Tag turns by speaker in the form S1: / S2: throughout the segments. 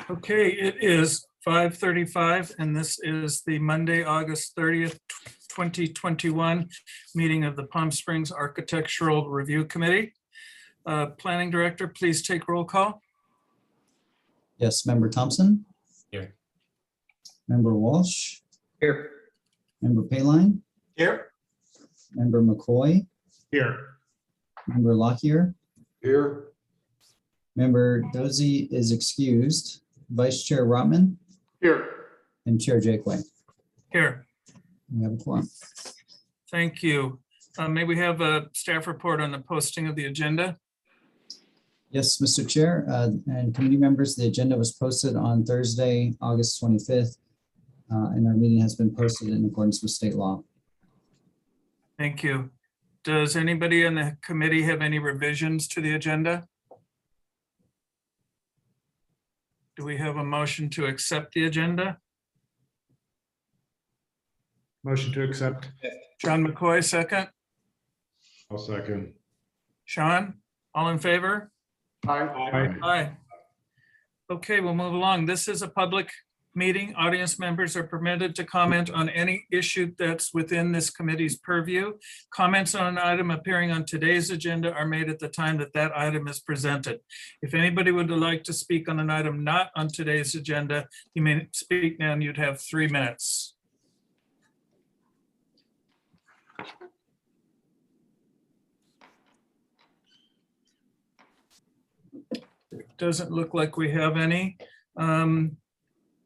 S1: Okay, it is 5:35, and this is the Monday, August 30th, 2021 meeting of the Palm Springs Architectural Review Committee. Planning Director, please take roll call.
S2: Yes, Member Thompson.
S3: Here.
S2: Member Walsh.
S3: Here.
S2: Member Payline.
S3: Here.
S2: Member McCoy.
S3: Here.
S2: Member Lockyer.
S3: Here.
S2: Member Dozy is excused. Vice Chair Rotman
S3: Here.
S2: and Chair Jakeway.
S1: Here,
S2: We have a quorum.
S1: thank you. May we have a staff report on the posting of the agenda?
S2: Yes, Mr. Chair and committee members, the agenda was posted on Thursday, August 25th, and our meeting has been posted in accordance with state law.
S1: Thank you. Does anybody in the committee have any revisions to the agenda? Do we have a motion to accept the agenda?
S3: Motion to accept.
S1: John McCoy, second.
S3: I'll second.
S1: Sean, all in favor?
S3: Aye.
S1: Aye. Okay, we'll move along. This is a public meeting. Audience members are permitted to comment on any issue that's within this committee's purview. Comments on an item appearing on today's agenda are made at the time that that item is presented. If anybody would like to speak on an item not on today's agenda, you may speak now and you'd have 3 minutes. Doesn't look like we have any.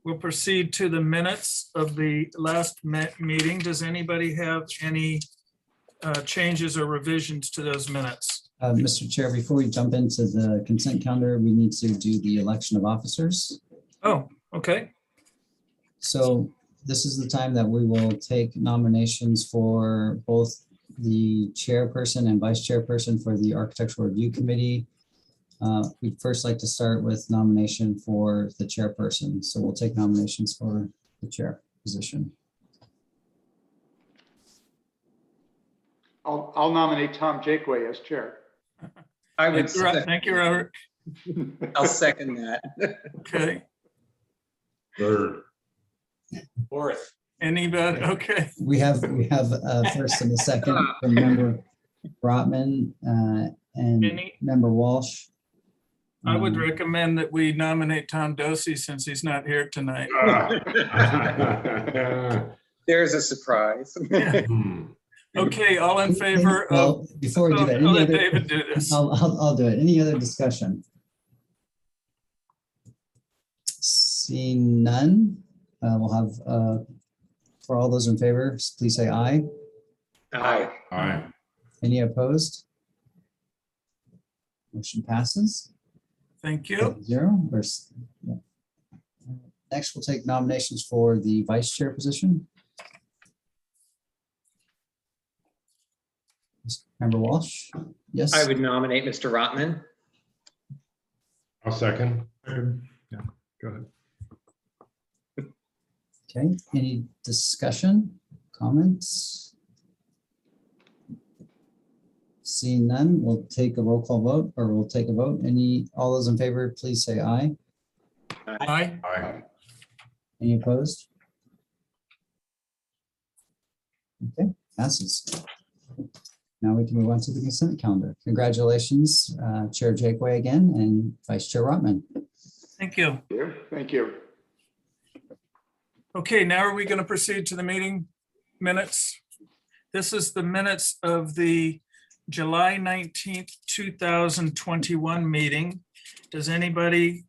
S1: We'll proceed to the minutes of the last meeting. Does anybody have any changes or revisions to those minutes?
S2: Mr. Chair, before we jump into the consent calendar, we need to do the election of officers.
S1: Oh, okay.
S2: So this is the time that we will take nominations for both the chairperson and vice chairperson for the Architectural Review Committee. We'd first like to start with nomination for the chairperson. So we'll take nominations for the chair position.
S4: I'll nominate Tom Jakeway as chair.
S5: I would,
S1: Thank you, Robert.
S5: I'll second that.
S1: Okay.
S3: Third.
S5: Fourth.
S1: Anybody? Okay.
S2: We have first and a second from member Brotman and
S1: Any-
S2: member Walsh.
S1: I would recommend that we nominate Tom Dosey since he's not here tonight.
S5: There's a surprise.
S1: Okay, all in favor of,
S2: Well, before we do that,
S1: I'll
S2: any
S1: let
S2: other,
S1: David do this.
S2: I'll do it. Any other discussion? Seeing none, we'll have, for all those in favor, please say aye.
S5: Aye.
S3: Aye.
S2: Any opposed? Motion passes.
S1: Thank you.
S2: 0. Yeah. Next, we'll take nominations for the vice chair position. Member Walsh? Yes.
S5: I would nominate Mr. Rotman.
S3: I'll second. Yeah, go ahead.
S2: Okay, any discussion, comments? Seeing none, we'll take a roll call vote, or we'll take a vote. All those in favor, please say aye.
S1: Aye.
S3: Aye.
S2: Any opposed? Okay, passes. Now we can move on to the consent calendar. Congratulations, Chair Jakeway again, and Vice Chair Rotman.
S1: Thank you.
S4: Thank you.
S1: Okay, now are we going to proceed to the meeting minutes? This is the minutes of the July 19th, 2021 meeting. Does anybody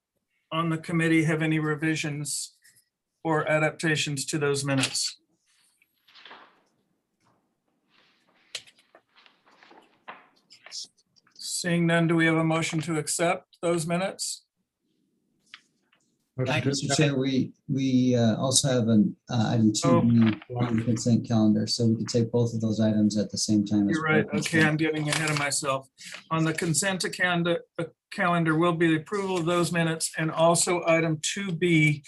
S1: on the committee have any revisions or adaptations to those minutes? Seeing none, do we have a motion to accept those minutes?
S2: Mr. Chair, we also have an item 2B on the consent calendar, so we could take both of those items at the same time.
S1: You're right. Okay, I'm getting ahead of myself. On the consent calendar will be the approval of those minutes, and also item 2B,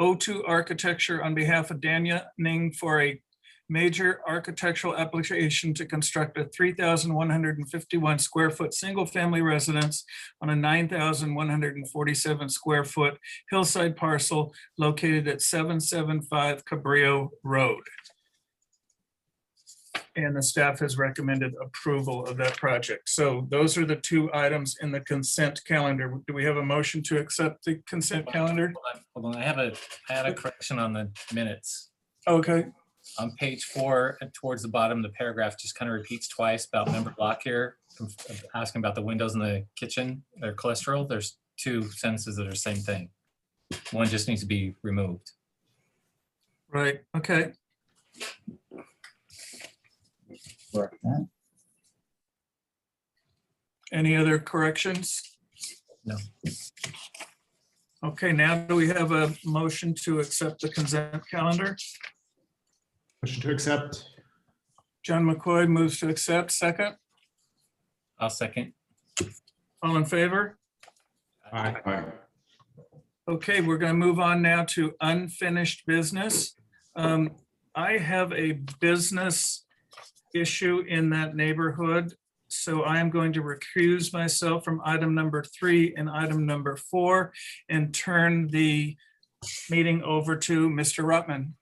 S1: O2 Architecture on behalf of Dania Ning for a major architectural application to construct a 3,151 square foot single-family residence on a 9,147 square foot hillside parcel located at 775 Cabrillo Road. And the staff has recommended approval of that project. So those are the two items in the consent calendar. Do we have a motion to accept the consent calendar?
S6: Hold on, I had a correction on the minutes.
S1: Okay,
S6: On page 4, and towards the bottom, the paragraph just kind of repeats twice about member Lockyer asking about the windows in the kitchen, their cholesterol. There's 2 sentences that are the same thing. One just needs to be removed.
S1: right, okay.
S2: Correct that.
S1: Any other corrections?
S6: No.
S1: Okay, now do we have a motion to accept the consent calendar?
S3: Motion to accept.
S1: John McCoy moves to accept, second.
S6: I'll second.
S1: All in favor?
S3: Aye.
S1: Okay, we're going to move on now to unfinished business. I have a business issue in that neighborhood, so I am going to recuse myself from item number 3 and item number 4 and turn the meeting over to Mr. Rutman.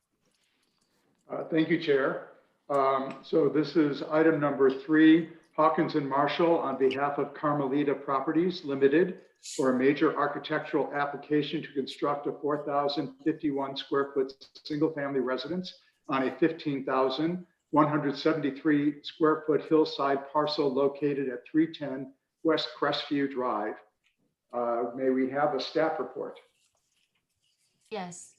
S4: Thank you, Chair. So this is item number 3, Hawkins and Marshall on behalf of Carmelita Properties Limited for a major architectural application to construct a 4,051 square foot single-family residence on a 15,173 square foot hillside parcel located at 310 West Crestview Drive. May we have a staff report?
S7: Yes.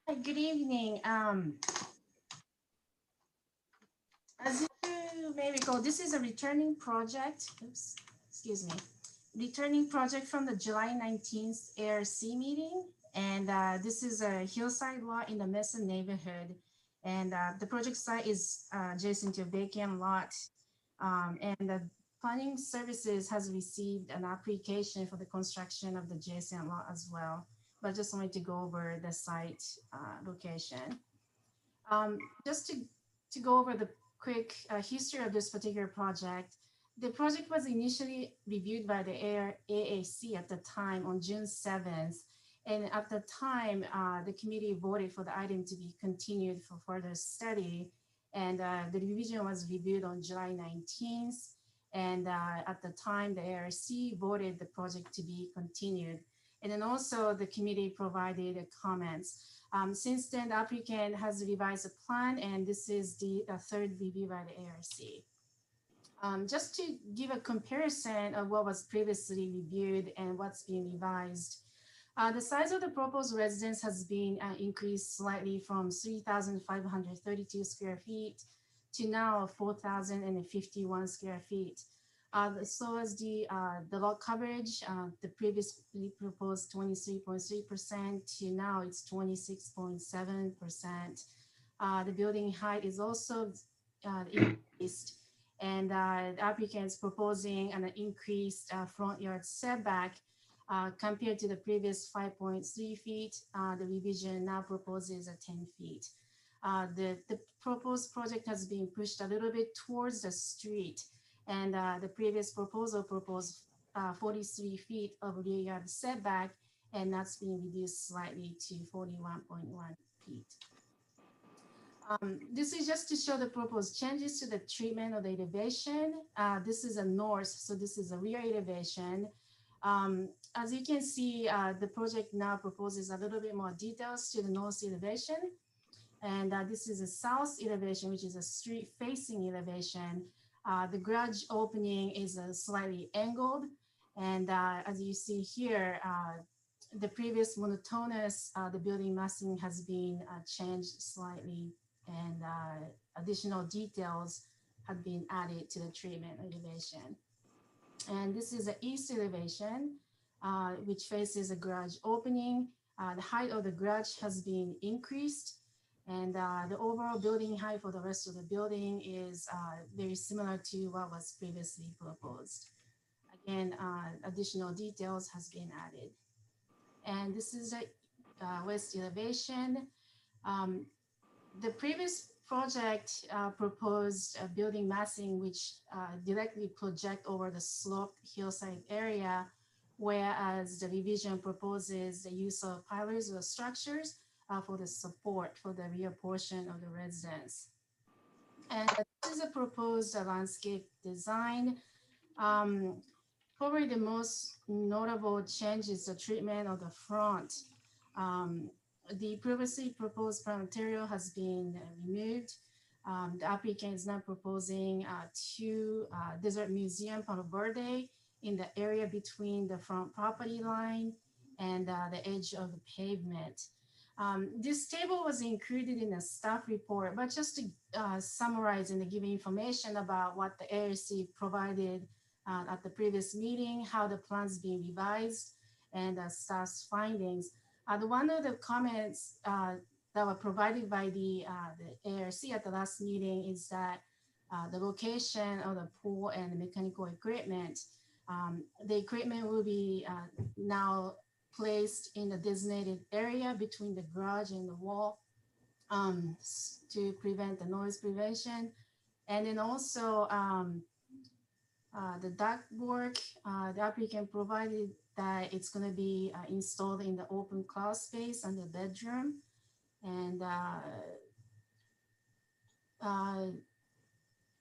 S7: Hi, good evening. As you may recall, this is a returning project. Oops, excuse me. Returning project from the July 19th ARC meeting. And this is a hillside lot in the Mesa neighborhood. And the project site is adjacent to a vacant lot. And the planning services has received an application for the construction of the adjacent lot as well. But just wanted to go over the site location. Just to go over the quick history of this particular project. The project was initially reviewed by the AAC at the time on June 7th. And at the time, the committee voted for the item to be continued for further study. And the revision was reviewed on July 19th. And at the time, the ARC voted the project to be continued. And then also the committee provided comments. Since then, the applicant has revised a plan, and this is the third review by the ARC. Just to give a comparison of what was previously reviewed and what's being revised, the size of the proposed residence has been increased slightly from 3,532 square feet to now 4,051 square feet. So as the lot coverage, the previously proposed 23.3% to now it's 26.7%. The building height is also increased, and the applicant is proposing an increased front yard setback compared to the previous 5.3 feet. The revision now proposes 10 feet. The proposed project has been pushed a little bit towards the street. And the previous proposal proposed 43 feet of rear yard setback, and that's being reduced slightly to 41.1 feet. This is just to show the proposed changes to the treatment of the elevation. This is a north, so this is a rear elevation. As you can see, the project now proposes a little bit more details to the north elevation. And this is a south elevation, which is a street facing elevation. The garage opening is slightly angled. And as you see here, the previous monotonous, the building massing has been changed slightly, and additional details have been added to the treatment elevation. And this is the east elevation, which faces a garage opening. The height of the garage has been increased. And the overall building height for the rest of the building is very similar to what was previously proposed. and additional details has been added. And this is a west elevation. The previous project proposed a building massing which directly project over the sloped hillside area, whereas the revision proposes the use of pillars or structures for the support for the rear portion of the residence. And this is a proposed landscape design. Probably the most notable change is the treatment of the front. The previously proposed plant material has been removed. The applicant is now proposing two desert museum Palo Verde in the area between the front property line and the edge of the pavement. This table was included in the staff report, but just to summarize and to give information about what the ARC provided at the previous meeting, how the plans being revised, and staff's findings. One of the comments that were provided by the ARC at the last meeting is that the location of the pool and the mechanical equipment, the equipment will be now placed in the designated area between the garage and the wall to prevent the noise prevention. And then also the ductwork, the applicant provided that it's going to be installed in the open cloud space and the bedroom. And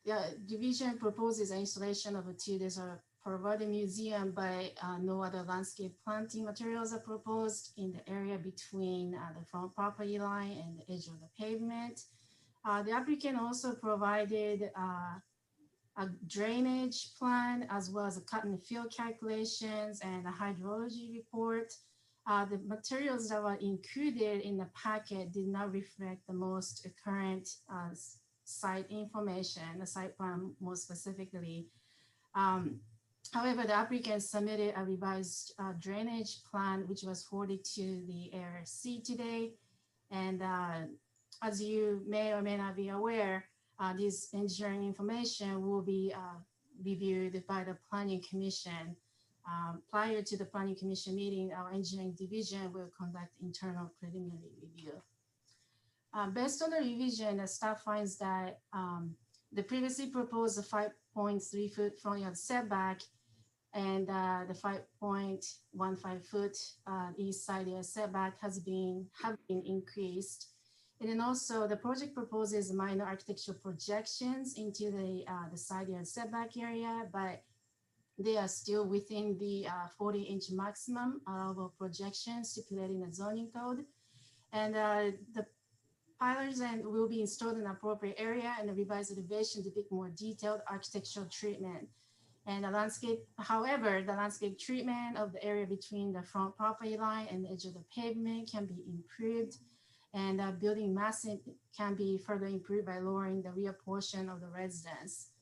S7: the division proposes installation of a two desert provided museum, but no other landscape planting materials are proposed in the area between the front property line and the edge of the pavement. The applicant also provided a drainage plan, as well as a cut and fill calculations and a hydrology report. The materials that were included in the packet did not reflect the most current site information, the site plan more specifically. However, the applicant submitted a revised drainage plan, which was forwarded to the ARC today. And as you may or may not be aware, this engineering information will be reviewed by the Planning Commission. Prior to the Planning Commission meeting, our engineering division will conduct internal preliminary review. Based on the revision, the staff finds that the previously proposed 5.3 foot front yard setback and the 5.15 foot east side yard setback have been increased. And then also the project proposes minor architectural projections into the side yard setback area, but they are still within the 40-inch maximum allowable projection stipulated in the zoning code. And the pillars will be installed in an appropriate area, and the revised elevation depict more detailed architectural treatment. And the landscape, however, the landscape treatment of the area between the front property line and the edge of the pavement can be improved. And building massing can be further improved by lowering the rear portion of the residence.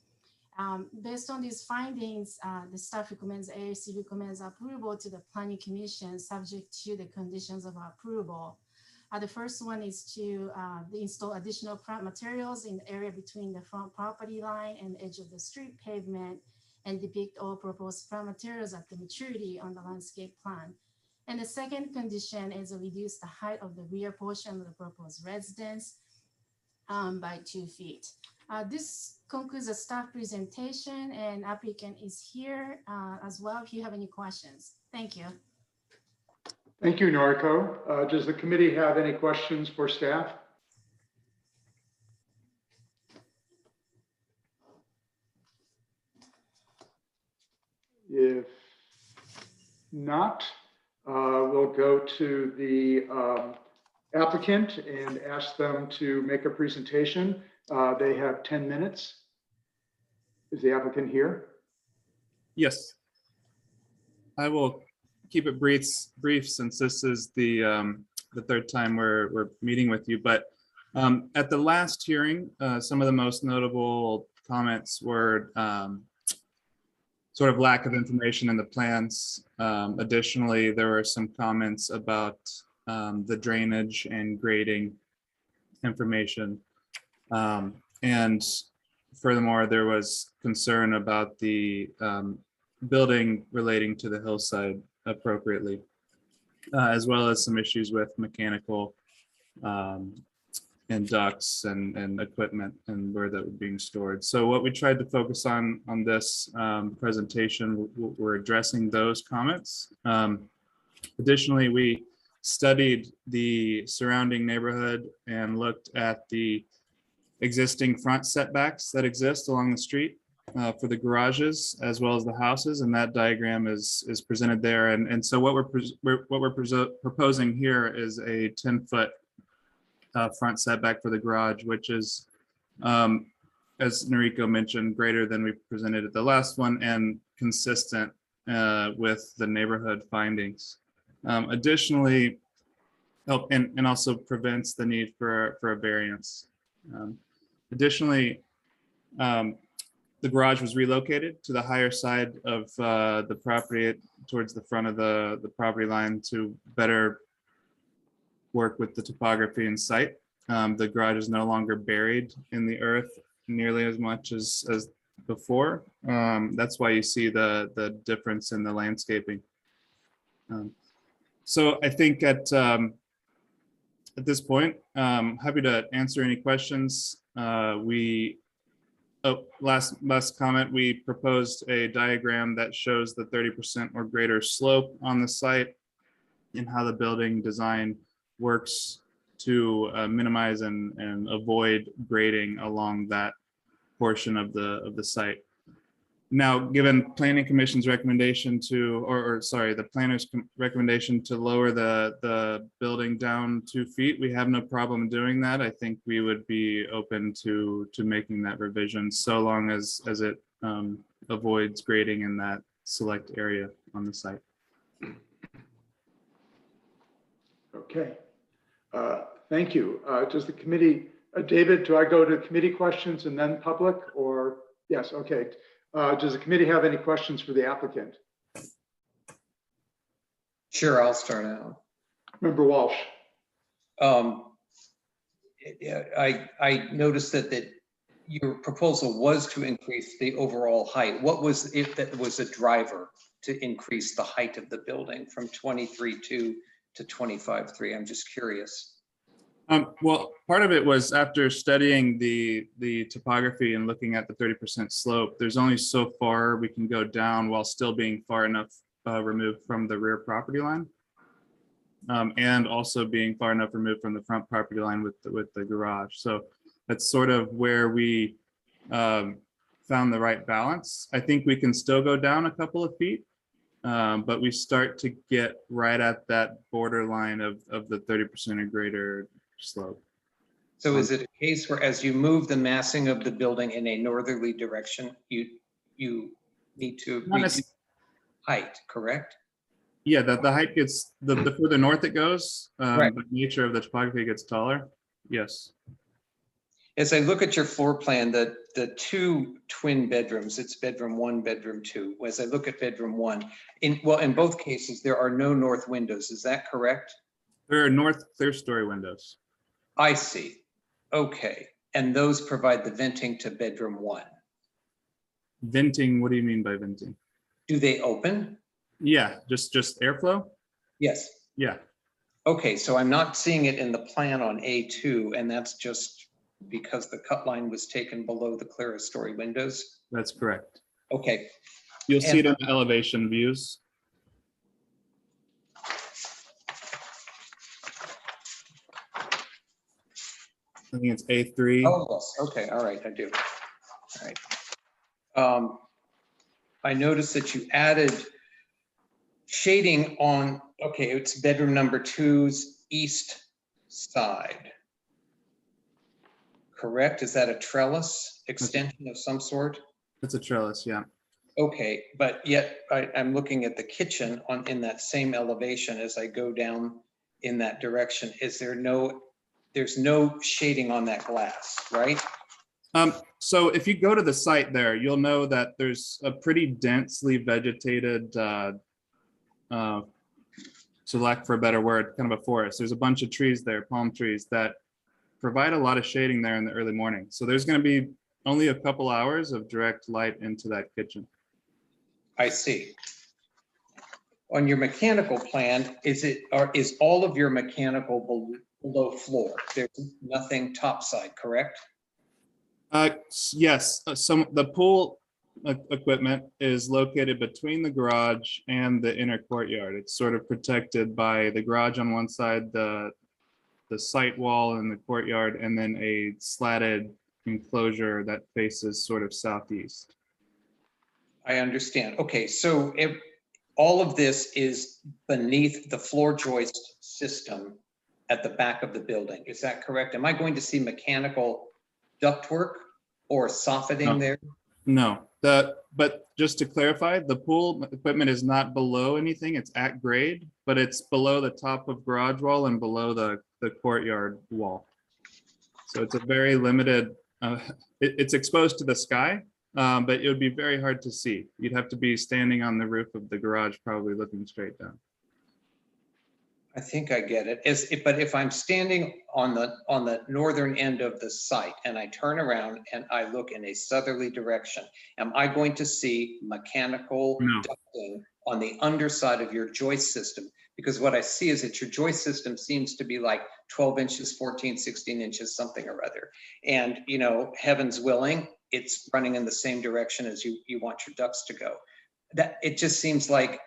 S7: Based on these findings, the staff recommends, ARC recommends approval to the Planning Commission subject to the conditions of approval. The first one is to install additional plant materials in the area between the front property line and the edge of the street pavement and depict all proposed plant materials at the maturity on the landscape plan. And the second condition is to reduce the height of the rear portion of the proposed residence by 2 feet. This concludes the staff presentation, and applicant is here as well if you have any questions. Thank you.
S4: Thank you, Noriko. Does the committee have any questions for staff? If not, we'll go to the applicant and ask them to make a presentation. They have 10 minutes. Is the applicant here?
S8: Yes. I will keep it brief since this is the third time we're meeting with you. But at the last hearing, some of the most notable comments were sort of lack of information in the plans. Additionally, there were some comments about the drainage and grading information. And furthermore, there was concern about the building relating to the hillside appropriately, as well as some issues with mechanical and ducts and equipment and where that was being stored. So what we tried to focus on this presentation, we're addressing those comments. Additionally, we studied the surrounding neighborhood and looked at the existing front setbacks that exist along the street for the garages as well as the houses, and that diagram is presented there. And so what we're proposing here is a 10-foot front setback for the garage, which is, as Noriko mentioned, greater than we presented at the last one and consistent with the neighborhood findings. Additionally, and also prevents the need for a variance. Additionally, the garage was relocated to the higher side of the property towards the front of the property line to better work with the topography and site. The garage is no longer buried in the earth nearly as much as before. That's why you see the difference in the landscaping. So I think at this point, happy to answer any questions. Last comment, we proposed a diagram that shows the 30% or greater slope on the site and how the building design works to minimize and avoid grading along that portion of the site. Now, given Planning Commission's recommendation to, or sorry, the planner's recommendation to lower the building down 2 feet, we have no problem doing that. I think we would be open to making that revision so long as it avoids grading in that select area on the site.
S4: Okay. Thank you. Does the committee, David, do I go to committee questions and then public, or? Yes, okay. Does the committee have any questions for the applicant?
S5: Sure, I'll start out.
S4: Member Walsh.
S5: I noticed that your proposal was to increase the overall height. What was it that was a driver to increase the height of the building from 23.2 to 25.3? I'm just curious.
S8: Well, part of it was after studying the topography and looking at the 30% slope, there's only so far we can go down while still being far enough removed from the rear property line. And also being far enough removed from the front property line with the garage. So that's sort of where we found the right balance. I think we can still go down a couple of feet, but we start to get right at that borderline of the 30% or greater slope.
S5: So is it a case where as you move the massing of the building in a northerly direction, you need to reduce height, correct?
S8: Yeah, the height gets, the further north it goes,
S5: Right.
S8: the nature of the topography gets taller. Yes.
S5: As I look at your floor plan, the two twin bedrooms, it's bedroom 1, bedroom 2. As I look at bedroom 1, in both cases, there are no north windows. Is that correct?
S8: There are north clear-story windows.
S5: I see. Okay. And those provide the venting to bedroom 1.
S8: Venting, what do you mean by venting?
S5: Do they open?
S8: Yeah, just airflow?
S5: Yes.
S8: Yeah.
S5: Okay, so I'm not seeing it in the plan on A2, and that's just because the cut line was taken below the clerestory windows.
S8: That's correct.
S5: Okay.
S8: You'll see it in the elevation views. I think it's A3.
S5: Oh, yes. Okay. All right. I do. All right. I noticed that you added shading on, okay, it's bedroom number 2's east side. Correct? Is that a trellis extension of some sort?
S8: It's a trellis, yeah.
S5: Okay, but yet I'm looking at the kitchen in that same elevation as I go down in that direction. There's no shading on that glass, right?
S8: So if you go to the site there, you'll know that there's a pretty densely vegetated, to lack for a better word, kind of a forest. There's a bunch of trees there, palm trees, that provide a lot of shading there in the early morning. So there's going to be only a couple hours of direct light into that kitchen.
S5: I see. On your mechanical plan, is all of your mechanical below floor? There's nothing topside, correct?
S8: Yes, the pool equipment is located between the garage and the inner courtyard. It's sort of protected by the garage on one side, the site wall in the courtyard, and then a slatted enclosure that faces sort of southeast.
S5: I understand. Okay, so all of this is beneath the floor joist system at the back of the building. Is that correct? Am I going to see mechanical ductwork or soffitting there?
S8: No, but just to clarify, the pool equipment is not below anything. It's at grade, but it's below the top of garage wall and below the courtyard wall. So it's a very limited, it's exposed to the sky, but it would be very hard to see. You'd have to be standing on the roof of the garage, probably looking straight down.
S5: I think I get it. But if I'm standing on the northern end of the site and I turn around and I look in a southerly direction, am I going to see mechanical
S8: No.
S5: ducting on the underside of your joist system? Because what I see is that your joist system seems to be like 12 inches, 14, 16 inches, something or other. And, you know, heavens willing, it's running in the same direction as you want your ducts to go. That it just seems like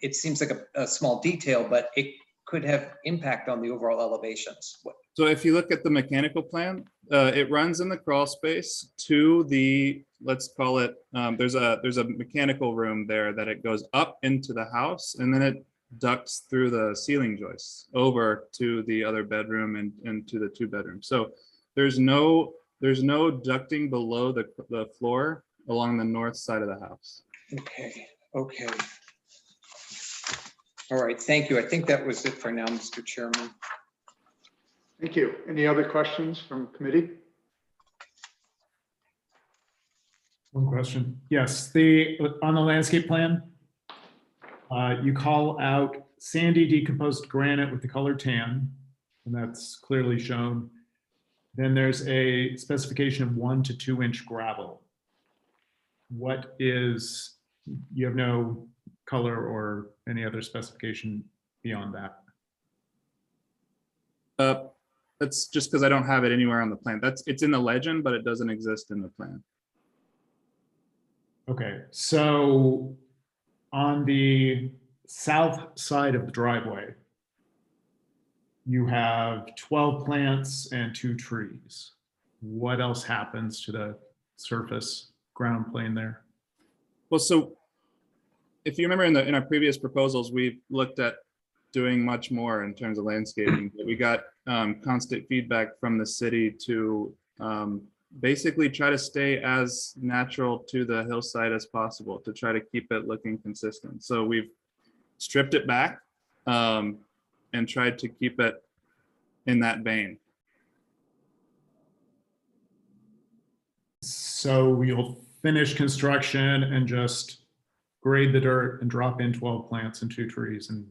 S5: it seems like a small detail, but it could have impact on the overall elevations.
S8: So if you look at the mechanical plan, it runs in the crawl space to the, let's call it, there's a mechanical room there that it goes up into the house, and then it ducts through the ceiling joists over to the other bedroom and to the 2 bedrooms. So there's no ducting below the floor along the north side of the house.
S5: Okay. All right, thank you. I think that was it for now, Mr. Chairman.
S4: Thank you. Any other questions from committee?
S3: One question. Yes, on the landscape plan, you call out sandy decomposed granite with the color tan, and that's clearly shown. Then there's a specification of 1 to 2 inch gravel. You have no color or any other specification beyond that?
S8: That's just because I don't have it anywhere on the plan. It's in the legend, but it doesn't exist in the plan.
S3: Okay, so on the south side of the driveway, you have 12 plants and 2 trees. What else happens to the surface ground plane there?
S8: Well, so if you remember in our previous proposals, we've looked at doing much more in terms of landscaping, but we got constant feedback from the city to basically try to stay as natural to the hillside as possible, to try to keep it looking consistent. So we've stripped it back and tried to keep it in that vein.
S3: So you'll finish construction and just grade the dirt and drop in 12 plants and 2 trees and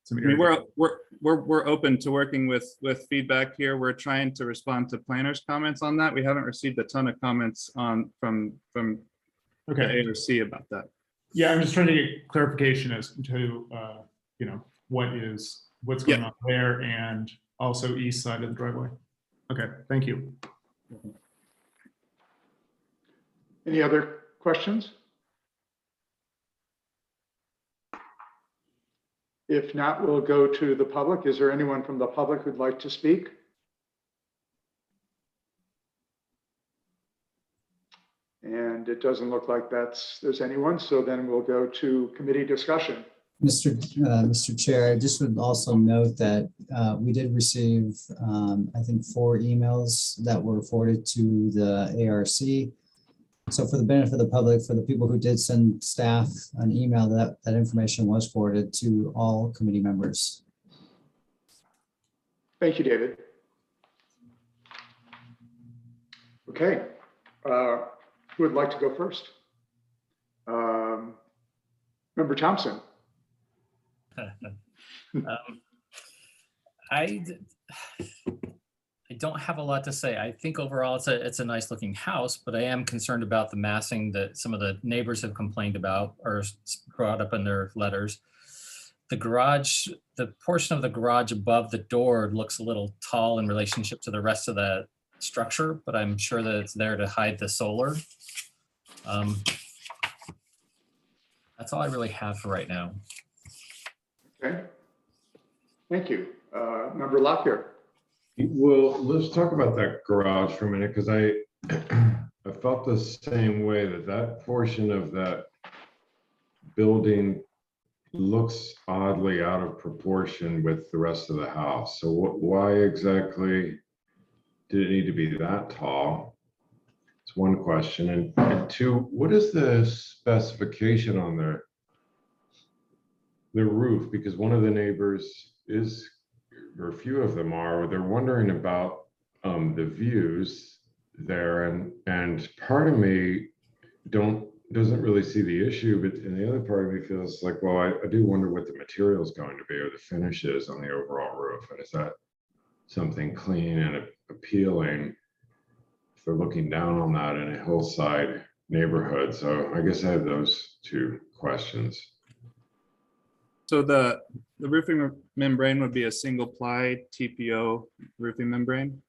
S3: some
S8: I mean, we're open to working with feedback here. We're trying to respond to planners' comments on that. We haven't received a ton of comments from the ARC about that.
S3: Yeah, I'm just trying to get clarification as to what's going on there, and also east side of the driveway. Okay, thank you.
S4: Any other questions? If not, we'll go to the public. Is there anyone from the public who'd like to speak? And it doesn't look like there's anyone, so then we'll go to committee discussion.
S2: Mr. Chair, I just would also note that we did receive, I think, 4 emails that were forwarded to the ARC. So for the benefit of the public, for the people who did send staff an email, that information was forwarded to all committee members.
S4: Thank you, David. Okay, who would like to go first? Member Thompson.
S6: I don't have a lot to say. I think overall it's a nice looking house, but I am concerned about the massing that some of the neighbors have complained about or brought up in their letters. The garage, the portion of the garage above the door looks a little tall in relationship to the rest of the structure, but I'm sure that it's there to hide the solar. That's all I really have for right now.
S4: Okay. Thank you. Member Lockyer.
S9: Well, let's talk about that garage for a minute, because I felt the same way, that portion of that building looks oddly out of proportion with the rest of the house. So why exactly did it need to be that tall? It's one question. And two, what is the specification on the roof? Because one of the neighbors is, or a few of them are, they're wondering about the views there, and part of me doesn't really see the issue, but and the other part of me feels like, well, I do wonder what the material is going to be or the finish is on the overall roof, and is that something clean and appealing if they're looking down on that in a hillside neighborhood? So I guess I have those two questions.
S8: So the roofing membrane would be a single ply TPO roofing membrane.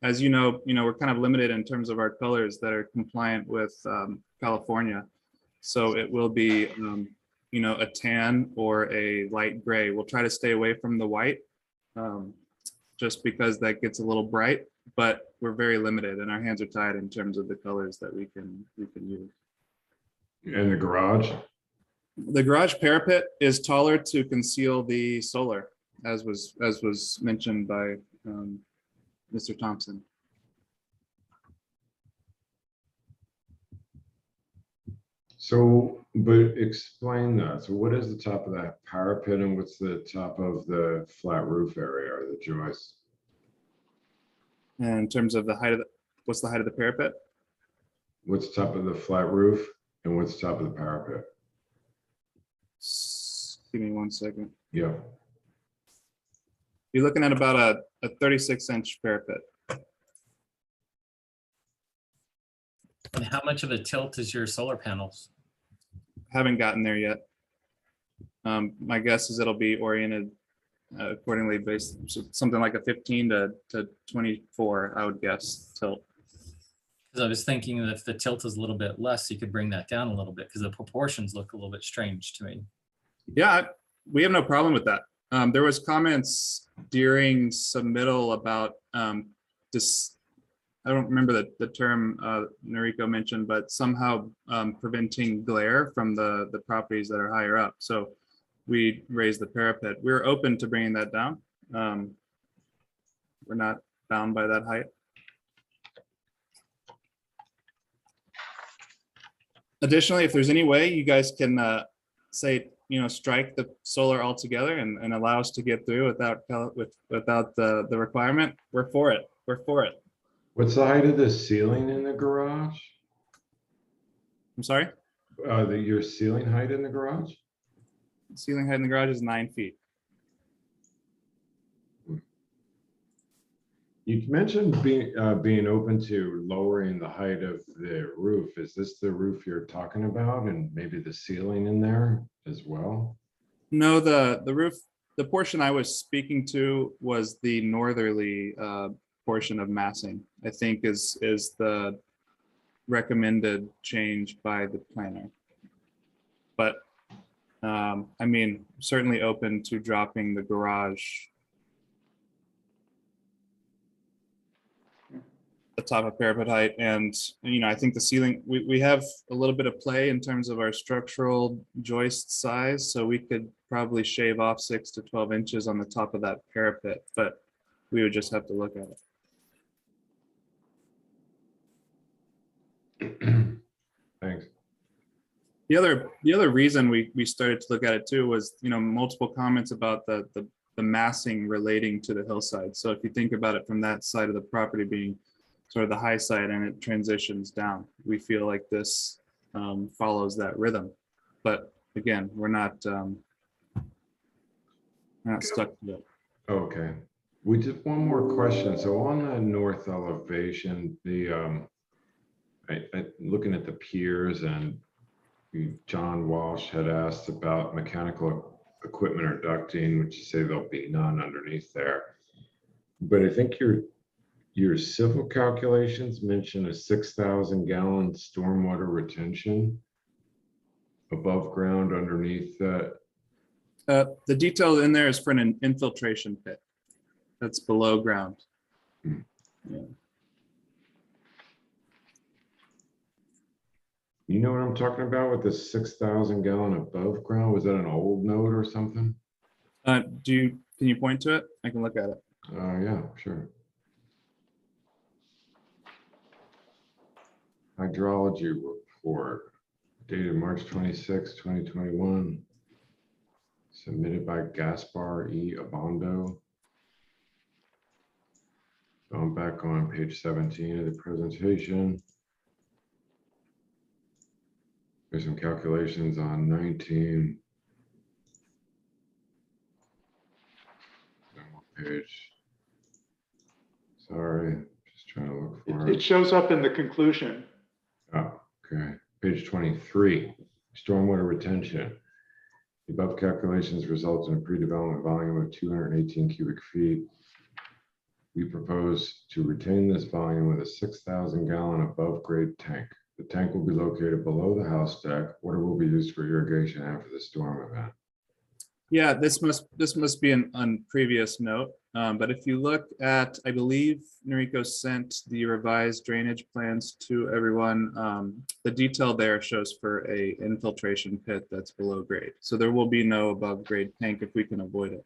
S8: As you know, we're kind of limited in terms of our colors that are compliant with California. So it will be, a tan or a light gray. We'll try to stay away from the white, just because that gets a little bright, but we're very limited and our hands are tied in terms of the colors that we can use.
S9: And the garage?
S8: The garage parapet is taller to conceal the solar, as was mentioned by Mr. Thompson.
S9: So, but explain that. So what is the top of that parapet and what's the top of the flat roof area or the joist?
S8: And in terms of the height of what's the height of the parapet?
S9: What's the top of the flat roof and what's the top of the parapet?
S8: Give me 1 second.
S9: Yeah.
S8: You're looking at about a 36-inch parapet.
S6: And how much of a tilt is your solar panels?
S8: Haven't gotten there yet. My guess is it'll be oriented accordingly, based something like a 15 to 24, I would guess, tilt.
S6: Because I was thinking that if the tilt is a little bit less, you could bring that down a little bit because the proportions look a little bit strange to me.
S8: Yeah, we have no problem with that. There was comments during submittal about this. I don't remember the term Noriko mentioned, but somehow preventing glare from the properties that are higher up. So we raised the parapet. We're open to bringing that down. We're not bound by that height. Additionally, if there's any way you guys can say, strike the solar altogether and allow us to get through without the requirement, we're for it. We're for it.
S9: What's the height of the ceiling in the garage?
S8: I'm sorry?
S9: Your ceiling height in the garage?
S8: Ceiling height in the garage is 9 feet.
S9: You mentioned being open to lowering the height of the roof. Is this the roof you're talking about, and maybe the ceiling in there as well?
S8: No, the roof, the portion I was speaking to was the northerly portion of massing, I think is the recommended change by the planner. But I mean, certainly open to dropping the garage, the top of parapet height. And, I think the ceiling, we have a little bit of play in terms of our structural joist size. So we could probably shave off 6 to 12 inches on the top of that parapet, but we would just have to look at it.
S9: Thanks.
S8: The other reason we started to look at it too was, multiple comments about the massing relating to the hillside. So if you think about it from that side of the property being sort of the high side and it transitions down, we feel like this follows that rhythm. But again, we're not stuck to it.
S9: Okay. We did one more question. So on that north elevation, looking at the piers, and John Walsh had asked about mechanical equipment or ducting, which you say there'll be none underneath there. But I think your civil calculations mention a 6,000 gallon stormwater retention above ground underneath that.
S8: The detail in there is for an infiltration pit that's below ground.
S9: Hmm.
S8: Yeah.
S9: You know what I'm talking about with the 6,000 gallon above ground? Was that an old note or something?
S8: Can you point to it? I can look at it.
S9: Yeah, sure. Hydrology report dated March 26, 2021. Submitted by Gaspar E. Abondo. Going back on page 17 of the presentation. There's some calculations on 19. Page. Sorry, just trying to look for
S4: It shows up in the conclusion.
S9: Oh, okay. Page 23, stormwater retention. The above calculations result in a pre-development volume of 218 cubic feet. We propose to retain this volume with a 6,000 gallon above grade tank. The tank will be located below the house deck. Water will be used for irrigation after the storm event.
S8: Yeah, this must be on previous note. But if you look at, I believe Noriko sent the revised drainage plans to everyone. The detail there shows for a infiltration pit that's below grade. So there will be no above grade tank if we can avoid it.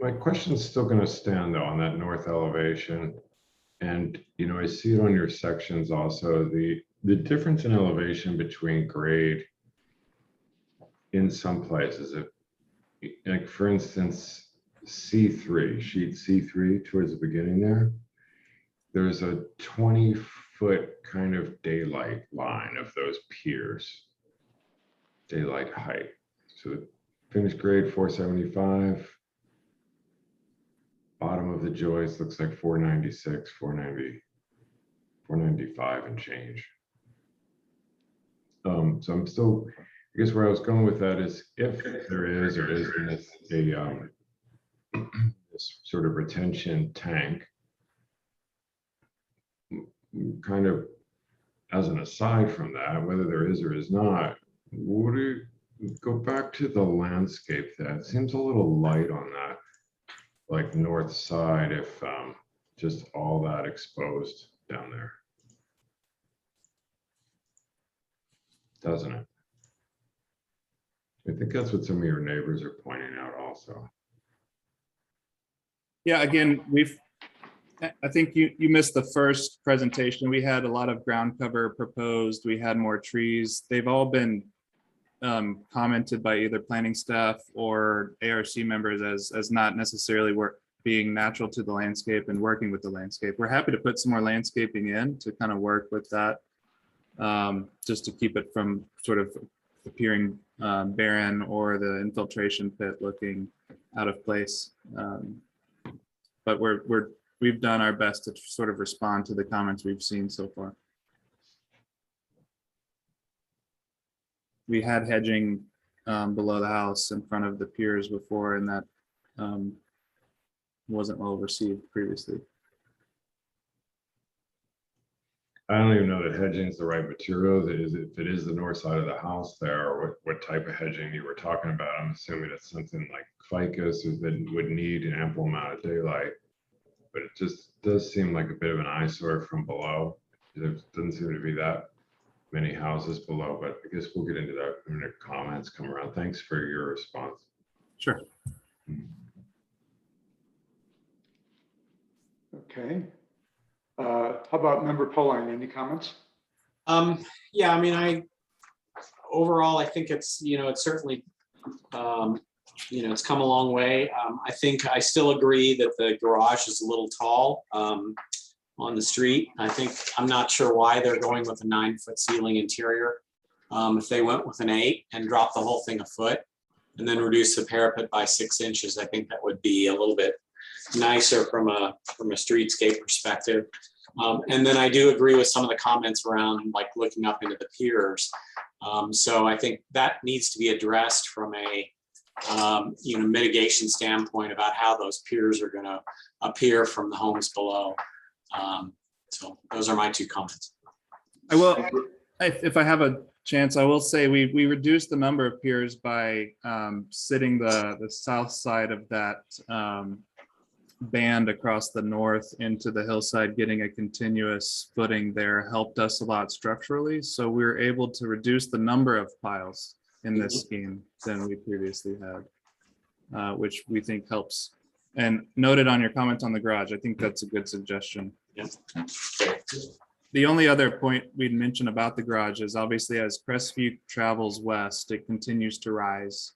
S9: My question's still going to stand though on that north elevation. And, you know, I see it on your sections also, the difference in elevation between grade in some places, like for instance, C3, sheet C3 towards the beginning there's a 20-foot kind of daylight line of those piers, daylight height. So finished grade 475, bottom of the joist looks like 496, 490, 495 and change. So I'm still, I guess where I was going with that is if there is or isn't this sort of retention tank, kind of as an aside from that, whether there is or is not, would it go back to the landscape? That seems a little light on that, like north side, if just all that exposed down there. Doesn't it? I think that's what some of your neighbors are pointing out also.
S8: Yeah, again, I think you missed the first presentation. We had a lot of ground cover proposed. We had more trees. They've all been commented by either planning staff or ARC members as not necessarily being natural to the landscape and working with the landscape. We're happy to put some more landscaping in to kind of work with that, just to keep it from sort of appearing barren or the infiltration pit looking out of place. But we've done our best to sort of respond to the comments we've seen so far. We had hedging below the house in front of the piers before, and that wasn't well received previously.
S9: I don't even know that hedging is the right material. If it is the north side of the house there, or what type of hedging you were talking about. I'm assuming it's something like ficus that would need an ample amount of daylight. But it just does seem like a bit of an eyesore from below. There doesn't seem to be that many houses below, but I guess we'll get into that when the comments come around. Thanks for your response.
S8: Sure.
S4: Okay. How about Member Poline? Any comments?
S10: Yeah, I mean, overall, I think it's, it's certainly, it's come a long way. I think I still agree that the garage is a little tall on the street. I'm not sure why they're going with a 9-foot ceiling interior. If they went with an 8 and dropped the whole thing a foot and then reduce the parapet by 6 inches, I think that would be a little bit nicer from a streetscape perspective. And then I do agree with some of the comments around like looking up into the piers. So I think that needs to be addressed from a mitigation standpoint about how those piers are going to appear from the homes below. So those are my 2 comments.
S8: I will, if I have a chance, I will say we reduced the number of piers by sitting the south side of that band across the north into the hillside. Getting a continuous footing there helped us a lot structurally. So we were able to reduce the number of piles in this scheme than we previously had, which we think helps. And noted on your comment on the garage, I think that's a good suggestion.
S10: Yeah.
S8: The only other point we'd mention about the garage is obviously as Crestview travels west, it continues to rise,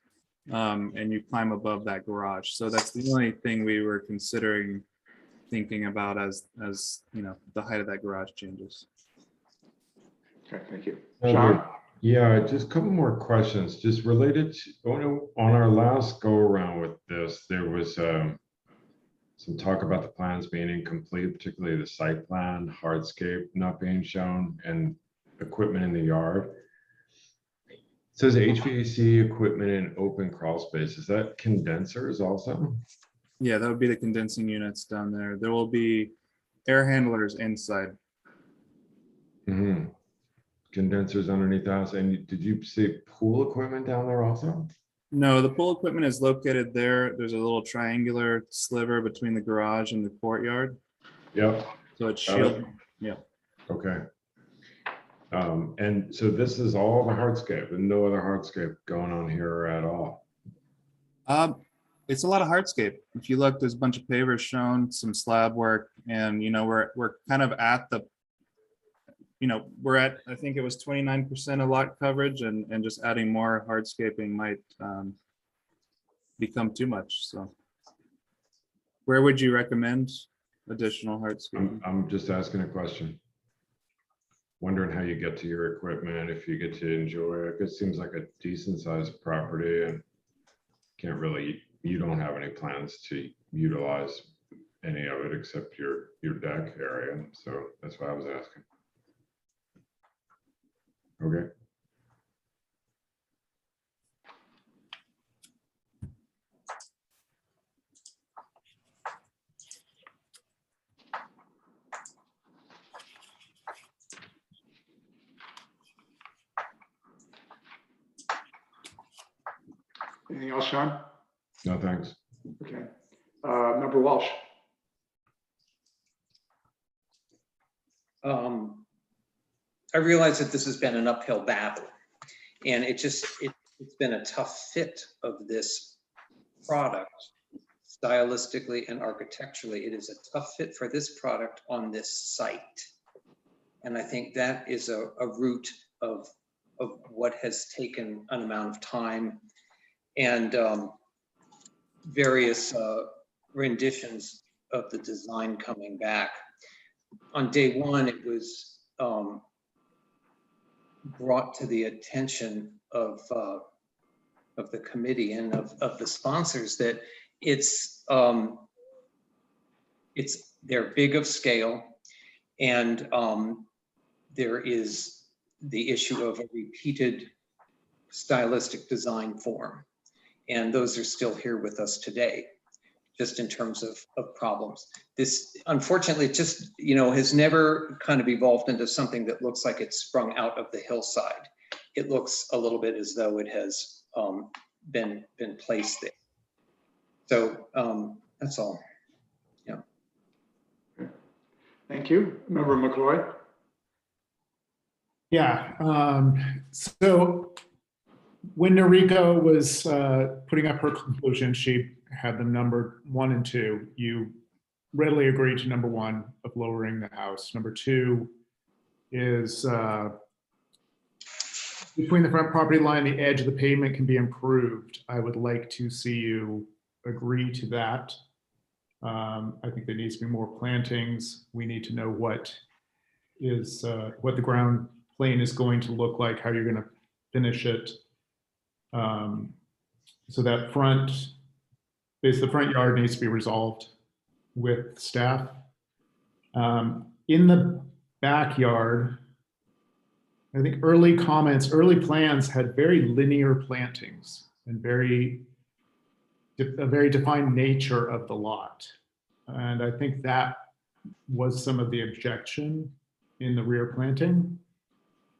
S8: and you climb above that garage. So that's the only thing we were considering thinking about as the height of that garage changes.
S4: Okay, thank you.
S9: Okay.
S4: Sean?
S9: Yeah, just a couple more questions, just related to, on our last go around with this, there was some talk about the plans being incomplete, particularly the site plan, hardscape not being shown, and equipment in the yard. It says HVAC equipment in open crawl space. Is that condensers also?
S8: Yeah, that would be the condensing units down there. There will be air handlers inside.
S9: Mm-hmm. Condensers underneath the house. And did you see pool equipment down there also?
S8: No, the pool equipment is located there. There's a little triangular sliver between the garage and the courtyard.
S9: Yep.
S8: So it's shielded. Yeah.
S9: Okay. And so this is all the hardscape and no other hardscape going on here at all.
S8: It's a lot of hardscape. If you look, there's a bunch of pavers shown, some slab work, and we're kind of at the, we're at, I think it was 29% of lot coverage, and just adding more hardscaping might become too much. So where would you recommend additional hardscaping?
S9: I'm just asking a question. Wondering how you get to your equipment, if you get to enjoy it. It seems like a decent sized property and can't really, you don't have any plans to utilize any of it except your deck area. So that's why I was asking. Okay.
S4: Anything else, Sean?
S9: No, thanks.
S4: Okay. Member Walsh?
S5: I realize that this has been an uphill battle, and it's been a tough fit of this product stylistically and architecturally. It is a tough fit for this product on this site. And I think that is a root of what has taken an amount of time and various renditions of the design coming back. On day one, it was brought to the attention of the committee and of the sponsors that they're big of scale, and there is the issue of a repeated stylistic design form, and those are still here with us today, just in terms of problems. This, unfortunately, just, has never kind of evolved into something that looks like it's sprung out of the hillside. It looks a little bit as though it has been placed there. So that's all. Yeah.
S4: Thank you. Member McCloy?
S3: Yeah. So when Noriko was putting up her conclusion, she had them numbered 1 and 2. You readily agreed to number 1 of lowering the house. Number 2 is between the front property line and the edge of the pavement can be improved. I would like to see you agree to that. I think there needs to be more plantings. We need to know what the ground plane is going to look like, how you're going to finish it. So that the front yard needs to be resolved with staff. In the backyard, I think early plans had very linear plantings and a very defined nature of the lot. And I think that was some of the objection in the rear planting.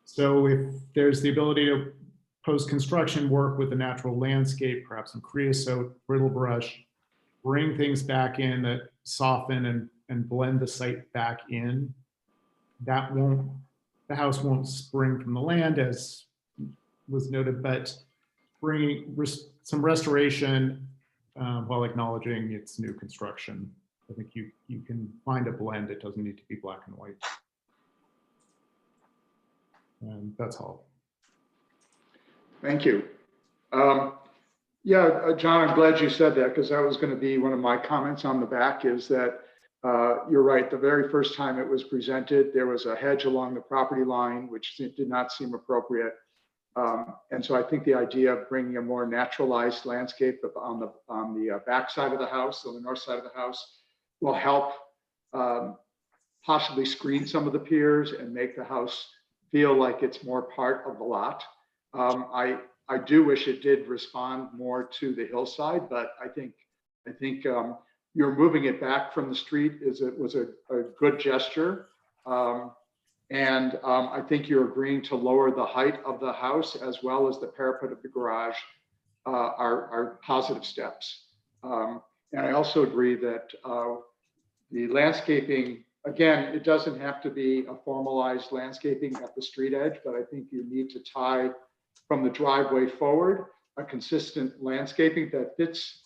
S3: So if there's the ability to post-construction work with the natural landscape, perhaps some creosote, brittle brush, bring things back in that soften and blend the site back in, the house won't spring from the land, as was noted, but bringing some restoration while acknowledging its new construction. I think you can find a blend. It doesn't need to be black and white. And that's all.
S4: Thank you. Yeah, John, I'm glad you said that, because that was going to be one of my comments on the back, is that you're right. The very first time it was presented, there was a hedge along the property line, which did not seem appropriate. And so I think the idea of bringing a more naturalized landscape on the back side of the house, on the north side of the house, will help possibly screen some of the piers and make the house feel like it's more part of the lot. I do wish it did respond more to the hillside, but I think you're moving it back from the street was a good gesture. And I think you're agreeing to lower the height of the house as well as the parapet of the garage are positive steps. And I also agree that the landscaping, again, it doesn't have to be a formalized landscaping at the street edge, but I think you need to tie from the driveway forward a consistent landscaping that fits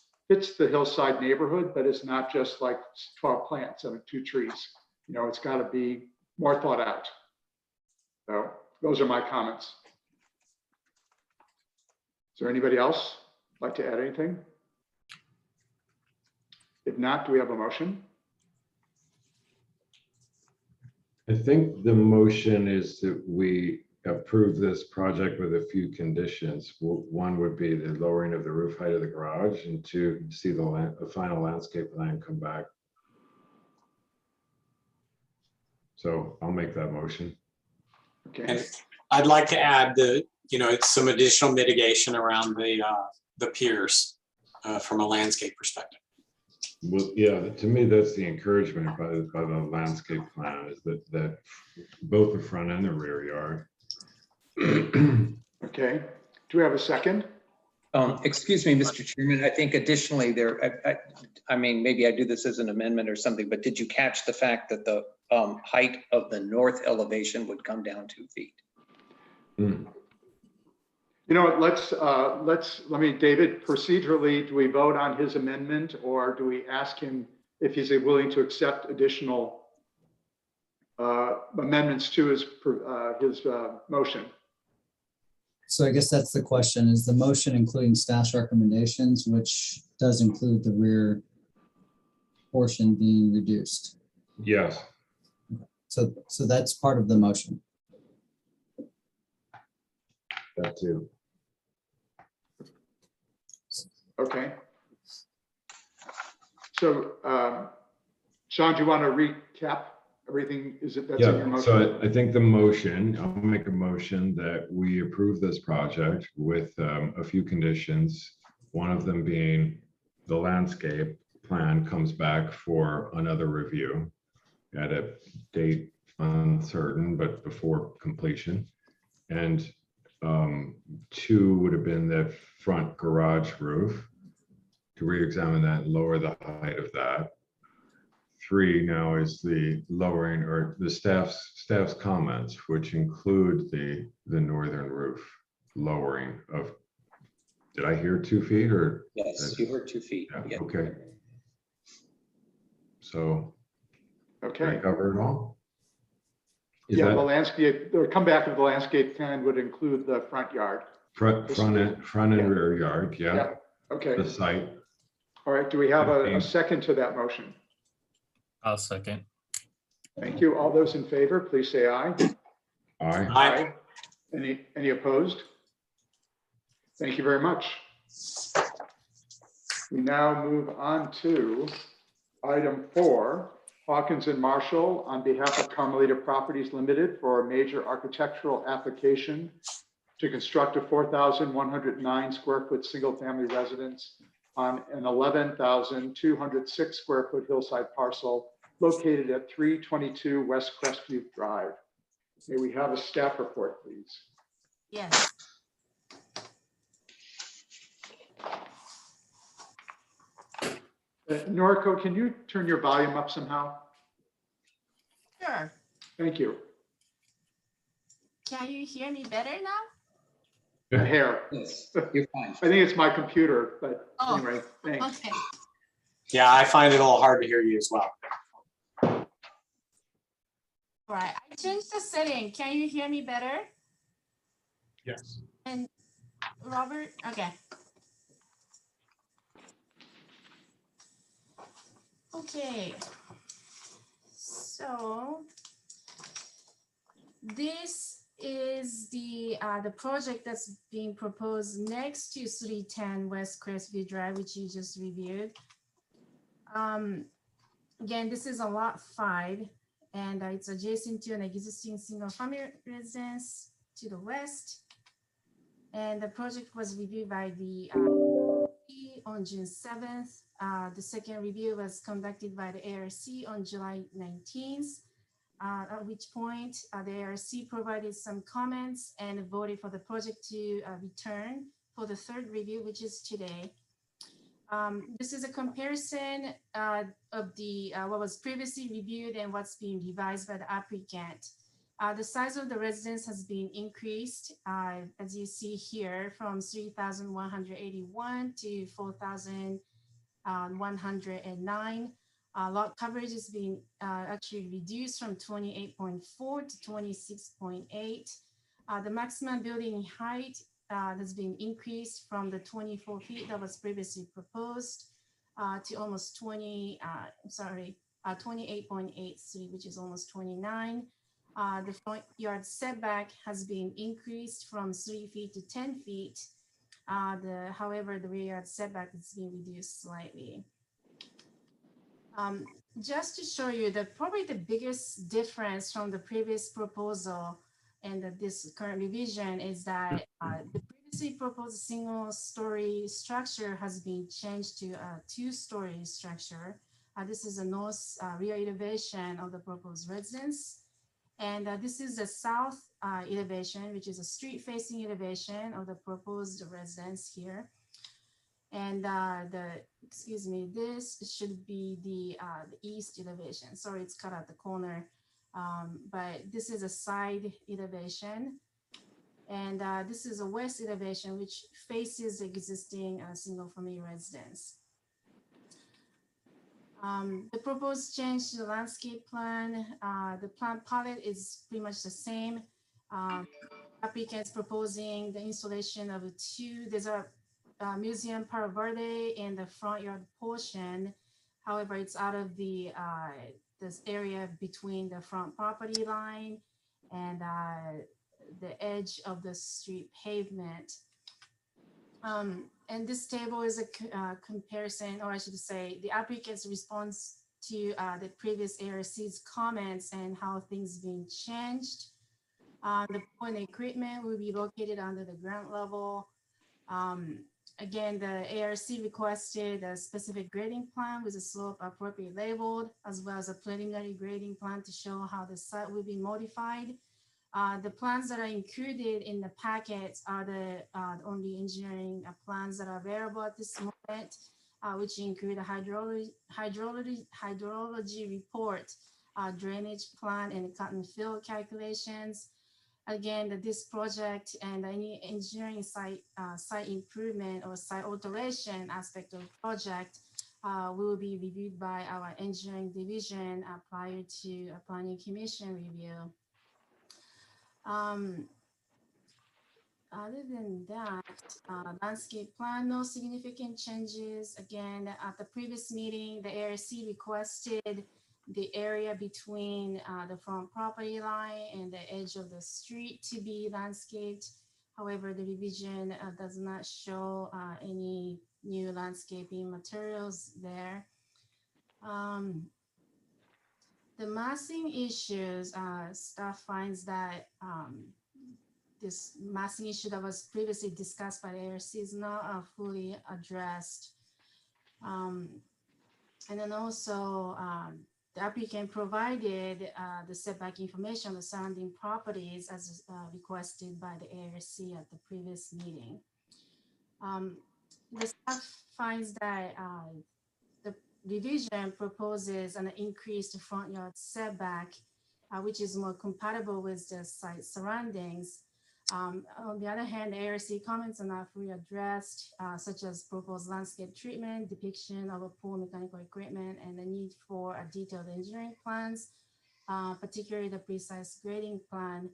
S4: the hillside neighborhood, but it's not just like 12 plants and 2 trees. You know, it's got to be more thought out. So those are my comments. Is there anybody else like to add anything? If not, do we have a motion?
S9: I think the motion is that we approve this project with a few conditions. One would be the lowering of the roof height of the garage, and 2, see the final landscape plan come back. So I'll make that motion.
S4: Okay.
S10: And I'd like to add it's some additional mitigation around the piers from a landscape perspective.
S9: Well, yeah, to me, that's the encouragement by the landscape plan, is that both the front and the rear yard.
S4: Okay. Do we have a second?
S5: Excuse me, Mr. Chairman, I think additionally there, I mean, maybe I do this as an amendment or something, but did you catch the fact that the height of the north elevation would come down 2 feet?
S9: Mm.
S4: You know what, let me, David, procedurally, do we vote on his amendment, or do we ask him if he's willing to accept additional amendments to his motion?
S2: So I guess that's the question. Is the motion including staff's recommendations, which does include the rear portion being reduced?
S9: Yes.
S2: So that's part of the motion.
S9: That too.
S4: Okay. So, Sean, do you want to recap everything? That's in your
S9: Yeah,
S4: motion?
S9: so I think the motion, I'll make a motion that we approve this project with a few conditions. One of them being the landscape plan comes back for another review at a date uncertain, but before completion. And 2 would have been the front garage roof, to re-examine that and lower the height of that. 3 now is the lowering, or the staff's comments, which include the northern roof lowering of, did I hear 2 feet or?
S5: Yes, you heard 2 feet.
S9: Yeah,
S5: Yeah.
S9: okay. So did I
S4: Okay.
S9: cover it all? Is
S4: Yeah,
S9: that
S4: the landscape, the comeback of the landscape plan would include the front yard.
S9: front and
S4: Yeah.
S9: rear yard? Yeah,
S4: Yeah. Okay.
S9: the site.
S4: All right. Do we have a second to that motion?
S6: I'll second.
S4: Thank you. All those in favor, please say aye.
S9: Aye.
S10: Aye.
S4: Any opposed? Thank you very much. We now move on to item 4, Hawkins and Marshall on behalf of Carmelita Properties Limited for a major architectural application to construct a 4,109 square foot single-family residence on an 11,206 square foot hillside parcel located at 322 West Crestwood Drive. May we have a staff report, please?
S7: Yes.
S4: Noriko, can you turn your volume up somehow?
S7: Sure.
S4: Thank you.
S7: Can you hear me better now?
S4: Hair.
S5: Yes, you're fine.
S4: I think it's my computer, but
S7: Oh,
S4: anyway, thanks.
S7: Okay.
S10: Yeah, I find it a little hard to hear you as well.
S7: All right. I changed the setting. Can you hear me better?
S3: Yes.
S7: And Robert? Okay. Okay. So this is the project that's being proposed next to 310 West Crestwood Drive, which you just reviewed. Again, this is a lot 5, and it's adjacent to an existing single-family residence to the west. And the project was reviewed by the on June 7th. The second review was conducted by the ARC on July 19th. At which point the ARC provided some comments and voted for the project to return for the third review, which is today. This is a comparison of the what was previously reviewed and what's being revised by the applicant. The size of the residence has been increased, as you see here, from 3,181 to 4,109. Lot coverage is being actually reduced from 28.4 to 26.8. The maximum building height has been increased from the 24 feet that was previously proposed to almost 28.83, which is almost 29. The front yard setback has been increased from 3 feet to 10 feet. However, the rear yard setback is being reduced slightly. Just to show you that probably the biggest difference from the previous proposal and this current revision is that the previously proposed single-story structure has been changed to a 2-story structure. This is a north rear elevation of the proposed residence. And this is the south elevation, which is a street-facing elevation of the proposed residence here. And this should be the east elevation. Sorry, it's cut at the corner, but this is a side elevation. And this is a west elevation, which faces the existing single-family residence. The proposed change to the landscape plan, the plant palette is pretty much the same. Applicants proposing the installation of there's a museum Parapet in the front yard portion. However, it's out of this area between the front property line and the edge of the street pavement. And this table is a comparison, or I should say, the applicant's response to the previous ARC's comments and how things being changed. The point equipment will be located under the ground level. Again, the ARC requested a specific grading plan with a slope appropriately labeled, as well as a preliminary grading plan to show how the site will be modified. The plans that are included in the packets are the only engineering plans that are available at this moment, which include a hydrology report, drainage plan, and cotton fill calculations. Again, this project and any engineering site improvement or site alteration aspect of the project will be reviewed by our engineering division prior to a planning commission review. Other than that, landscape plan, no significant changes. Again, at the previous meeting, the ARC requested the area between the front property line and the edge of the street to be landscaped. However, the revision does not show any new landscaping materials there. The massing issues, staff finds that this massing issue that was previously discussed by the ARC is not fully addressed. And then also the applicant provided the setback information on the surrounding properties as requested by the ARC at the previous meeting. The staff finds that the revision proposes an increased front yard setback, which is more compatible with the site surroundings. On the other hand, the ARC comments are not fully addressed, such as proposed landscape treatment, depiction of a pool mechanical equipment, and the need for a detailed engineering plans, particularly the precise grading plan.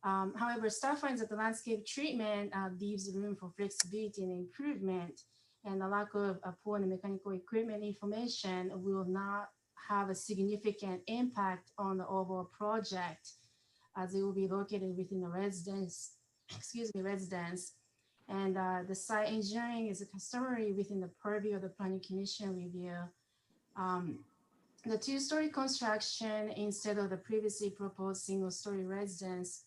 S7: However, staff finds that the landscape treatment leaves room for flexibility and improvement, and the lack of a pool and mechanical equipment information will not have a significant impact on the overall project, as it will be located within the residence, and the site engineering is customary within the purview of the planning commission review. The two-story construction instead of the previously proposed single-story residence,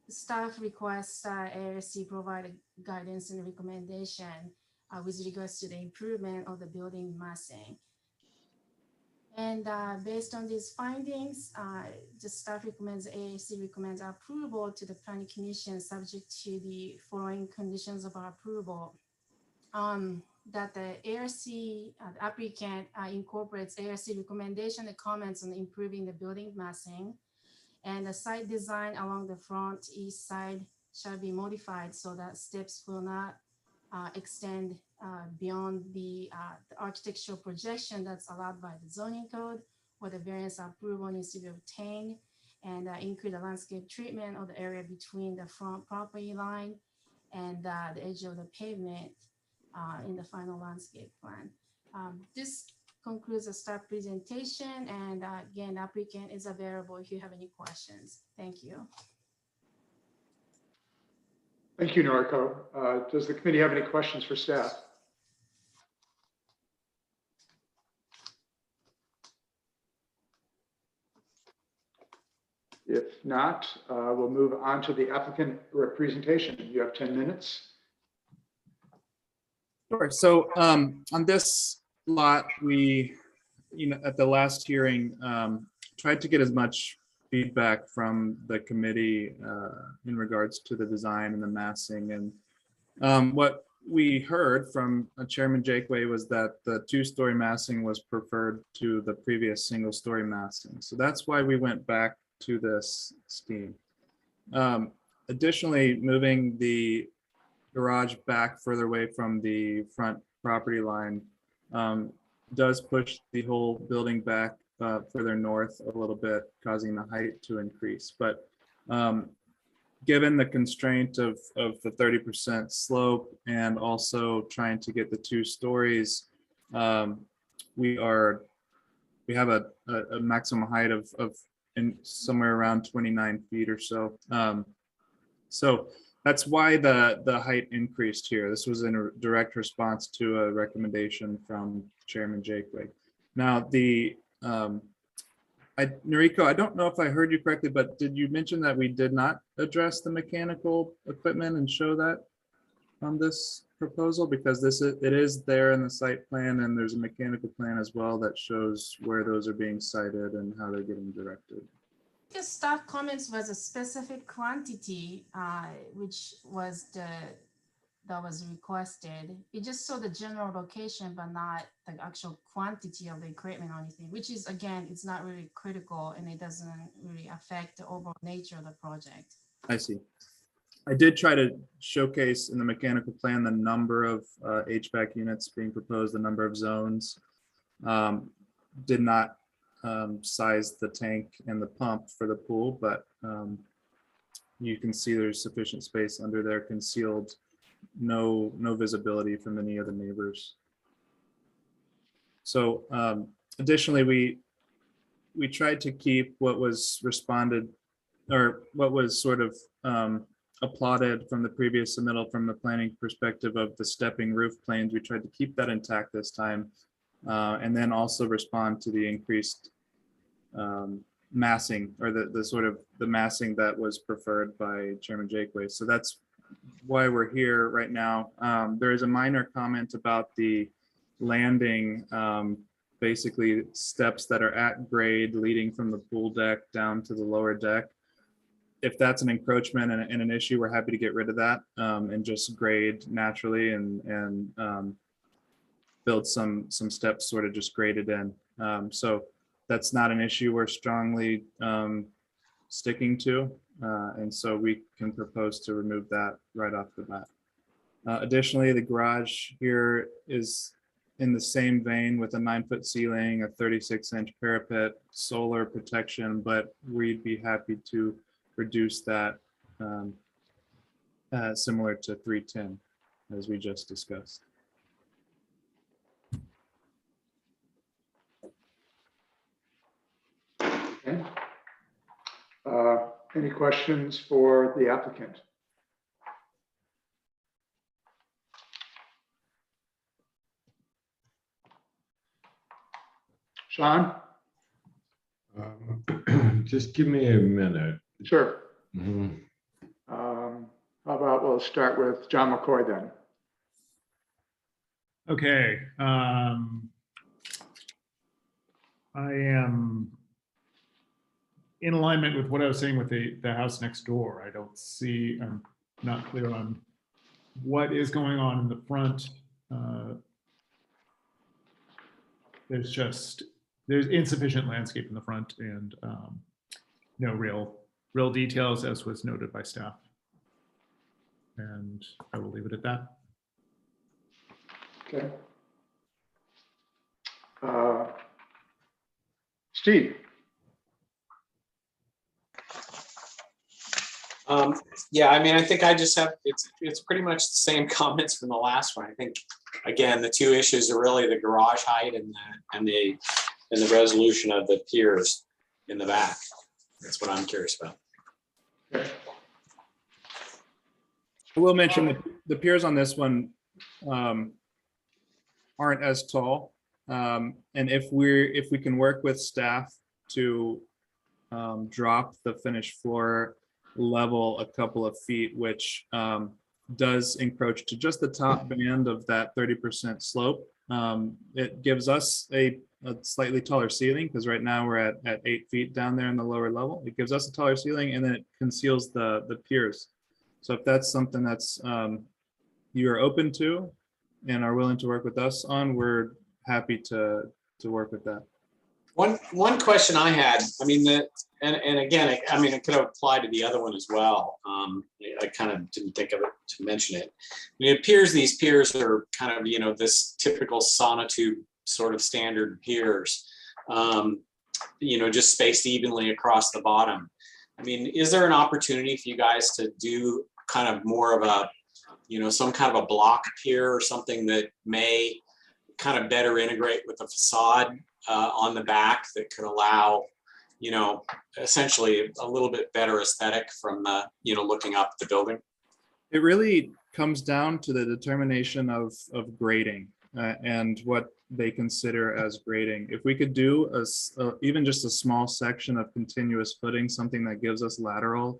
S7: staff requests ARC provide guidance and recommendation with regards to the improvement of the building massing. And based on these findings, the staff recommends, AAC recommends approval to the planning commission subject to the following conditions of our approval. That the ARC, the applicant incorporates ARC recommendation and comments on improving the building massing, and the site design along the front east side shall be modified so that steps will not extend beyond the architectural projection that's allowed by the zoning code, where the variance approval needs to be obtained, and include a landscape treatment of the area between the front property line and the edge of the pavement in the final landscape plan. This concludes the staff presentation, and again, applicant is available if you have any questions. Thank you.
S4: Thank you, Noriko. Does the committee have any questions for staff? If not, we'll move on to the applicant presentation. You have 10 minutes.
S8: Sure. So on this lot, we, at the last hearing, tried to get as much feedback from the committee in regards to the design and the massing. And what we heard from Chairman Jakeway was that the two-story massing was preferred to the previous single-story massing. So that's why we went back to this scheme. Additionally, moving the garage back further away from the front property line does push the whole building back further north a little bit, causing the height to increase. But given the constraint of the 30% slope and also trying to get the 2 stories, we have a maximum height of somewhere around 29 feet or so. So that's why the height increased here. This was in a direct response to a recommendation from Chairman Jakeway. Now Noriko, I don't know if I heard you correctly, but did you mention that we did not address the mechanical equipment and show that on this proposal? Because it is there in the site plan, and there's a mechanical plan as well that shows where those are being cited and how they're getting directed.
S7: The staff comments was a specific quantity, which was that was requested. It just saw the general location, but not the actual quantity of the equipment or anything, which is, again, it's not really critical, and it doesn't really affect the overall nature of the project.
S8: I see. I did try to showcase in the mechanical plan the number of HVAC units being proposed, the number of zones. Did not size the tank and the pump for the pool, but you can see there's sufficient space under there concealed, no visibility from any of the neighbors. So additionally, we tried to keep what was responded, or what was sort of applauded from the previous submittal from the planning perspective of the stepping roof planes. We tried to keep that intact this time. And then also respond to the increased massing, or the sort of the massing that was preferred by Chairman Jakeway. So that's why we're here right now. There is a minor comment about the landing, basically steps that are at grade leading from the pool deck down to the lower deck. If that's an encroachment and an issue, we're happy to get rid of that and just grade naturally and build some steps sort of just graded in. So that's not an issue we're strongly sticking to. And so we can propose to remove that right off the bat. Additionally, the garage here is in the same vein with a 9-foot ceiling, a 36-inch parapet, solar protection, but we'd be happy to reduce that similar to 310 as we just discussed.
S4: Okay. Any questions for the applicant? Sean?
S9: Just give me a minute.
S4: Sure.
S9: Mhm.
S4: How about we'll start with John McCoy then.
S3: Okay. I am in alignment with what I was saying with the house next door. I don't see, I'm not clear on what is going on in the front. There's insufficient landscape in the front and no real details, as was noted by staff. And I will leave it at that.
S4: Okay. Steve?
S10: Yeah, I mean, I think I just have, it's pretty much the same comments from the last one. I think, again, the two issues are really the garage height and the resolution of the piers in the back. That's what I'm curious about.
S4: Okay.
S8: I will mention the piers on this one aren't as tall. And if we can work with staff to drop the finished floor level a couple of feet, which does encroach to just the top band of that 30% slope. It gives us a slightly taller ceiling, because right now we're at 8 feet down there in the lower level. It gives us a taller ceiling, and then it conceals the piers. So if that's something that's you're open to and are willing to work with us on, we're happy to work with that.
S10: One question I had, I mean, and again, I mean, it could have applied to the other one as well. I kind of didn't think of it to mention it. I mean, it appears these piers are kind of, you know, this typical sonotube sort of standard piers, you know, just spaced evenly across the bottom. I mean, is there an opportunity for you guys to do kind of more of a, you know, some kind of a block pier or something that may kind of better integrate with the facade on the back that could allow, you know, essentially a little bit better aesthetic from the, you know, looking up the building?
S8: It really comes down to the determination of grading and what they consider as grading. If we could do even just a small section of continuous footing, something that gives us lateral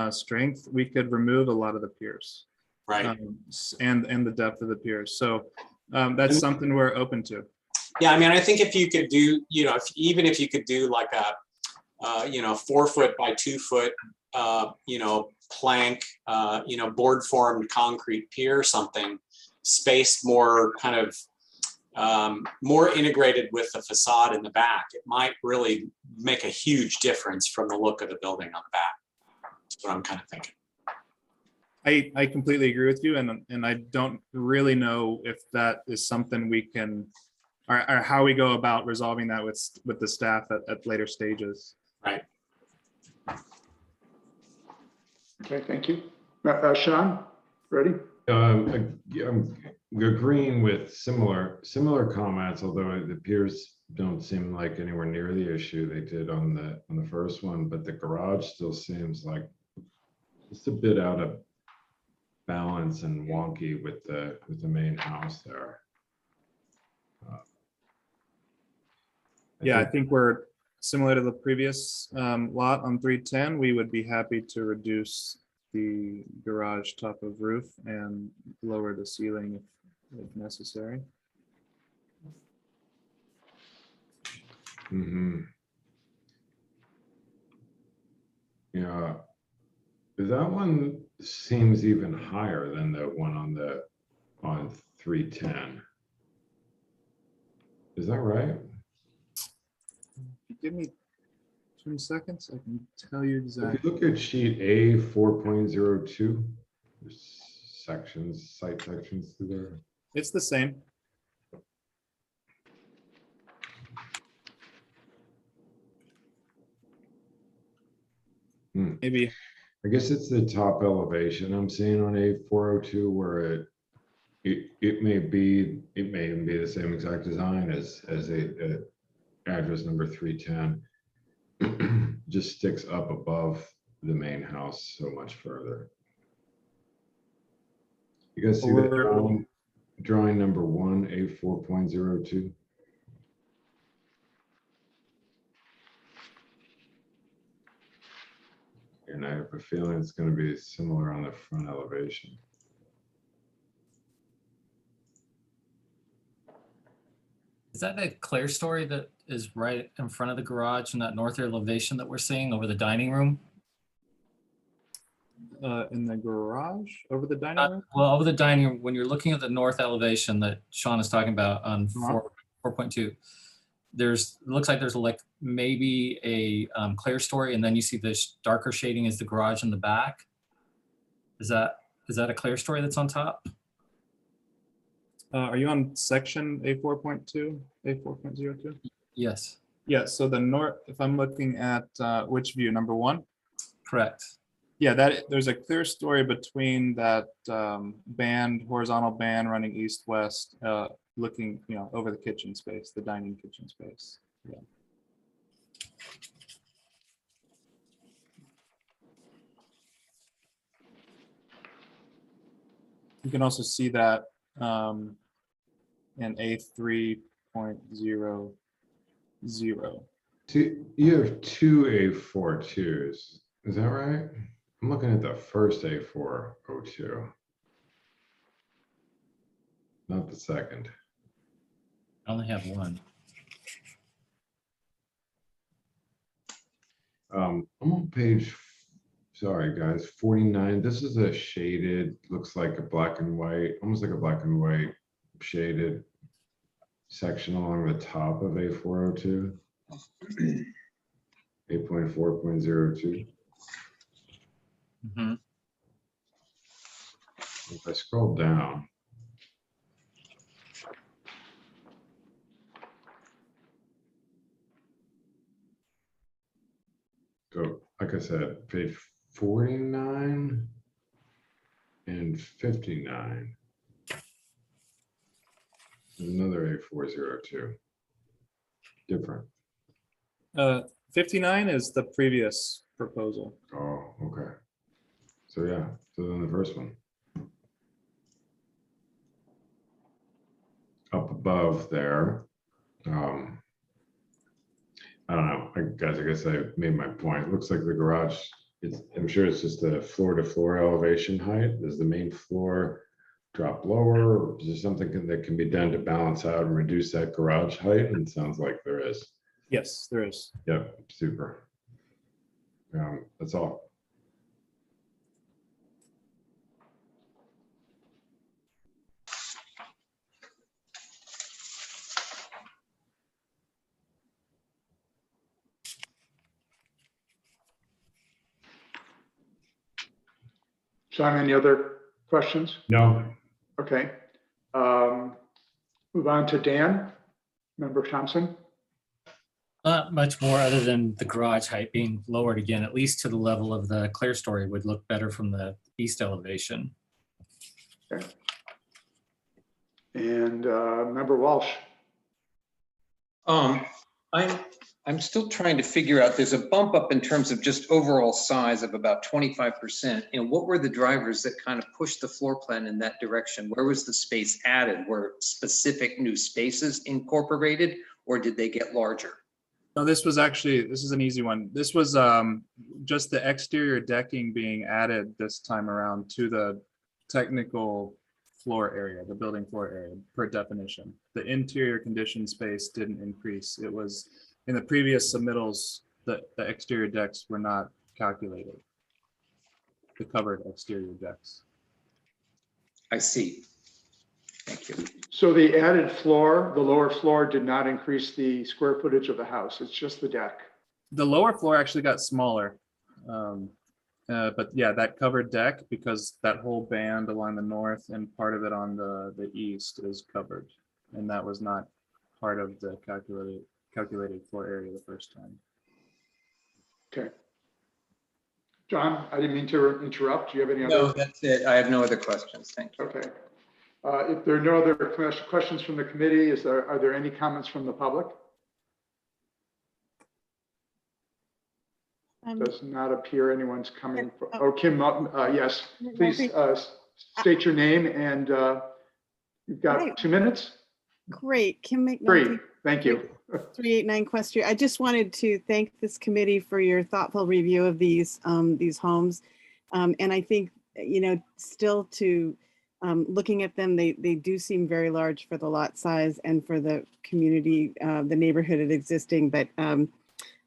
S8: strength, we could remove a lot of the piers,
S10: Right.
S8: And the depth of the piers. So that's something we're open to.
S10: Yeah, I mean, I think if you could do, you know, even if you could do like a, you know, 4 foot by 2 foot, you know, plank, you know, board formed concrete pier or something, spaced more kind of more integrated with the facade in the back, it might really make a huge difference from the look of the building on the back. That's what I'm kind of thinking.
S8: I completely agree with you, and I don't really know if that is something we can, or how we go about resolving that with the staff at later stages.
S10: Right.
S4: Okay, thank you. Sean, ready?
S9: I'm agreeing with similar comments, although the piers don't seem like anywhere near the issue they did on the first one, but the garage still seems like It's a bit out of balance and wonky with the main house there.
S8: Yeah, I think we're similar to the previous lot on 310. We would be happy to reduce the garage top of roof and lower the ceiling if necessary.
S9: Yeah, that one seems even higher than the one on 310. Is that right?
S8: Give me 20 seconds. I can tell you
S9: If
S8: exactly.
S9: you look at sheet A 4.02, there's sections, site sections through there.
S8: It's the same. Maybe.
S9: I guess it's the top elevation I'm seeing on A402 where it may even be the same exact design as a address number 310. Just sticks up above the main house so much further. You guys see that drawing number 1, A4.02? And I have a feeling it's going to be similar on the front elevation.
S6: Is that a clear story that is right in front of the garage in that north elevation that we're seeing over the dining room?
S8: In the garage over the dining room?
S6: Well, over the dining room, when you're looking at the north elevation that Sean is talking about on 4.2, it looks like there's like maybe a clear story, and then you see this darker shading is the garage in the back. Is that a clear story that's on top?
S8: Are you on section A4.2, A4.02?
S6: Yes.
S8: Yeah, so the north, if I'm looking at which view, number 1?
S6: Correct.
S8: Yeah, there's a clear story between that horizontal band running east-west, looking, over the kitchen space, the dining kitchen space. Yeah. You can also see that in A3.00.
S9: You have 2 A42s, is that right? I'm looking at the first A402, not the second.
S6: I only have one.
S9: I'm on page, sorry guys, 49. This is a shaded, looks like a black and white, almost like a black and white shaded section along the top of A402. 8.4.02.
S6: Mm-hmm.
S9: If I scroll down, so like I said, page 49 and 59. There's another A402. Different.
S8: 59 is the previous proposal.
S9: Oh, okay. So yeah, so then the first one. Up above there. I don't know, guys, I guess I made my point. It looks like the garage, I'm sure it's just a floor to floor elevation height. Does the main floor drop lower? Or is there something that can be done to balance out and reduce that garage height? And it sounds like there is.
S8: Yes, there is.
S9: Yep, super. That's all.
S4: Sean, any other questions?
S9: No.
S4: Okay. Move on to Dan, Member Thompson.
S6: Not much more other than the garage height being lowered again, at least to the level of the clear story would look better from the east elevation.
S4: Okay. And Member Walsh.
S5: I'm I'm still trying to figure out, there's a bump up in terms of just overall size of about 25%. And what were the drivers that kind of pushed the floor plan in that direction? Where was the space added? Were specific new spaces incorporated, or did they get larger?
S8: No, this is an easy one. This was just the exterior decking being added this time around to the technical floor area, the building floor area per definition. The interior conditioned space didn't increase. It was in the previous submittals, the exterior decks were not calculated. The covered exterior decks.
S5: I see. Thank you.
S4: So the added floor, the lower floor did not increase the square footage of the house. It's just the deck.
S8: The lower floor actually got smaller. But yeah, that covered deck, because that whole band along the north and part of it on the east is covered. And that was not part of the calculated floor area the first time.
S4: Okay. John, I didn't mean to interrupt. Do you have any
S5: No,
S4: other?
S5: that's it. I have no other questions. Thank you.
S4: Okay. If there are no other questions from the committee, are there any comments from the public? Does not appear anyone's coming. Oh, Kim, yes, please state your name, and you've got 2 minutes.
S11: Great. Kim McNulty,
S4: Great, thank you.
S11: 389 Quest Street. I just wanted to thank this committee for your thoughtful review of these homes. And I think, still to looking at them, they do seem very large for the lot size and for the community, the neighborhood it existing. But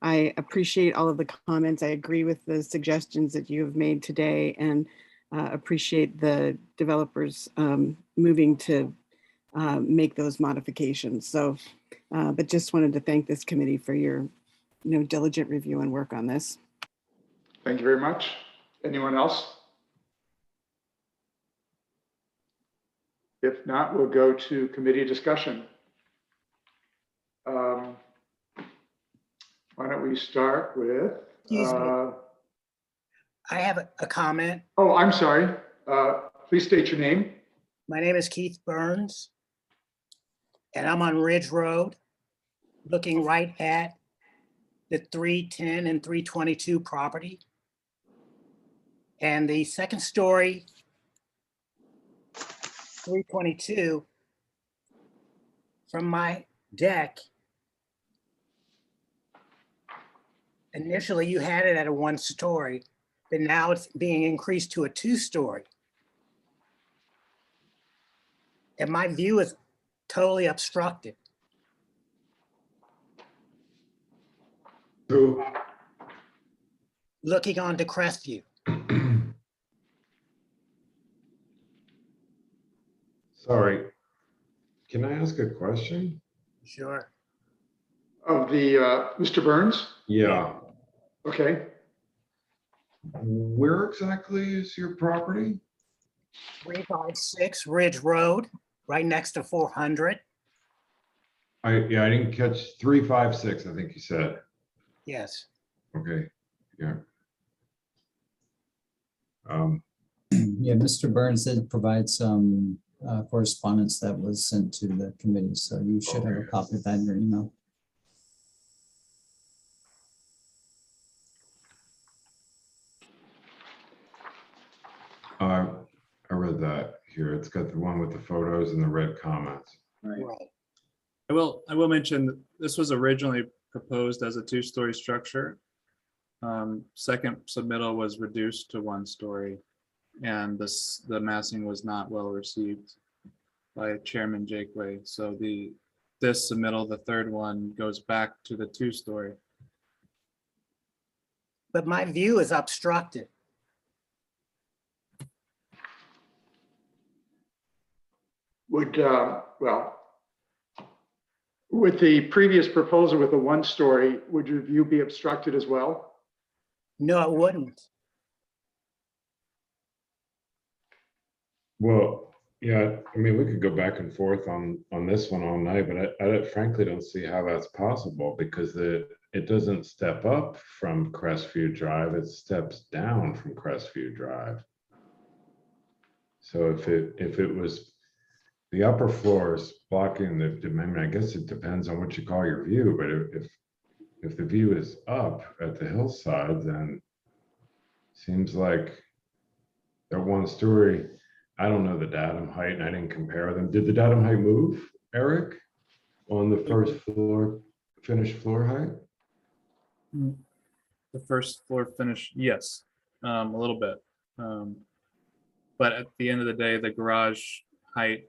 S11: I appreciate all of the comments. I agree with the suggestions that you have made today, and appreciate the developers moving to make those modifications. So, but just wanted to thank this committee for your diligent review and work on this.
S4: Thank you very much. Anyone else? If not, we'll go to committee discussion. Why don't we start with?
S12: Excuse me. I have a comment.
S4: Oh, I'm sorry. Please state your name.
S12: My name is Keith Burns, and I'm on Ridge Road, looking right at the 310 and 322 property. And the second story, 322, from my deck, initially you had it at a 1-story, but now it's being increased to a 2-story. And my view is totally obstructed.
S9: So,
S12: Looking onto Crestview.
S9: sorry, can I ask a question?
S12: Sure.
S4: Of the Mr. Burns?
S9: Yeah,
S4: Okay.
S9: where exactly is your property?
S12: 356 Ridge Road, right next to 400.
S9: I didn't catch 356, I think you said.
S12: Yes.
S9: Okay, yeah.
S2: Yeah, Mr. Burns did provide some correspondence that was sent to the committee, so you should have a
S9: Okay.
S2: copy of that in your email.
S9: I read that here. It's got the one with the photos and the red comments.
S5: Right.
S12: Right.
S8: I will mention that this was originally proposed as a 2-story structure. Second submittal was reduced to 1-story, and the massing was not well received by Chairman Jakeway. So this submittal, the third one, goes back to the 2-story.
S12: But my view is obstructed.
S4: Would, with the previous proposal with the 1-story, would your view be obstructed as well?
S12: No, it wouldn't.
S9: Well, yeah, I mean, we could go back and forth on this one all night, but I frankly don't see how that's possible, because it doesn't step up from Crestview Drive, it steps down from Crestview Drive. So if it was the upper floor is blocking the, I mean, I guess it depends on what you call your view, but if the view is up at the hillside, then seems like that one story, I don't know the datum height and I didn't compare them. Did the datum height move, Eric, on the first floor, finished floor height?
S8: The first floor finish, yes, a little bit. But at the end of the day, the garage height,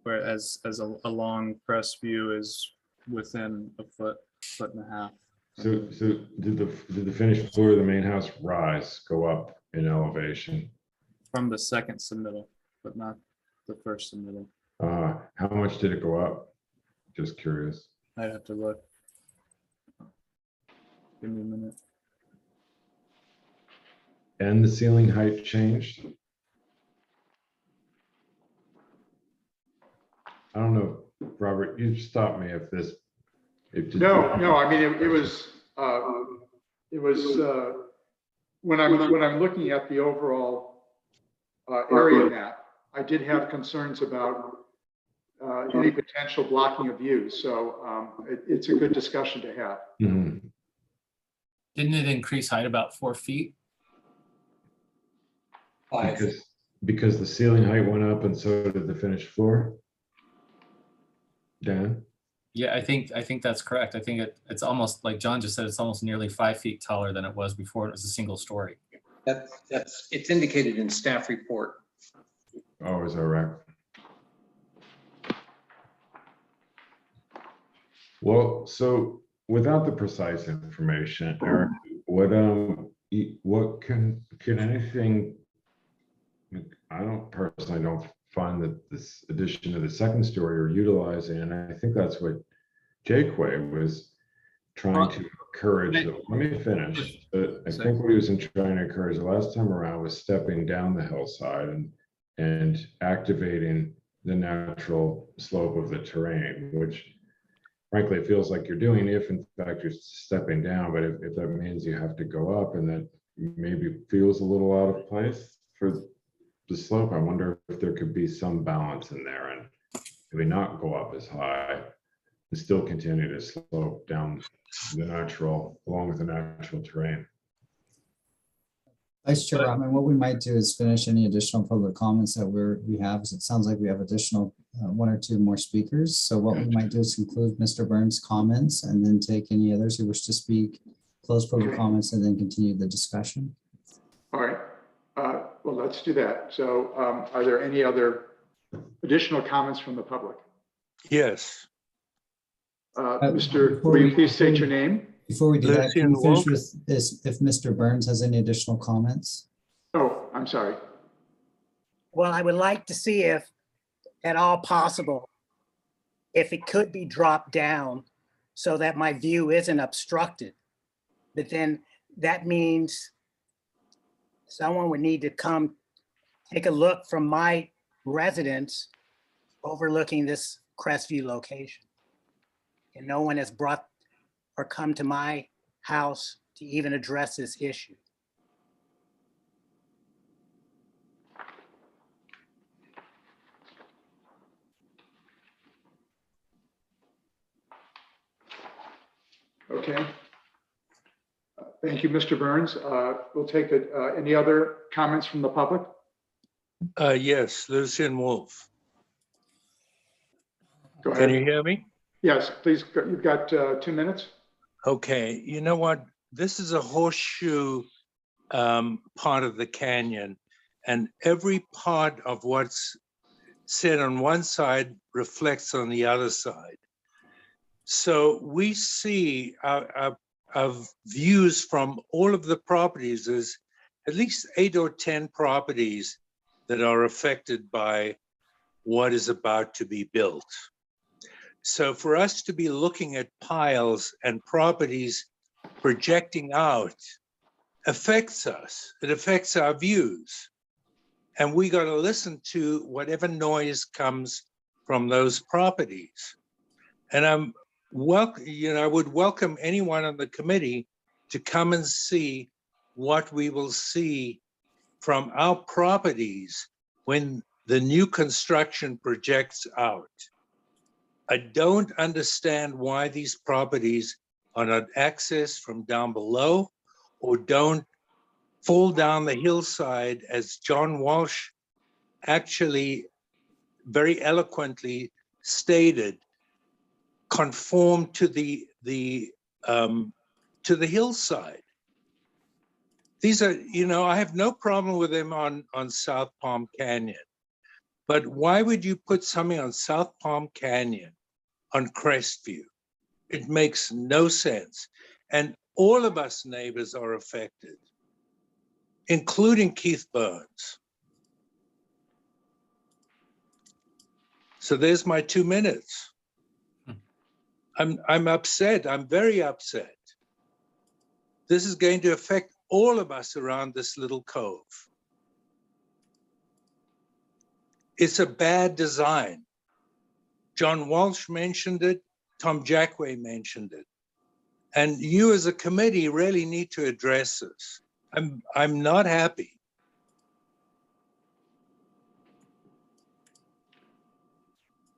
S8: whereas a long press view is within a foot and a half.
S9: So did the finished floor of the main house rise, go up in elevation?
S8: From the second submittal, but not the first submittal.
S9: How much did it go up? Just curious.
S8: I'd have to look. Give me a minute.
S9: And the ceiling height changed? I don't know, Robert, you stop me if this.
S4: No, I mean, it was, when I'm looking at the overall area map, I did have concerns about any potential blocking of views. So it's a good discussion to have.
S9: Mhm.
S6: Didn't it increase height about 4 feet?
S5: 5.
S9: Because the ceiling height went up and so did the finished floor? Dan?
S6: Yeah, I think that's correct. I think it's almost, like John just said, it's almost nearly 5 feet taller than it was before it was a single story.
S5: It's indicated in staff report.
S9: Oh, is that right? Well, so without the precise information, Eric, what can anything, I don't personally find that this addition to the second story are utilizing, and I think that's what Jakeway was trying to encourage. Let me finish. I think what he was trying to encourage the last time around was stepping down the hillside and activating the natural slope of the terrain, which frankly, it feels like you're doing if in fact you're stepping down, but if that means you have to go up and that maybe feels a little out of place for the slope, I wonder if there could be some balance in there and maybe not go up as high and still continue to slope down along with the natural terrain.
S2: Vice Chair Rotman, what we might do is finish any additional public comments that we have, as it sounds like we have additional 1 or 2 more speakers. So what we might do is conclude Mr. Burns' comments and then take any others who wish to speak, close public comments, and then continue the discussion.
S4: All right. Well, let's do that. So are there any other additional comments from the public?
S13: Yes.
S4: Mr. Will you please state your name?
S2: Before we do that, can
S13: Lucian
S2: we finish
S13: Wolk.
S2: with this, if Mr. Burns has any additional comments?
S4: Oh, I'm sorry.
S12: Well, I would like to see if at all possible, if it could be dropped down so that my view isn't obstructed. But then that means someone would need to come take a look from my residence overlooking this Crestview location. And no one has brought or come to my house to even address this issue.
S4: Okay. Thank you, Mr. Burns. We'll take any other comments from the public?
S13: Yes, Lucian Wolf.
S4: Go
S13: Can you
S4: ahead.
S13: hear me?
S4: Yes, please. You've got 2 minutes.
S13: Okay, you know what? This is a horseshoe part of the canyon, and every part of what's said on one side reflects on the other side. So we see our views from all of the properties. There's at least 8 or 10 properties that are affected by what is about to be built. So for us to be looking at piles and properties projecting out affects us. It affects our views. And we got to listen to whatever noise comes from those properties. And I would welcome anyone on the committee to come and see what we will see from our properties when the new construction projects out. I don't understand why these properties on an access from down below, or don't fall down the hillside, as John Walsh actually very eloquently stated, conform to the hillside. These are, you know, I have no problem with them on South Palm Canyon, but why would you put something on South Palm Canyon on Crestview? It makes no sense. And all of us neighbors are affected, including Keith Burns. So there's my 2 minutes. I'm upset. I'm very upset. This is going to affect all of us around this little cove. It's a bad design. John Walsh mentioned it. Tom Jackway mentioned it. And you as a committee really need to address this. I'm not happy.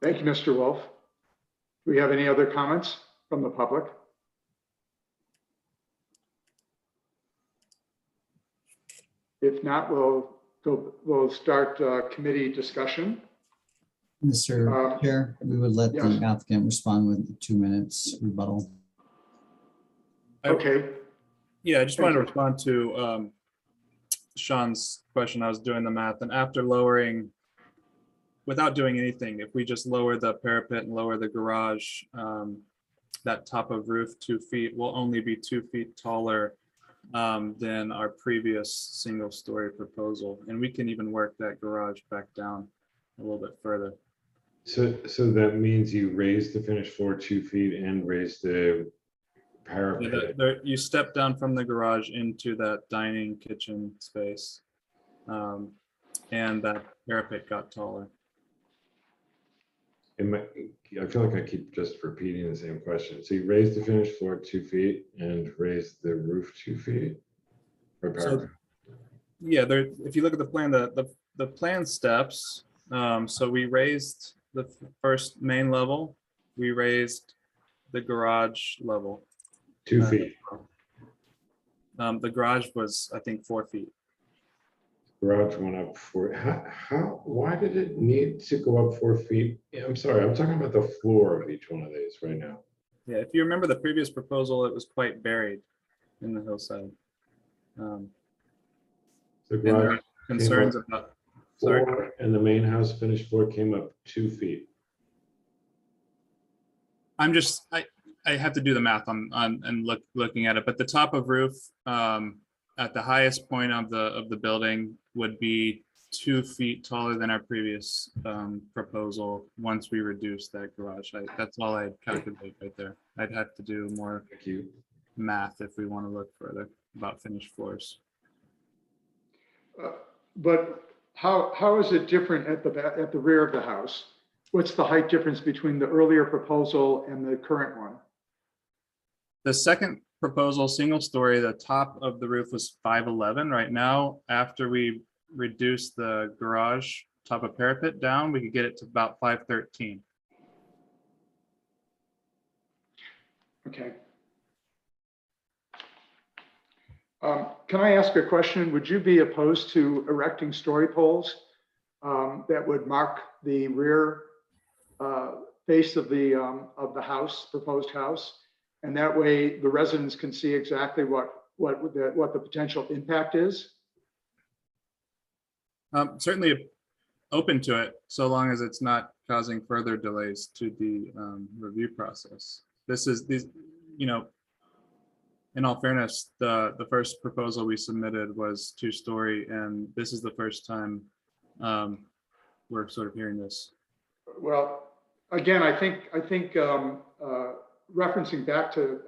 S4: Thank you, Mr. Wolf. Do we have any other comments from the public? If not, we'll start committee discussion.
S2: Mr. Chair, we would let
S4: yes.
S2: the applicant respond with 2 minutes rebuttal.
S4: Okay.
S8: Yeah, I just wanted to respond to Sean's question. I was doing the math, and after lowering, without doing anything, if we just lower the parapet and lower the garage, that top of roof 2 feet will only be 2 feet taller than our previous single story proposal. And we can even work that garage back down a little bit further.
S9: So that means you raise the finished floor 2 feet and raise the parapet.
S8: Yeah, you step down from the garage into that dining kitchen space, and that parapet got taller.
S9: I feel like I keep just repeating the same question. So you raise the finished floor 2 feet and raise the roof 2 feet? Or parapet?
S8: Yeah, if you look at the plan, the plan steps, so we raised the first main level, we raised the garage level.
S9: 2 feet.
S8: The garage was, I think, 4 feet.
S9: Garage went up 4. Why did it need to go up 4 feet? Yeah, I'm sorry, I'm talking about the floor of each one of these right now.
S8: Yeah, if you remember the previous proposal, it was quite buried in the hillside.
S9: The
S8: And there
S9: garage
S8: are concerns about, sorry.
S9: 4 and the main house finished floor came up 2 feet.
S8: I have to do the math on and looking at it, but the top of roof at the highest point of the building would be 2 feet taller than our previous proposal once we reduce that garage. That's all I'd calculate right there. I'd have to do more math if we want to look further about finished floors.
S4: But how is it different at the rear of the house? What's the height difference between the earlier proposal and the current one?
S8: The second proposal, single story, the top of the roof was 5'11". Right now, after we reduce the garage top of parapet down, we could get it to about 5'13".
S4: Okay. Can I ask a question? Would you be opposed to erecting story poles that would mark the rear face of the house, proposed house? And that way the residents can see exactly what the potential impact is?
S8: Certainly open to it, so long as it's not causing further delays to the review process. You know, in all fairness, the first proposal we submitted was 2-story, and this is the first time we're sort of hearing this.
S4: Well, again, I think referencing back to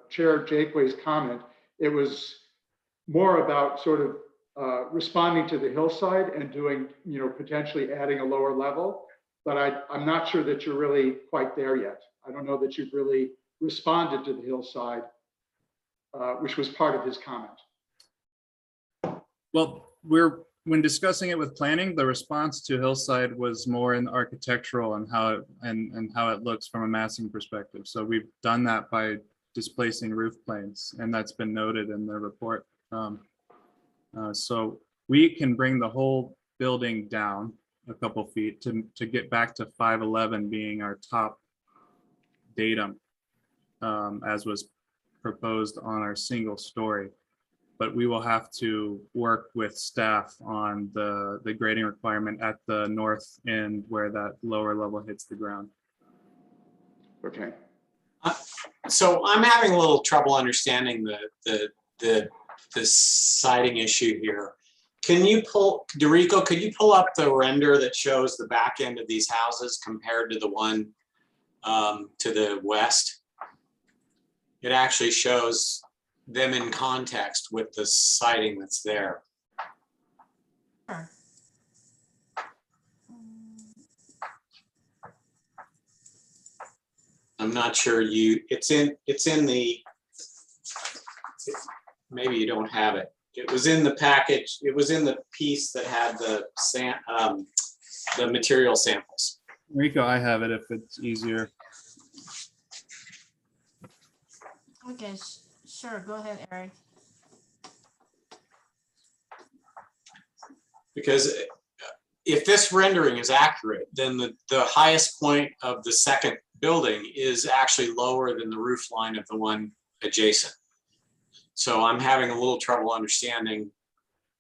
S4: Chair Jackway's comment, it was more about sort of responding to the hillside and doing, you know, potentially adding a lower level. But I'm not sure that you're really quite there yet. I don't know that you've really responded to the hillside, which was part of his comment.
S8: Well, when discussing it with planning, the response to hillside was more in architectural and how it looks from a massing perspective. So we've done that by displacing roof planes, and that's been noted in the report. So we can bring the whole building down a couple feet to get back to 511 being our top datum, as was proposed on our single story. But we will have to work with staff on the grading requirement at the north end where that lower level hits the ground.
S4: Okay.
S10: So I'm having a little trouble understanding the siding issue here. Can you pull, Dorico, could you pull up the render that shows the back end of these houses compared to the one to the west? It actually shows them in context with the siding that's there.
S7: Sure.
S10: I'm not sure it's in the, maybe you don't have it. It was in the package. It was in the piece that had the material samples.
S8: Rico, I have it if it's easier.
S7: Okay, sure, go ahead, Eric.
S10: Because if this rendering is accurate, then the highest point of the second building is actually lower than the roof line of the one adjacent. So I'm having a little trouble understanding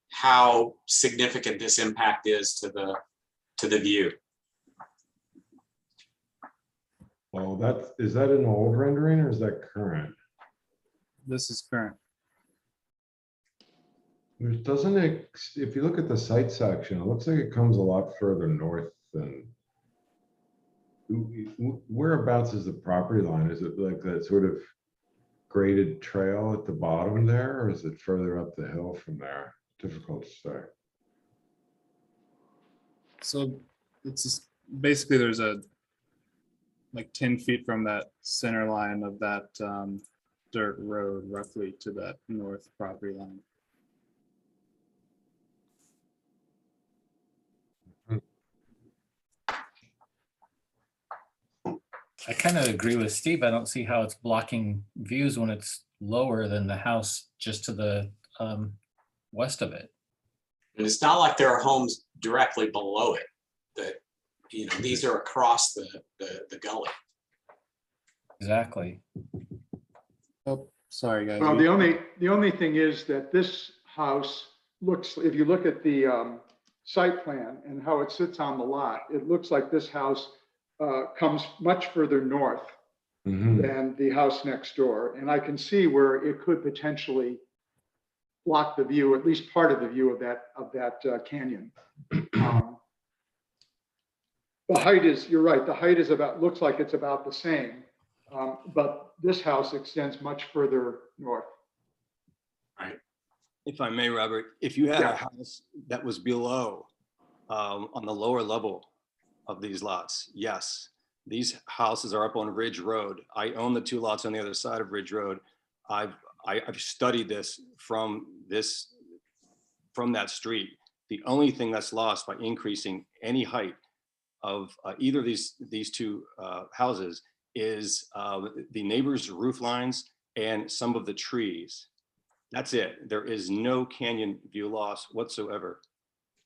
S10: how significant this impact is to the view.
S9: Well, is that an old rendering or is that current?
S8: This is current.
S9: Doesn't it, if you look at the site section, it looks like it comes a lot further north than, whereabouts is the property line? Is it like that sort of graded trail at the bottom there, or is it further up the hill from there? Difficult to say.
S8: So it's just, basically there's like 10 feet from that center line of that dirt road roughly to that north property line.
S6: I kind of agree with Steve. I don't see how it's blocking views when it's lower than the house just to the west of it.
S10: And it's not like there are homes directly below it. That, you know, these are across the gully.
S6: Exactly.
S8: Oh, sorry guys.
S4: Well, the only thing is that this house looks, if you look at the site plan and how it sits on the lot, it looks like this house comes much further north than the house next door. And I can see where it could potentially block the view, at least part of the view of that canyon. The height is, you're right, the height is about, looks like it's about the same, but this house extends much further north.
S14: If I may, Robert, if you had
S4: Yeah.
S14: a house that was below, on the lower level of these lots, yes, these houses are up on Ridge Road. I own the two lots on the other side of Ridge Road. I've studied this from that street. The only thing that's lost by increasing any height of either of these two houses is the neighbors' roof lines and some of the trees. That's it. There is no canyon view loss whatsoever.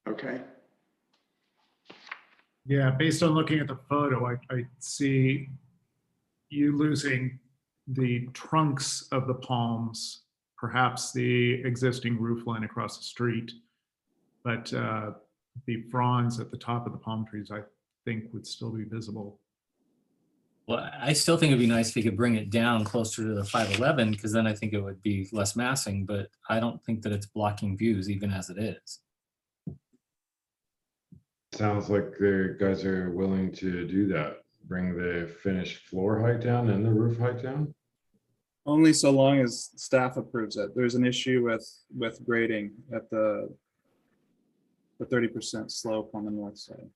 S4: Okay.
S3: Yeah, based on looking at the photo, I see you losing the trunks of the palms, perhaps the existing roof line across the street. But the fronds at the top of the palm trees, I think, would still be visible.
S6: Well, I still think it'd be nice if you could bring it down closer to the 511, because then I think it would be less massing, but I don't think that it's blocking views even as it is.
S9: Sounds like the guys are willing to do that. Bring the finished floor height down and the roof height down.
S8: Only so long as staff approves it. There's an issue with grading at the 30% slope on the north side.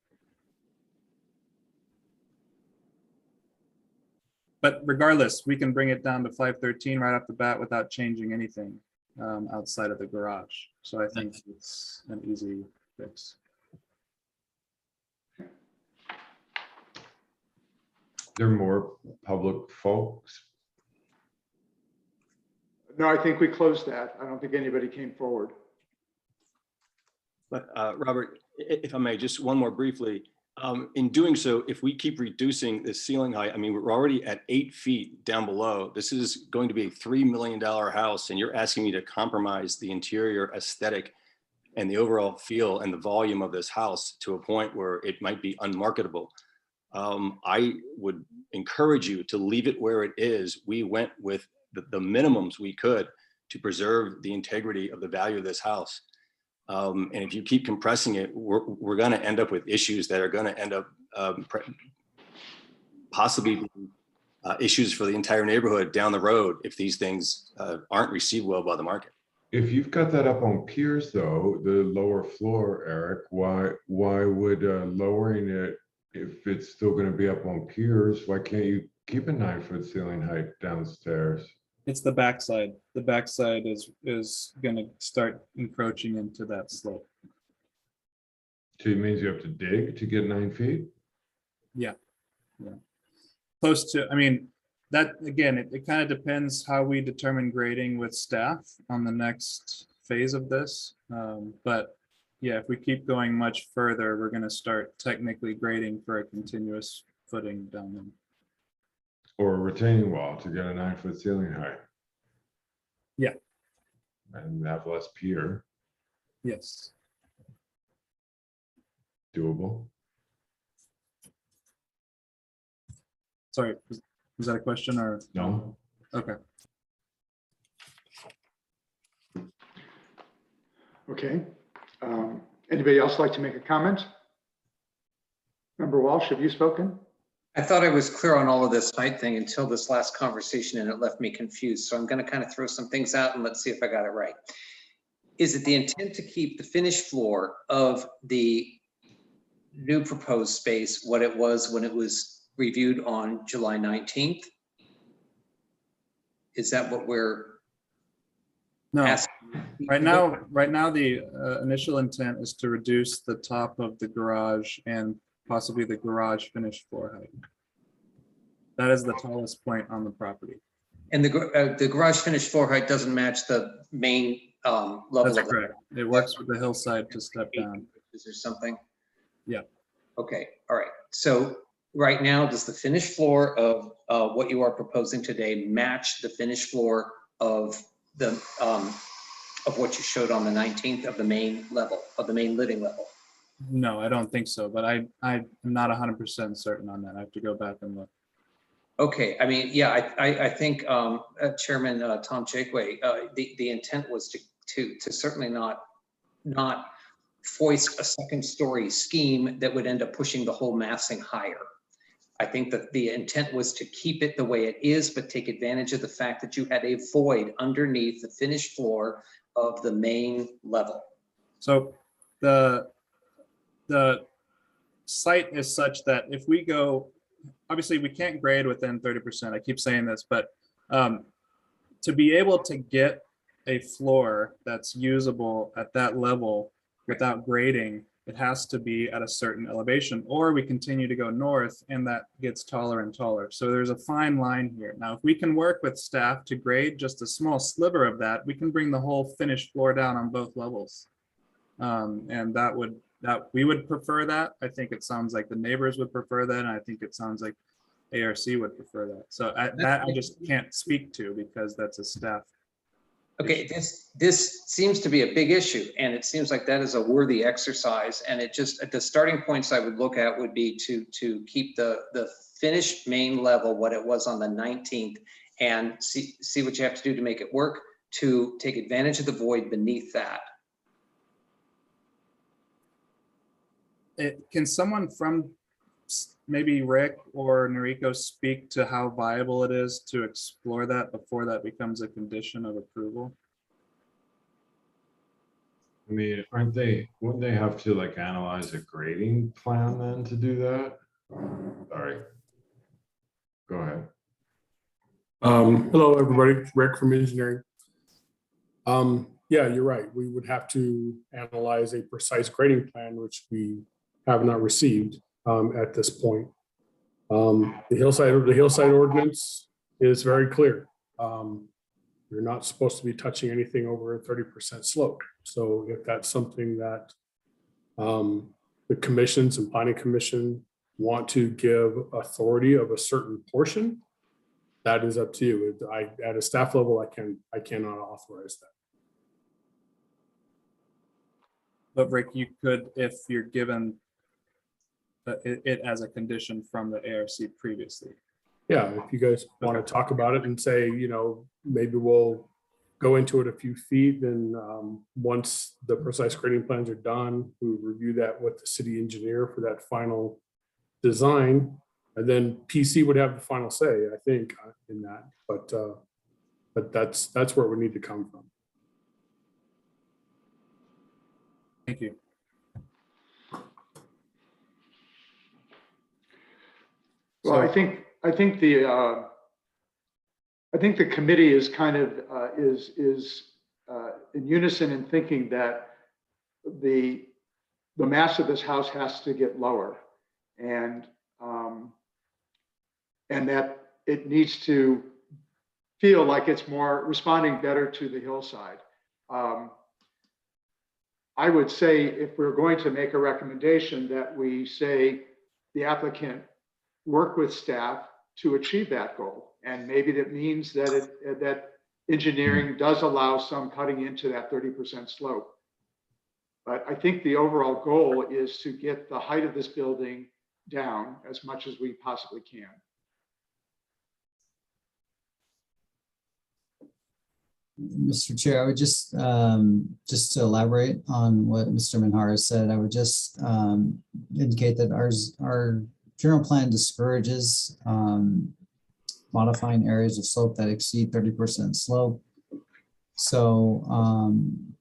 S8: But regardless, we can bring it down to 513 right off the bat without changing anything outside of the garage. So I think it's an easy fix.
S9: There are more public folks
S4: No, I think we closed that. I don't think anybody came forward.
S14: But Robert, if I may, just one more briefly. In doing so, if we keep reducing the ceiling height, I mean, we're already at 8 feet down below. This is going to be a $3 million house, and you're asking me to compromise the interior aesthetic and the overall feel and the volume of this house to a point where it might be unmarketable. I would encourage you to leave it where it is. We went with the minimums we could to preserve the integrity of the value of this house. And if you keep compressing it, we're going to end up with issues that are going to end up possibly issues for the entire neighborhood down the road if these things aren't received well by the market.
S9: If you've got that up on piers though, the lower floor, Eric, why would lowering it, if it's still going to be up on piers, why can't you keep a 9-foot ceiling height downstairs?
S8: It's the backside. The backside is going to start encroaching into that slope.
S9: So it means you have to dig to get 9 feet?
S8: Yeah. Close to, I mean, that again, it kind of depends how we determine grading with staff on the next phase of this. But yeah, if we keep going much further, we're going to start technically grading for a continuous footing down there.
S9: Or a retaining wall to get a 9-foot ceiling height?
S8: Yeah.
S9: And have less pier.
S8: Yes.
S9: Doable.
S8: Sorry, was that a question or?
S9: No.
S8: Okay.
S4: Okay. Anybody else like to make a comment? Member Walsh, have you spoken?
S5: I thought I was clear on all of this height thing until this last conversation, and it left me confused. So I'm going to kind of throw some things out and let's see if I got it right. Is it the intent to keep the finished floor of the new proposed space what it was when it was reviewed on July 19th? Is that what we're
S8: No.
S5: asking?
S8: Right now, the initial intent is to reduce the top of the garage and possibly the garage finished floor height. That is the tallest point on the property.
S5: And the garage finished floor height doesn't match the main level
S8: That's
S5: of
S8: correct. It works with the hillside to step down.
S5: Is there something?
S8: Yeah.
S5: Okay, all right. So right now, does the finished floor of what you are proposing today match the finished floor of the of what you showed on the 19th of the main level, of the main living level?
S8: No, I don't think so, but I'm not 100% certain on that. I have to go back and look.
S5: Okay, I mean, yeah, I think Chairman Tom Jakeway, the intent was to certainly not foist a second story scheme that would end up pushing the whole massing higher. I think that the intent was to keep it the way it is, but take advantage of the fact that you had a void underneath the finished floor of the main level.
S8: So the site is such that if we go, obviously we can't grade within 30%. I keep saying this, but to be able to get a floor that's usable at that level without grading, it has to be at a certain elevation, or we continue to go north and that gets taller and taller. So there's a fine line here. Now, if we can work with staff to grade just a small sliver of that, we can bring the whole finished floor down on both levels. And we would prefer that. I think it sounds like the neighbors would prefer that. And I think it sounds like ARC would prefer that. So that I just can't speak to because that's a staff.
S5: Okay, this seems to be a big issue, and it seems like that is a worthy exercise. And it just, at the starting points I would look at would be to keep the finished main level what it was on the 19th, and see what you have to do to make it work, to take advantage of the void beneath that.
S8: Can someone from maybe Rick or Noriko speak to how viable it is to explore that before that becomes a condition of approval?
S9: I mean, wouldn't they have to like analyze a grading plan then to do that? Sorry. Go ahead.
S15: Hello, everybody. Rick from engineering. Yeah, you're right. We would have to analyze a precise grading plan, which we have not received at this point. The hillside ordinance is very clear. you're not supposed to be touching anything over a 30% slope. So if that's something that the commissions and planning commission want to give authority of a certain portion, that is up to you. At a staff level, I cannot authorize that.
S8: But Rick, you could, if you're given it as a condition from the ARC previously.
S15: Yeah, if you guys want to talk about it and say, maybe we'll go into it a few feet, then once the precise grading plans are done, we review that with the city engineer for that final design. And then PC would have the final say, I think, in that. But that's where we need to come from.
S8: Thank you.
S4: Well, I think the committee is kind of is in unison in thinking that the mass of this house has to get lower, and that it needs to feel like it's more responding better to the hillside. I would say if we're going to make a recommendation that we say the applicant work with staff to achieve that goal. And maybe that means that that engineering does allow some cutting into that 30% slope. But I think the overall goal is to get the height of this building down as much as we possibly can.
S2: Mr. Chair, I would just to elaborate on what Mr. Minhara said, I would just indicate that our general plan discourages modifying areas of slope that exceed 30% slope. So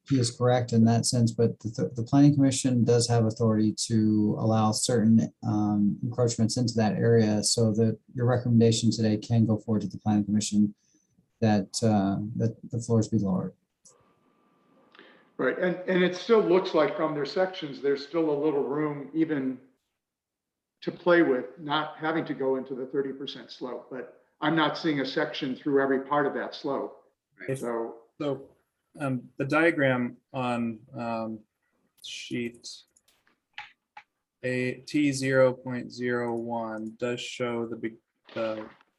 S2: he is correct in that sense, but the Planning Commission does have authority to allow certain encroachments into that area, so that your recommendation today can go forward to the Planning Commission that the floors be lowered.
S4: Right, and it still looks like from their sections, there's still a little room even to play with, not having to go into the 30% slope, but I'm not seeing a section through every part of that slope. Right. So
S8: the diagram on sheet T0.01 does show the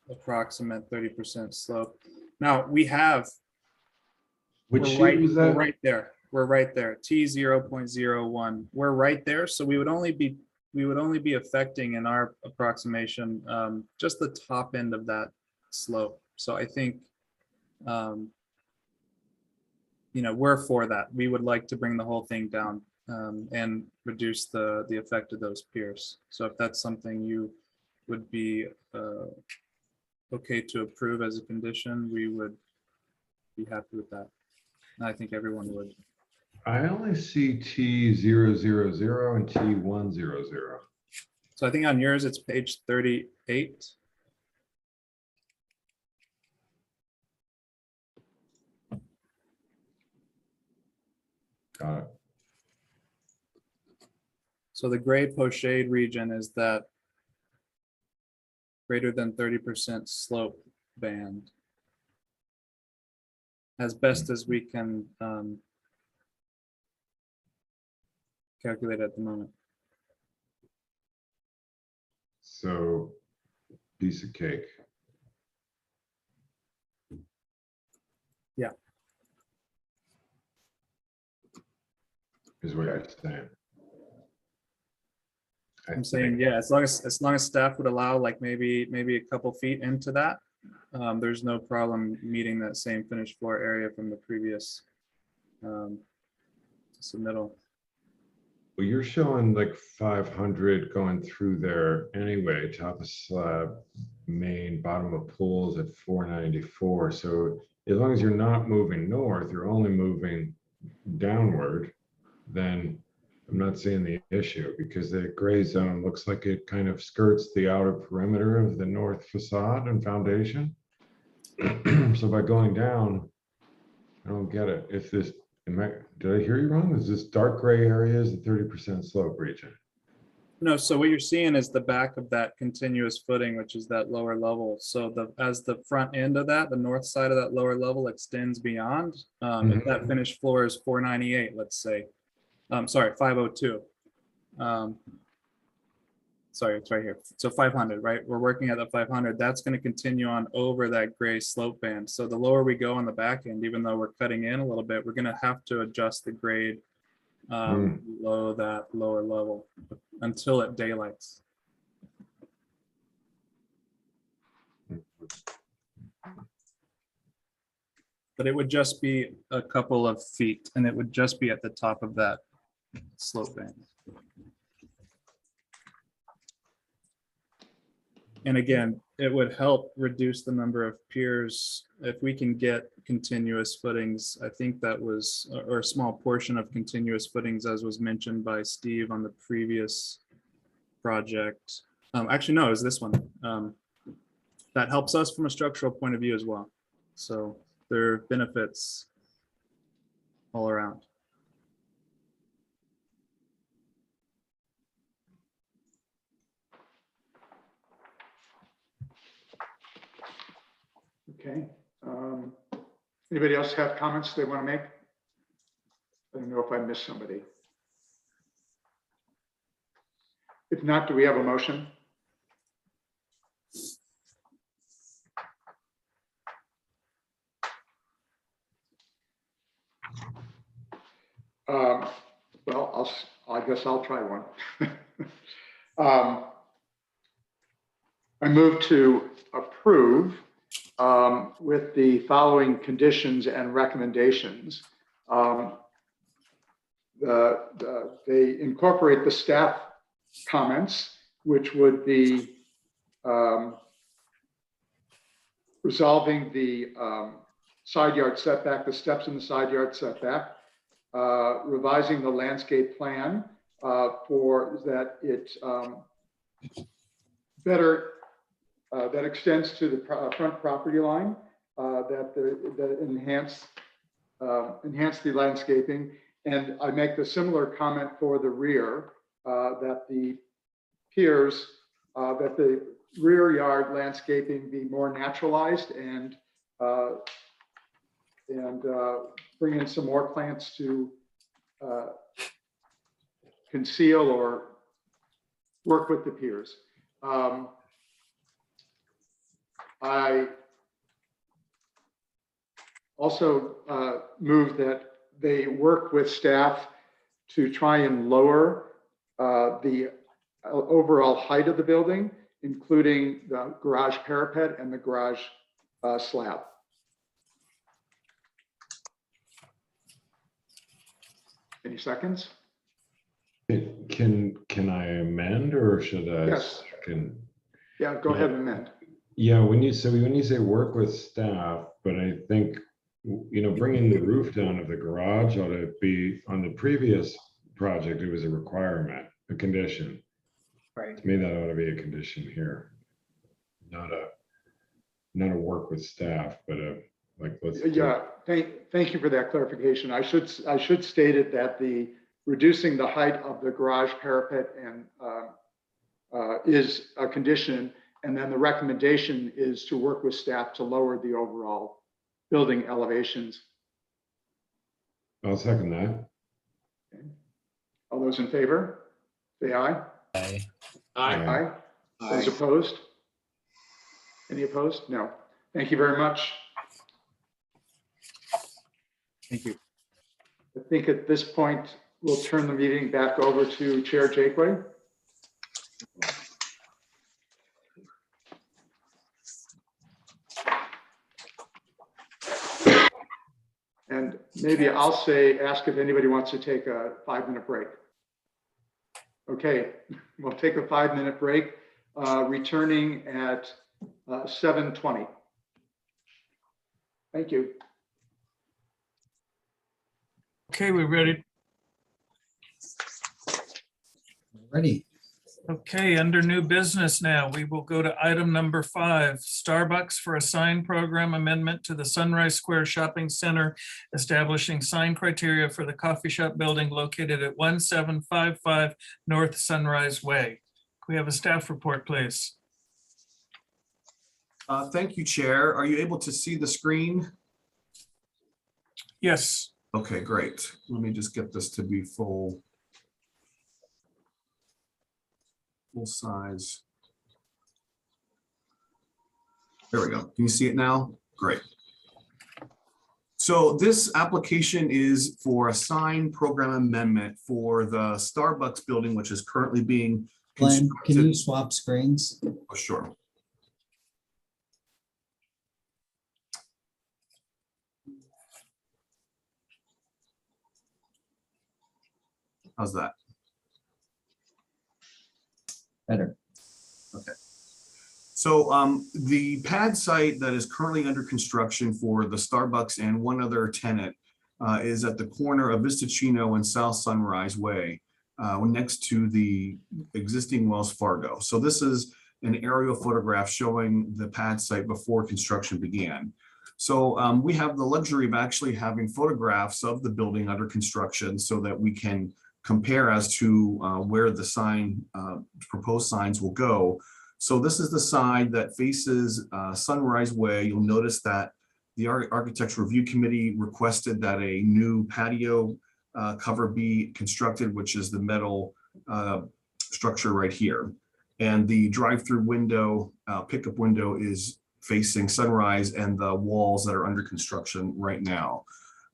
S8: approximate 30% slope. Now we have,
S9: which sheet was that?
S8: We're right there. We're right there. T0.01. We're right there. So we would only be affecting in our approximation just the top end of that slope. So I think we're for that. We would like to bring the whole thing down and reduce the effect of those piers. So if that's something you would be okay to approve as a condition, we would be happy with that. And I think everyone would.
S9: I only see T000 and T100.
S8: So I think on yours, it's page 38.
S9: Got it.
S8: So the gray pochade region is that greater than 30% slope band, as best as we can calculate at the moment.
S9: So piece of cake.
S8: Yeah.
S9: Is what you're saying.
S8: I'm saying, yeah, as long as staff would allow like maybe a couple feet into that, there's no problem meeting that same finished floor area from the previous submittal.
S9: Well, you're showing like 500 going through there anyway, top of slab, main, bottom of pools at 494. So as long as you're not moving north, you're only moving downward, then I'm not seeing the issue, because the gray zone looks like it kind of skirts the outer perimeter of the north facade and foundation. So by going down, I don't get it. If this, did I hear you wrong? Is this dark gray area is the 30% slope region?
S8: No, so what you're seeing is the back of that continuous footing, which is that lower level. So as the front end of that, the north side of that lower level extends beyond, if that finished floor is 498, let's say, sorry, 502. Sorry, it's right here. So 500, right? We're working at the 500. That's going to continue on over that gray slope band. So the lower we go on the back end, even though we're cutting in a little bit, we're going to have to adjust the grade below that lower level until it daylights. But it would just be a couple of feet, and it would just be at the top of that slope band. And again, it would help reduce the number of piers if we can get continuous footings. I think that was, or a small portion of continuous footings, as was mentioned by Steve on the previous project. Actually, no, it was this one. That helps us from a structural point of view as well. So there are benefits all around.
S4: Okay. Anybody else have comments they want to make? I don't know if I missed somebody. If not, do we have a motion? Well, I guess I'll try one. I move to approve with the following conditions and recommendations. They incorporate the staff comments, which would be resolving the side yard setback, the steps in the side yard setback, revising the landscape plan for that it better that extends to the front property line, that enhance the landscaping. And I make the similar comment for the rear, that the piers, that the rear yard landscaping be more naturalized and bring in some more plants to conceal or work with the piers. I also move that they work with staff to try and lower the overall height of the building, including the garage parapet and the garage slab. Any seconds?
S9: Can I amend, or should I?
S4: Yes. Yeah, go ahead and amend.
S9: Yeah, when you say work with staff, but I think, bringing the roof down of the garage ought to be, on the previous project, it was a requirement, a condition.
S5: Right.
S9: To me, that ought to be a condition here, not a work with staff, but let's.
S4: Yeah, thank you for that clarification. I should state it that the reducing the height of the garage parapet and is a condition, and then the recommendation is to work with staff to lower the overall building elevations.
S9: I'll second that.
S4: Okay. All those in favor, say aye.
S6: Aye.
S4: Aye. Those opposed? Any opposed? No. Thank you very much.
S8: Thank you.
S4: I think at this point, we'll turn the meeting back over to Chair Jakeway. And maybe I'll ask if anybody wants to take a 5-minute break. Okay, we'll take a 5-minute break, returning at 7:20. Thank you.
S1: Okay, we're ready.
S2: Ready.
S1: Okay, under new business now, we will go to item number 5, Starbucks for a sign program amendment to the Sunrise Square Shopping Center, establishing sign criteria for the coffee shop building located at 1755 North Sunrise Way. Can we have a staff report, please?
S16: Thank you, Chair. Are you able to see the screen?
S1: Yes.
S16: Okay, great. Let me just get this to be full size. There we go. Can you see it now? Great. So this application is for a sign program amendment for the Starbucks building, which is currently being
S2: Glenn, can
S16: constructed.
S2: you swap screens?
S16: Oh, sure. How's that?
S2: Better.
S16: Okay. So the pad site that is currently under construction for the Starbucks and one other tenant is at the corner of Vistachino and South Sunrise Way, next to the existing Wells Fargo. So this is an aerial photograph showing the pad site before construction began. So we have the luxury of actually having photographs of the building under construction so that we can compare as to where the proposed signs will go. So this is the side that faces Sunrise Way. You'll notice that the Architecture Review Committee requested that a new patio cover be constructed, which is the metal structure right here. And the drive-through window, pickup window is facing Sunrise and the walls that are under construction right now.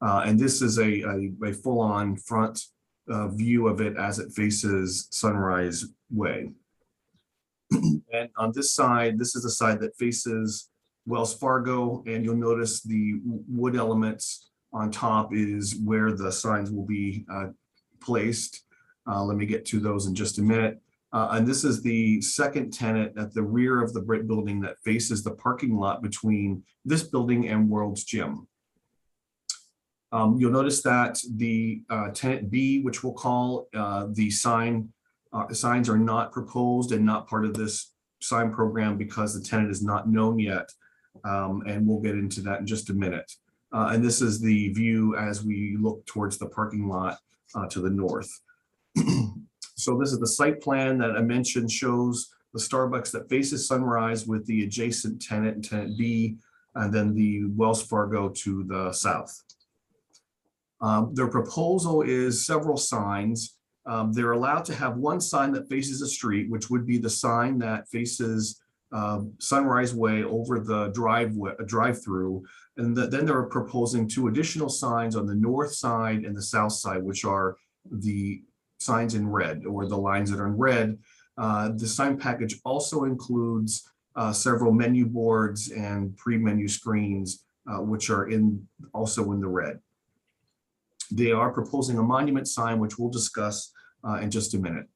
S16: And this is a full-on front view of it as it faces Sunrise Way. And on this side, this is the side that faces Wells Fargo, and you'll notice the wood elements on top is where the signs will be placed. Let me get to those in just a minute. And this is the second tenant at the rear of the brick building that faces the parking lot between this building and World's Gym. You'll notice that the tenant B, which we'll call the signs are not proposed and not part of this sign program because the tenant is not known yet. And we'll get into that in just a minute. And this is the view as we look towards the parking lot to the north. So this is the site plan that I mentioned, shows the Starbucks that faces Sunrise with the adjacent tenant and tenant B, and then the Wells Fargo to the south. Their proposal is several signs. They're allowed to have one sign that faces a street, which would be the sign that faces Sunrise Way over the drive-through. And then they're proposing 2 additional signs on the north side and the south side, which are the signs in red, or the lines that are in red. The sign package also includes several menu boards and pre-menu screens, which are also in the red. They are proposing a monument sign, which we'll discuss in just a minute.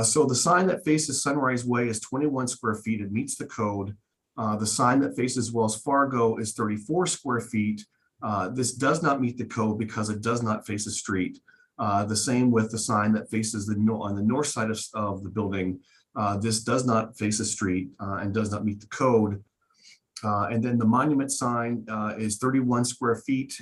S16: So the sign that faces Sunrise Way is 21 square feet. It meets the code. The sign that faces Wells Fargo is 34 square feet. This does not meet the code because it does not face a street. The same with the sign that faces on the north side of the building. This does not face a street and does not meet the code. And then the monument sign is 31 square feet.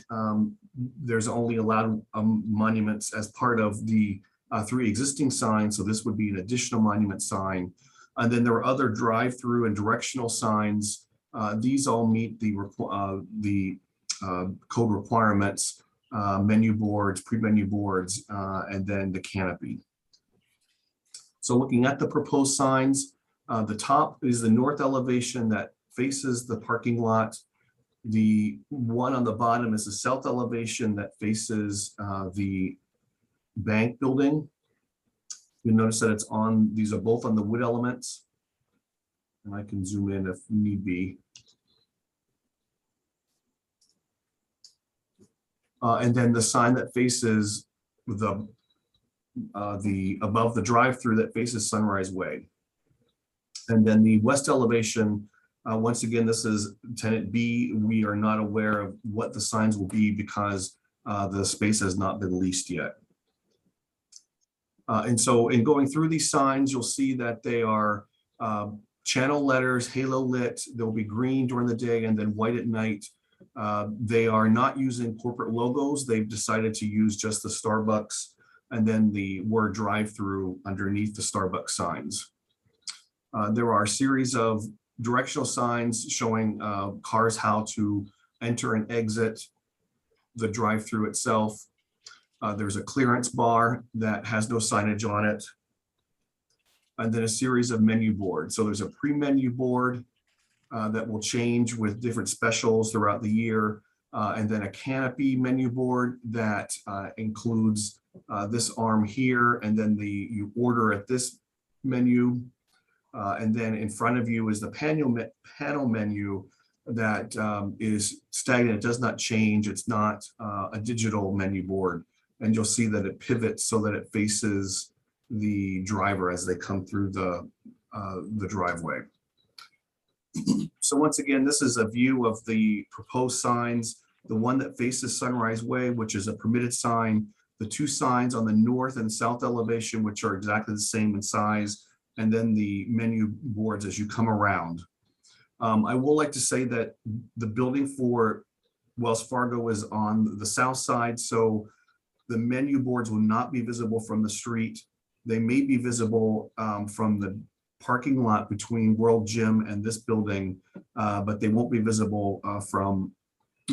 S16: There's only allowed monuments as part of the 3 existing signs, so this would be an additional monument sign. And then there are other drive-through and directional signs. These all meet the code requirements, menu boards, pre-menu boards, and then the canopy. So looking at the proposed signs, the top is the north elevation that faces the parking lot. The one on the bottom is the south elevation that faces the bank building. You'll notice that these are both on the wood elements. And I can zoom in if need be. And then the sign that faces above the drive-through that faces Sunrise Way. And then the west elevation, once again, this is tenant B. We are not aware of what the signs will be because the space has not been leased yet. And so in going through these signs, you'll see that they are channel letters, halo lit. They'll be green during the day and then white at night. They are not using corporate logos. They've decided to use just the Starbucks and then the word drive-through underneath the Starbucks signs. There are a series of directional signs showing cars how to enter and exit the drive-through itself. There's a clearance bar that has no signage on it. And then a series of menu boards. So there's a pre-menu board that will change with different specials throughout the year. And then a canopy menu board that includes this arm here, and then you order at this menu. And then in front of you is the panel menu that is stagnant. It does not change. It's not a digital menu board. And you'll see that it pivots so that it faces the driver as they come through the driveway. So once again, this is a view of the proposed signs. The one that faces Sunrise Way, which is a permitted sign, the two signs on the north and south elevation, which are exactly the same in size, and then the menu boards as you come around. I will like to say that the building for Wells Fargo is on the south side, so the menu boards will not be visible from the street. They may be visible from the parking lot between World Gym and this building, but they won't be visible from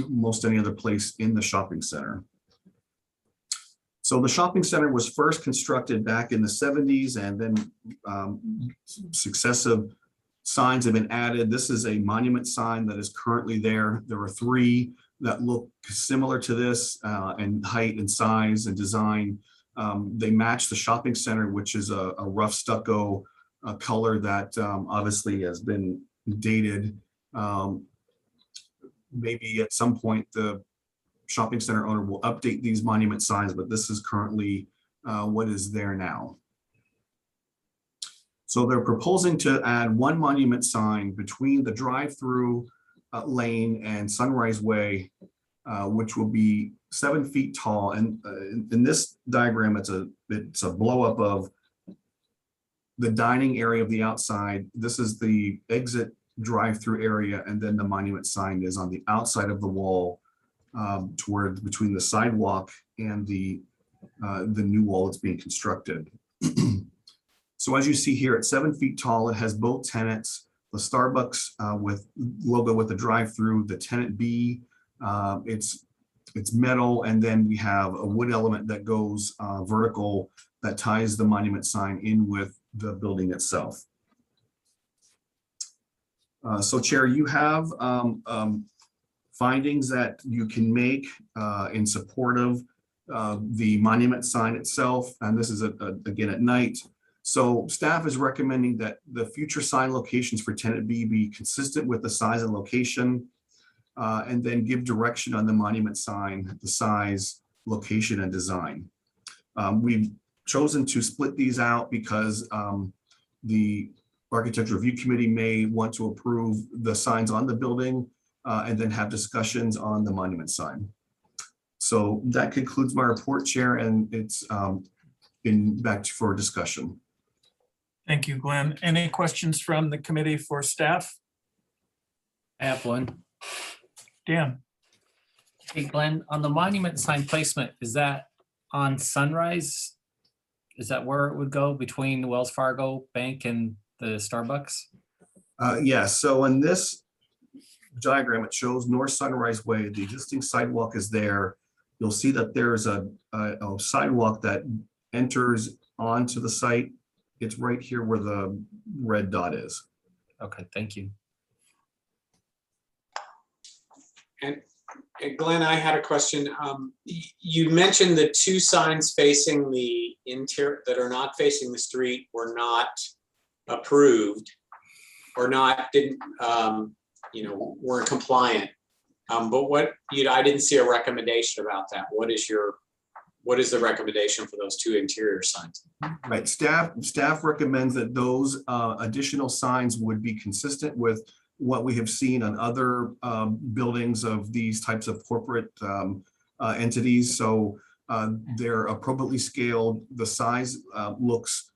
S16: most any other place in the shopping center. So the shopping center was first constructed back in the 70s, and then successive signs have been added. This is a monument sign that is currently there. There are three that look similar to this in height and size and design. They match the shopping center, which is a rough stucco color that obviously has been dated. Maybe at some point the shopping center owner will update these monument signs, but this is currently what is there now. So they're proposing to add one monument sign between the drive-through lane and Sunrise Way, which will be 7 feet tall. And in this diagram, it's a blow up of the dining area of the outside. This is the exit drive-through area, and then the monument sign is on the outside of the wall toward between the sidewalk and the new wall that's being constructed. So as you see here, it's 7 feet tall. It has both tenants, the Starbucks with logo with the drive-through, the tenant B, it's metal, and then we have a wood element that goes vertical that ties the monument sign in with the building itself. So Chair, you have findings that you can make in support of the monument sign itself, and this is again at night. So staff is recommending that the future sign locations for tenant B be consistent with the size and location, and then give direction on the monument sign, the size, location, and design. We've chosen to split these out because the Architecture Review Committee may want to approve the signs on the building and then have discussions on the monument sign. So that concludes my report, Chair, and it's been back for discussion.
S1: Thank you, Glenn. Any questions from the committee for staff?
S6: I have one.
S1: Dan?
S6: Hey, Glenn, on the monument sign placement, is that on Sunrise? Is that where it would go between the Wells Fargo Bank and the Starbucks?
S16: Yes, so in this diagram, it shows North Sunrise Way. The existing sidewalk is there. You'll see that there's a sidewalk that enters onto the site. It's right here where the red dot is.
S6: Okay, thank you.
S10: And Glenn, I had a question. You mentioned the two signs facing the interior that are not facing the street were not approved or weren't compliant. But I didn't see a recommendation about that. What is the recommendation for those two interior signs?
S16: Right, staff recommends that those additional signs would be consistent with what we have seen on other buildings of these types of corporate entities. So They're appropriately scaled. The size looks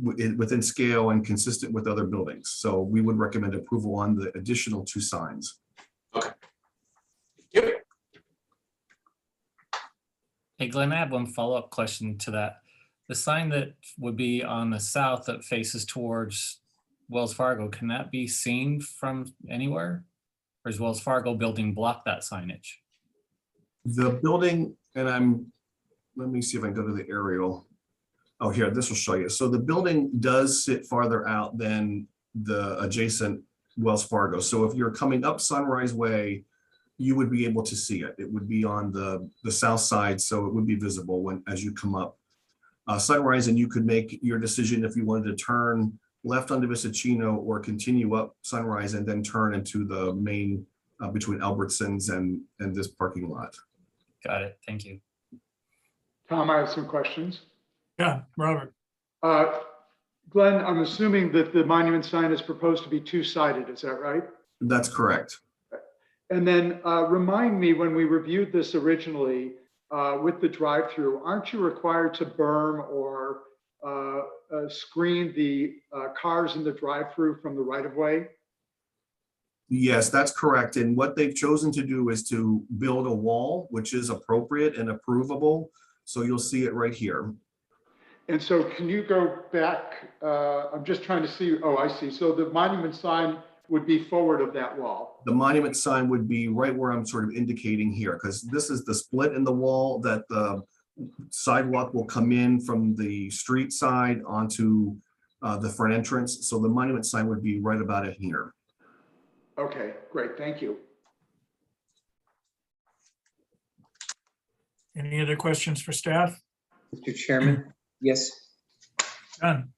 S16: within scale and consistent with other buildings. So we would recommend approval on the additional 2 signs.
S6: Hey, Glenn, I have one follow-up question to that. The sign that would be on the south that faces towards Wells Fargo, can that be seen from anywhere? Or is Wells Fargo building block that signage?
S16: The building, and let me see if I can go to the aerial. Oh, here, this will show you. So the building does sit farther out than the adjacent Wells Fargo. So if you're coming up Sunrise Way, you would be able to see it. It would be on the south side, so it would be visible as you come up Sunrise, and you could make your decision if you wanted to turn left onto Visicino or continue up Sunrise and then turn into the main between Albertsons and this parking lot.
S6: Got it. Thank you.
S4: Tom, I have some questions.
S1: Yeah, Robert.
S4: Glenn, I'm assuming that the monument sign is proposed to be 2-sided, is that right?
S16: That's correct.
S4: And then remind me, when we reviewed this originally with the drive-through, aren't you required to berm or screen the cars in the drive-through from the right-of-way?
S16: Yes, that's correct. And what they've chosen to do is to build a wall, which is appropriate and approvable. So you'll see it right here.
S4: And so can you go back? I'm just trying to see. Oh, I see. So the monument sign would be forward of that wall.
S16: The monument sign would be right where I'm sort of indicating here, because this is the split in the wall that the sidewalk will come in from the street side onto the front entrance. So the monument sign would be right about it here.
S4: Okay, great. Thank you.
S1: Any other questions for staff?
S5: Mr. Chairman, yes.
S1: Done.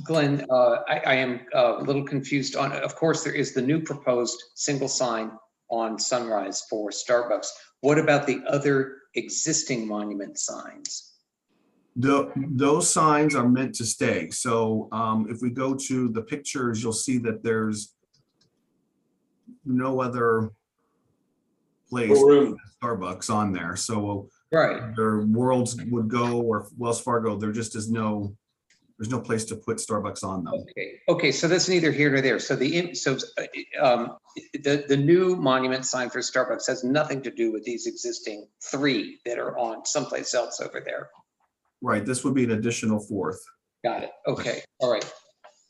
S5: Glenn, I am a little confused on, of course, there is the new proposed single sign on Sunrise for Starbucks. What about the other existing monument signs?
S16: Those signs are meant to stay. So if we go to the pictures, you'll see that there's no other place Starbucks on there. So
S5: right,
S16: their Worlds would go, or Wells Fargo, there just is there's no place to put Starbucks on them.
S5: Okay, so that's neither here nor there. So the new monument sign for Starbucks has nothing to do with these existing 3 that are on someplace else over there.
S16: Right, this would be an additional 4th.
S5: Got it. Okay, all right.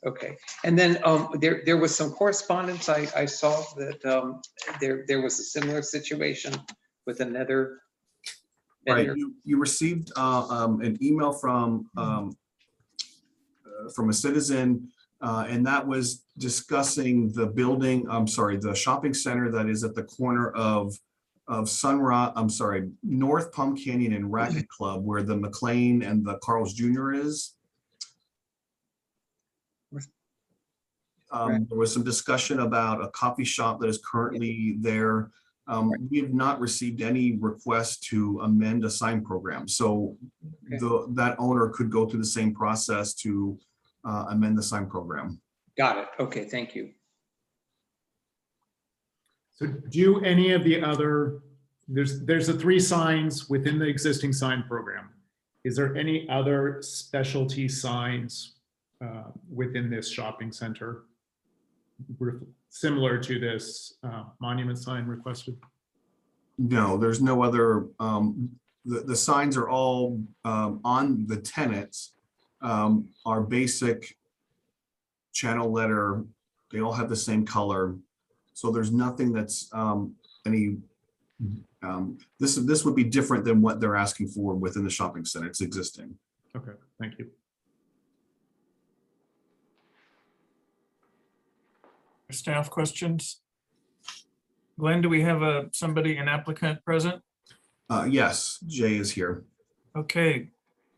S5: Okay, and then there was some correspondence I saw that there was a similar situation with another vendor.
S16: Right, you received an email from a citizen, and that was discussing the building, the shopping center that is at the corner of North Palm Canyon and Racket Club, where the McLean and the Carl's Jr. is. There was some discussion about a coffee shop that is currently there. We have not received any request to amend a sign program. So that owner could go through the same process to amend the sign program.
S5: Got it. Okay, thank you.
S3: So do any of the other, there's the 3 signs within the existing sign program. Is there any other specialty signs within this shopping center similar to this monument sign requested?
S16: No, there's no other, the signs are all on the tenants, our basic channel letter, they all have the same color. So there's nothing that's this would be different than what they're asking for within the shopping center. It's existing.
S3: Okay, thank you.
S1: Staff questions? Glenn, do we have an applicant present?
S16: Yes, Jay is here.
S1: Okay,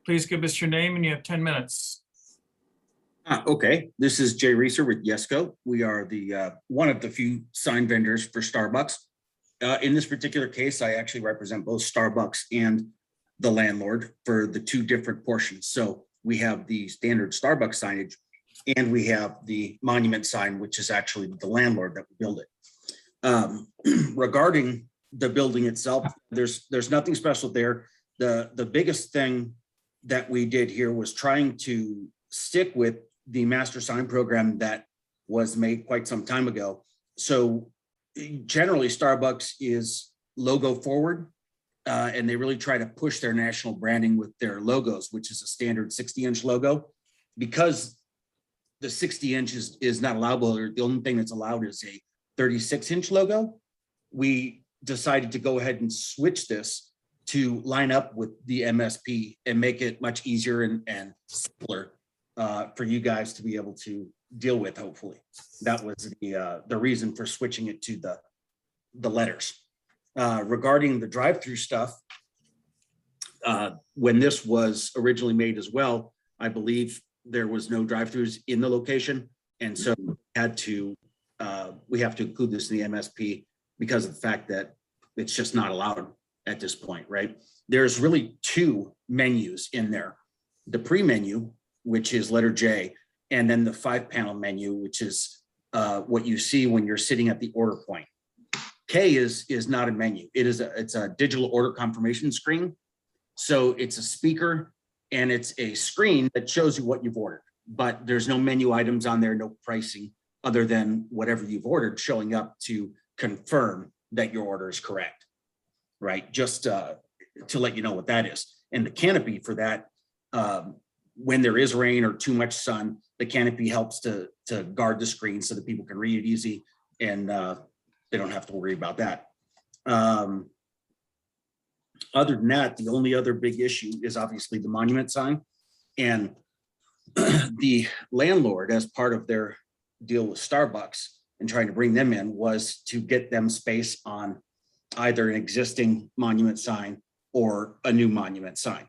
S1: please give us your name and you have 10 minutes.
S17: Okay, this is Jay Reeser with Yesco. We are the one of the few sign vendors for Starbucks. In this particular case, I actually represent both Starbucks and the landlord for the 2 different portions. So we have the standard Starbucks signage and we have the monument sign, which is actually the landlord that will build it. Regarding the building itself. There's nothing special there. The biggest thing that we did here was trying to stick with the master sign program that was made quite some time ago. So generally Starbucks is logo forward, and they really try to push their national branding with their logos, which is a standard 60-inch logo. Because the 60-inch is not allowable, or the only thing that's allowed is a 36-inch logo, we decided to go ahead and switch this to line up with the MSP and make it much easier and simpler for you guys to be able to deal with, hopefully. That was the reason for switching it to the letters. Regarding the drive-through stuff, when this was originally made as well, I believe there was no drive-throughs in the location. And so we have to include this in the MSP because of the fact that it's just not allowed at this point, right? There's really two menus in there. The pre-menu, which is letter J, and then the 5-panel menu, which is what you see when you're sitting at the order point. K is not a menu. It's a digital order confirmation screen. So it's a speaker and it's a screen that shows you what you've ordered, but there's no menu items on there, no pricing other than whatever you've ordered showing up to confirm that your order is correct, right? Just to let you know what that is. And the canopy for that, when there is rain or too much sun, the canopy helps to guard the screen so that people can read it easy and they don't have to worry about that. Other than that, the only other big issue is obviously the monument sign. And the landlord, as part of their deal with Starbucks and trying to bring them in, was to get them space on either an existing monument sign or a new monument sign.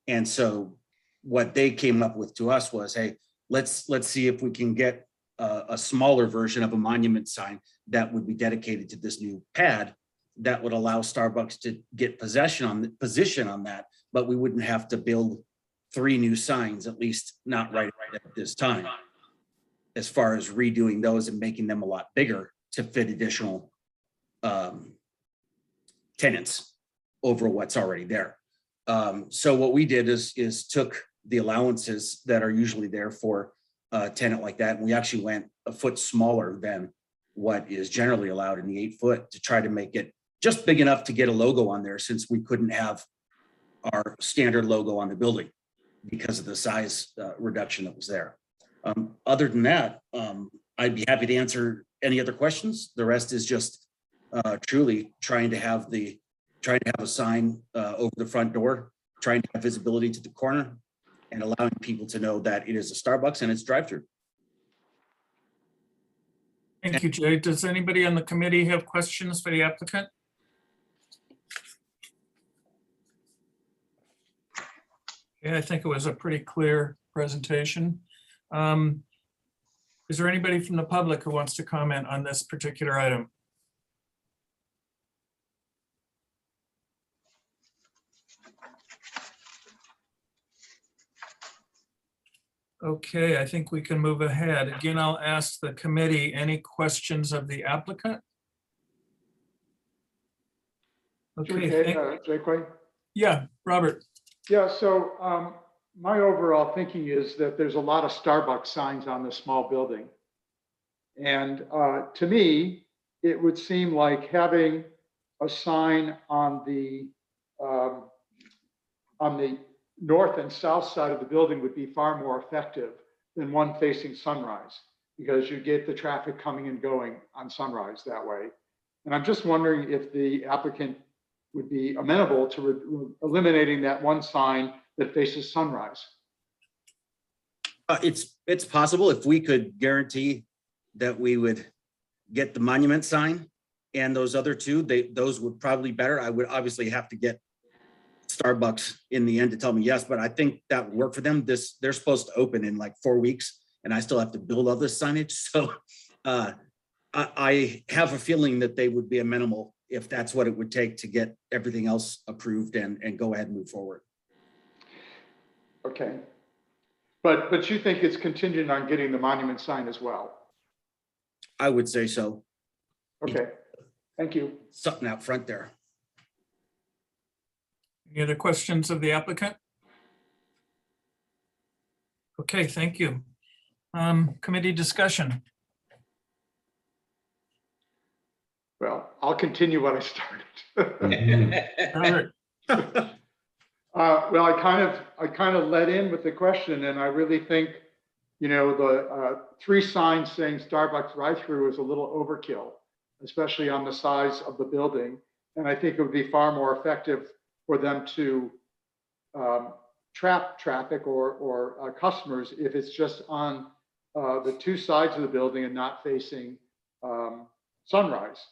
S17: And so what they came up with to us was, hey, let's see if we can get a smaller version of a monument sign that would be dedicated to this new pad that would allow Starbucks to get position on that, but we wouldn't have to build 3 new signs, at least not right at this time, as far as redoing those and making them a lot bigger to fit additional tenants over what's already there. So what we did is took the allowances that are usually there for a tenant like that, and we actually went a foot smaller than what is generally allowed in the 8-foot to try to make it just big enough to get a logo on there, since we couldn't have our standard logo on the building because of the size reduction that was there. Other than that, I'd be happy to answer any other questions. The rest is just truly trying to have a sign over the front door, trying to have visibility to the corner, and allowing people to know that it is a Starbucks and it's drive-through.
S1: Thank you, Jay. Does anybody on the committee have questions for the applicant? Yeah, I think it was a pretty clear presentation. Is there anybody from the public who wants to comment on this particular item? Okay, I think we can move ahead. Again, I'll ask the committee, any questions of the applicant? Okay.
S4: Jake?
S1: Yeah, Robert.
S4: Yeah, so my overall thinking is that there's a lot of Starbucks signs on this small building. And to me, it would seem like having a sign on the north and south side of the building would be far more effective than one facing Sunrise, because you get the traffic coming and going on Sunrise that way. And I'm just wondering if the applicant would be amenable to eliminating that one sign that faces Sunrise.
S17: It's possible if we could guarantee that we would get the monument sign and those other two, those would probably be better. I would obviously have to get Starbucks in the end to tell me yes, but I think that would work for them. They're supposed to open in like 4 weeks and I still have to build all this signage. So I have a feeling that they would be amenable if that's what it would take to get everything else approved and go ahead and move forward.
S4: Okay. But you think it's contingent on getting the monument sign as well?
S17: I would say so.
S4: Okay. Thank you.
S17: something out front there.
S1: Any other questions of the applicant? Okay, thank you. Committee discussion.
S4: Well, I'll continue what I started. Well, I kind of led in with the question, and I really think, you know, the 3 signs saying Starbucks drive-through is a little overkill, especially on the size of the building. And I think it would be far more effective for them to trap traffic or customers if it's just on the 2 sides of the building and not facing Sunrise.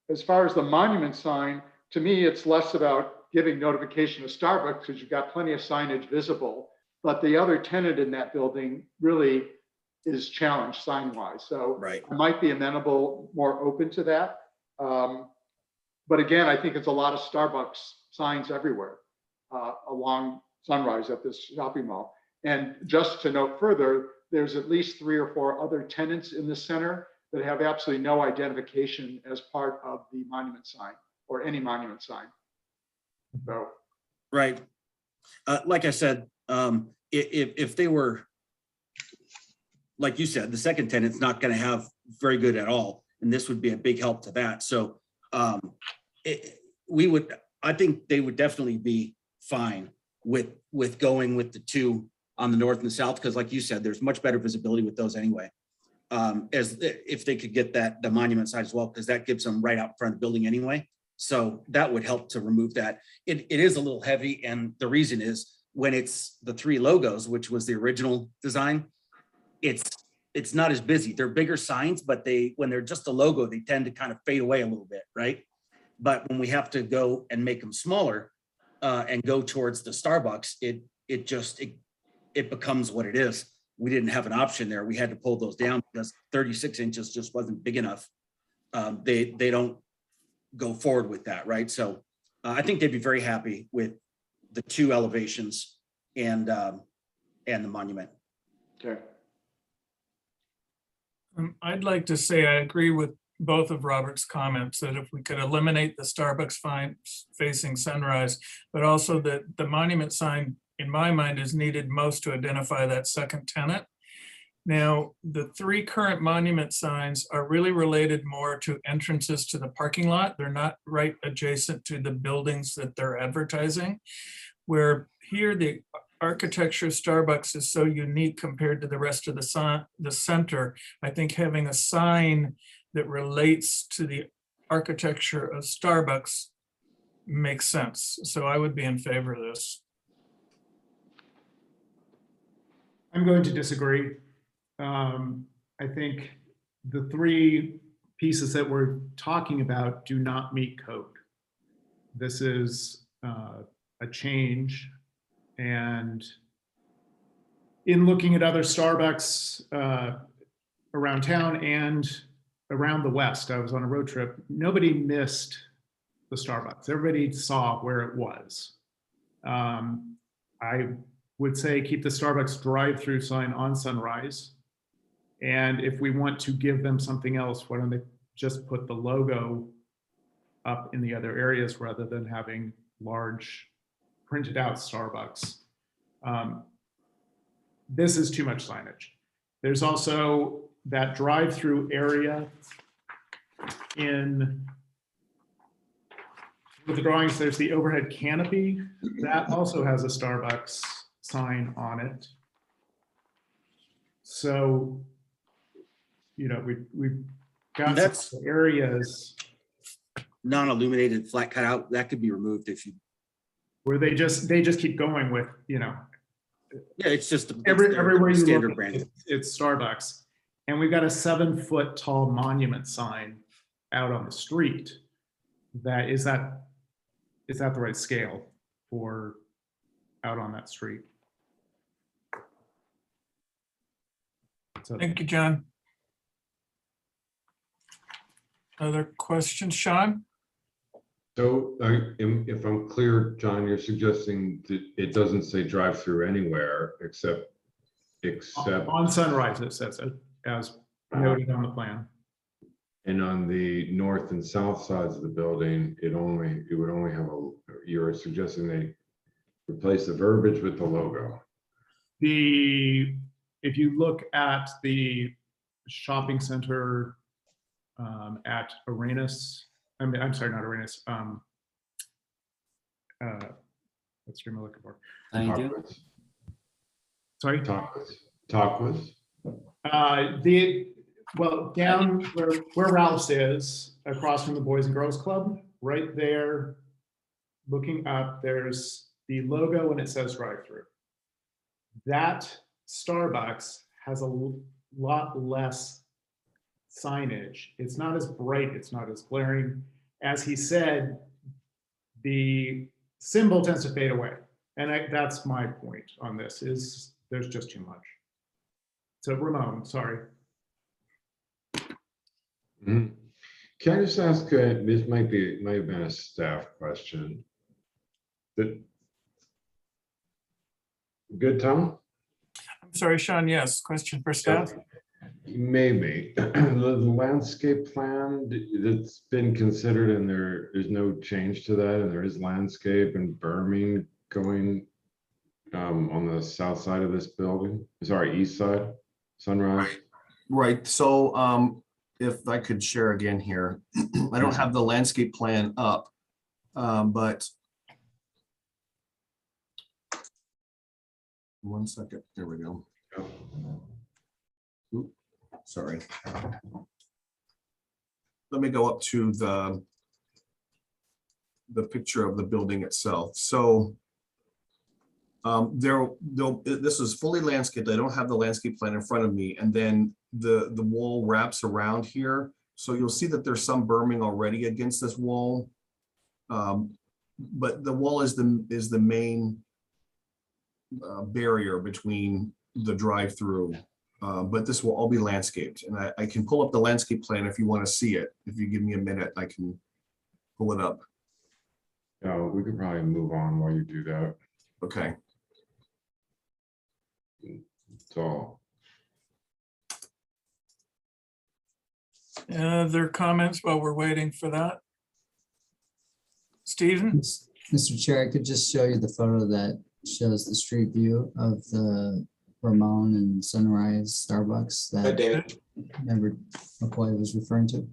S4: As far as the monument sign, to me, it's less about giving notification to Starbucks because you've got plenty of signage visible, but the other tenant in that building really is challenged sign-wise. So I might be amenable, more open to that. But again, I think it's a lot of Starbucks signs everywhere along Sunrise at this shopping mall. And just to note further, there's at least 3 or 4 other tenants in the center that have absolutely no identification as part of the monument sign or any monument sign. So.
S17: Right. Like I said, if they were, like you said, the second tenant's not going to have very good at all, and this would be a big help to that. So I think they would definitely be fine with going with the 2 on the north and the south, because like you said, there's much better visibility with those anyway. As if they could get the monument side as well, because that gives them right out front of the building anyway. So that would help to remove that. It is a little heavy, and the reason is when it's the 3 logos, which was the original design, it's not as busy. They're bigger signs, but when they're just a logo, they tend to kind of fade away a little bit, right? But when we have to go and make them smaller and go towards the Starbucks, it becomes what it is. We didn't have an option there. We had to pull those down because 36 inches just wasn't big enough. They don't go forward with that, right? So I think they'd be very happy with the 2 elevations and the monument.
S4: Okay.
S1: I'd like to say I agree with both of Robert's comments that if we could eliminate the Starbucks sign facing Sunrise, but also that the monument sign, in my mind, is needed most to identify that second tenant. Now, the 3 current monument signs are really related more to entrances to the parking lot. They're not right adjacent to the buildings that they're advertising, where here the architecture of Starbucks is so unique compared to the rest of the center. I think having a sign that relates to the architecture of Starbucks makes sense. So I would be in favor of this.
S3: I'm going to disagree. I think the 3 pieces that we're talking about do not meet code. This is a change, and in looking at other Starbucks around town and around the West, I was on a road trip, nobody missed the Starbucks. Everybody saw where it was. I would say keep the Starbucks drive-through sign on Sunrise. And if we want to give them something else, why don't they just put the logo up in the other areas rather than having large printed out Starbucks? This is too much signage. There's also that drive-through area with the drawings. There's the overhead canopy that also has a Starbucks sign on it. So, you know, we've got some areas.
S17: Non-illuminated flat cutout, that could be removed if you.
S3: Where they just keep going with, you know.
S17: Yeah, it's just
S3: everywhere you
S17: standard
S3: look,
S17: brand.
S3: it's Starbucks. And we've got a 7-foot tall monument sign out on the street. Is that the right scale for out on that street? So,
S1: thank you, John. Other questions, Sean?
S9: So if I'm clear, John, you're suggesting that it doesn't say drive-through anywhere except
S3: on Sunrise, it says it as noted on the plan.
S9: And on the north and south sides of the building, it would only have you're suggesting they replace the verbiage with the logo.
S3: If you look at the shopping center at Arenas, I'm sorry, not Arenas. What's the name I'm looking for? Sorry?
S9: Talkless.
S3: Well, down where Ralph's is, across from the Boys and Girls Club, right there, looking up, there's the logo and it says drive-through. That Starbucks has a lot less signage. It's not as bright, it's not as glaring. As he said, the symbol tends to fade away. And that's my point on this, is there's just too much. So Ramon, sorry.
S9: Mm-hmm. Can I just ask, this might have been a staff question. Good, Tom?
S1: I'm sorry, Sean, yes, question for staff?
S9: Maybe. The landscape plan that's been considered, and there is no change to that, and there is landscape and berming going on the south side of this building, sorry, east side, Sunrise.
S16: Right, so if I could share again here, I don't have the landscape plan up, but one second, there we go. Oop, sorry. Let me go up to the picture of the building itself. So this is fully landscaped. I don't have the landscape plan in front of me, and then the wall wraps around here. So you'll see that there's some berming already against this wall, but the wall is the main barrier between the drive-through. But this will all be landscaped, and I can pull up the landscape plan if you want to see it. If you give me a minute, I can pull it up.
S9: Yeah, we could probably move on while you do that.
S16: Okay.
S9: So.
S1: Other comments while we're waiting for that? Stephen?
S2: Mr. Chair, I could just show you the photo that shows the street view of the Ramon and Sunrise Starbucks that Member McCoy was referring to.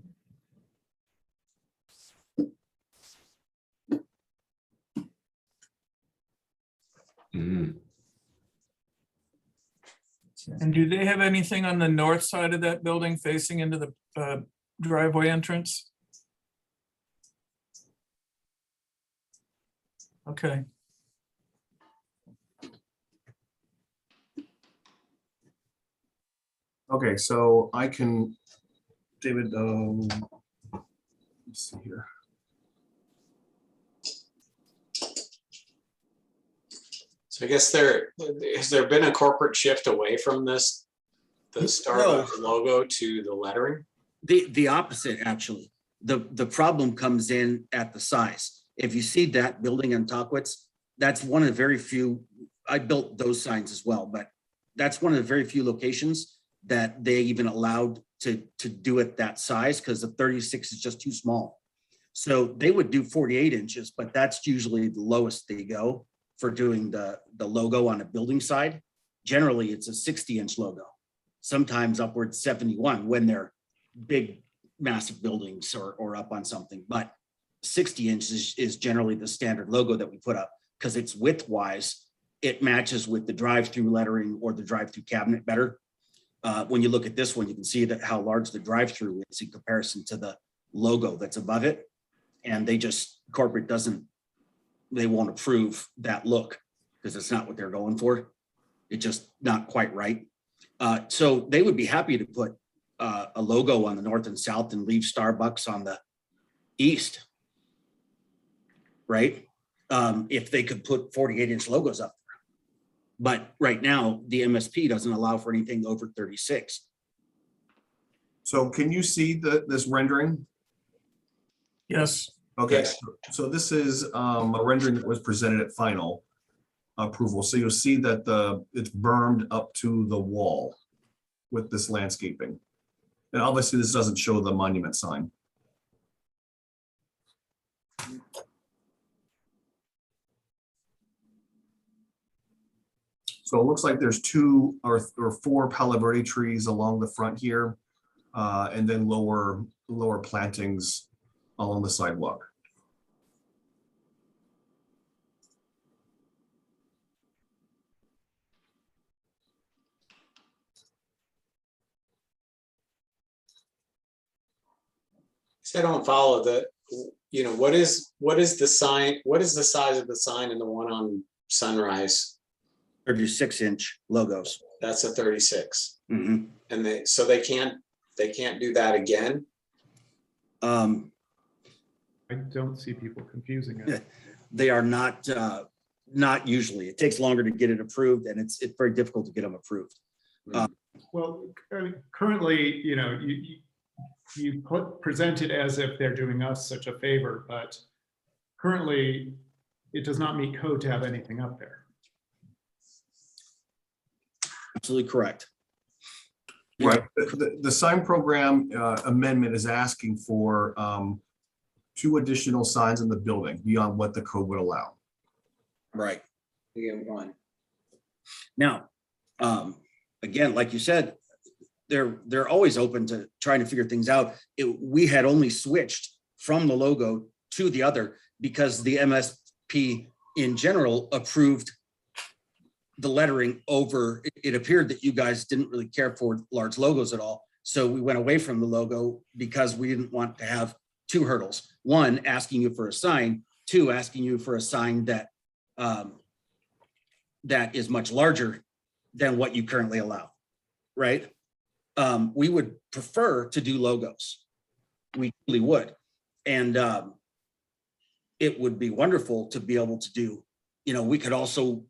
S9: Mm-hmm.
S1: And do they have anything on the north side of that building facing into the driveway entrance? Okay.
S16: Okay, so I can, David, let's see here.
S10: So I guess has there been a corporate shift away from this, the Starbucks logo to the lettering?
S17: The opposite, actually. The problem comes in at the size. If you see that building on Tockwitz, that's one of the very few, I built those signs as well, but that's one of the very few locations that they even allowed to do it that size, because the 36 is just too small. So they would do 48 inches, but that's usually the lowest they go for doing the logo on a building side. Generally, it's a 60-inch logo, sometimes upwards 71 when they're big, massive buildings or up on something. But 60 inches is generally the standard logo that we put up, because it's width-wise, it matches with the drive-through lettering or the drive-through cabinet better. When you look at this one, you can see that how large the drive-through is in comparison to the logo that's above it. And corporate they won't approve that look because it's not what they're going for. It's just not quite right. So they would be happy to put a logo on the north and south and leave Starbucks on the east, right? If they could put 48-inch logos up there. But right now, the MSP doesn't allow for anything over 36.
S16: So can you see this rendering?
S1: Yes.
S16: Okay,
S10: Yes.
S16: so this is a rendering that was presented at final approval. So you'll see that it's bermed up to the wall with this landscaping. And obviously, this doesn't show the monument sign. So it looks like there's 2 or 4 Palo Verde trees along the front here, and then lower plantings along the sidewalk.
S10: So I don't follow the, what is the sign, what is the size of the sign in the one on Sunrise?
S17: 36-inch logos.
S10: That's a 36.
S17: Mhm.
S10: And they can't do that again?
S3: I don't see people confusing it.
S17: They are not usually. It takes longer to get it approved, and it's very difficult to get them approved.
S3: Well, currently, you present it as if they're doing us such a favor, but currently it does not meet code to have anything up there.
S17: Absolutely correct.
S16: Right. The sign program amendment is asking for 2 additional signs in the building beyond what the code would allow.
S17: Right.
S10: We get 1.
S17: Now, again, like you said, they're always open to trying to figure things out. We had only switched from the logo to the other because the MSP in general approved the lettering over. It appeared that you guys didn't really care for large logos at all. So we went away from the logo because we didn't want to have 2 hurdles. 1, asking you for a sign. 2, asking you for a sign that that is much larger than what you currently allow, right? We would prefer to do logos. We really would. And it would be wonderful to be able to do, we could also,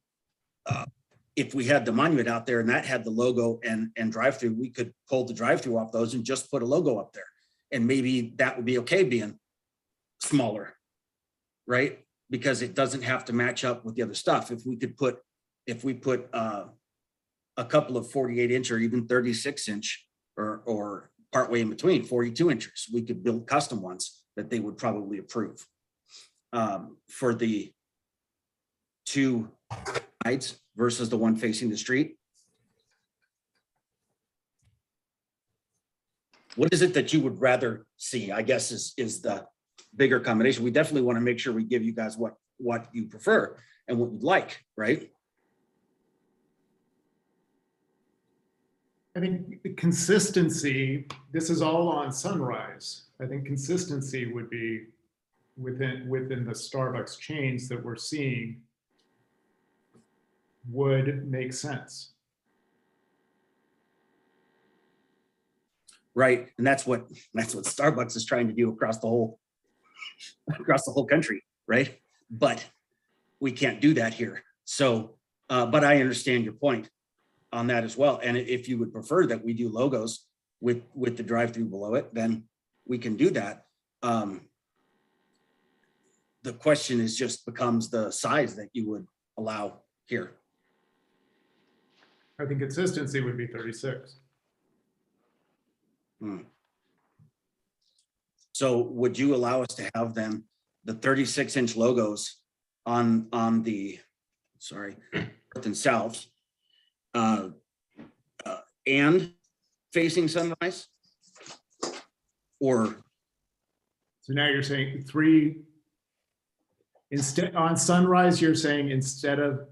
S17: if we had the monument out there and that had the logo and drive-through, we could pull the drive-through off those and just put a logo up there. And maybe that would be okay being smaller, right? Because it doesn't have to match up with the other stuff. If we put a couple of 48-inch or even 36-inch or partway in between, 42 inches, we could build custom ones that they would probably approve. For the 2 sides versus the one facing the street. What is it that you would rather see, I guess, is the bigger combination. We definitely want to make sure we give you guys what you prefer and what you'd like, right?
S3: I think the consistency, this is all on Sunrise. I think consistency would be within the Starbucks chains that we're seeing would make sense.
S17: Right, and that's what Starbucks is trying to do across the whole country, right? But we can't do that here. So, but I understand your point on that as well. And if you would prefer that we do logos with the drive-through below it, then we can do that. The question is just becomes the size that you would allow here.
S3: I think consistency would be 36.
S17: So would you allow us to have then the 36-inch logos on the, sorry, north and south, and facing Sunrise? Or
S3: so now you're saying 3 instead on Sunrise, you're saying instead of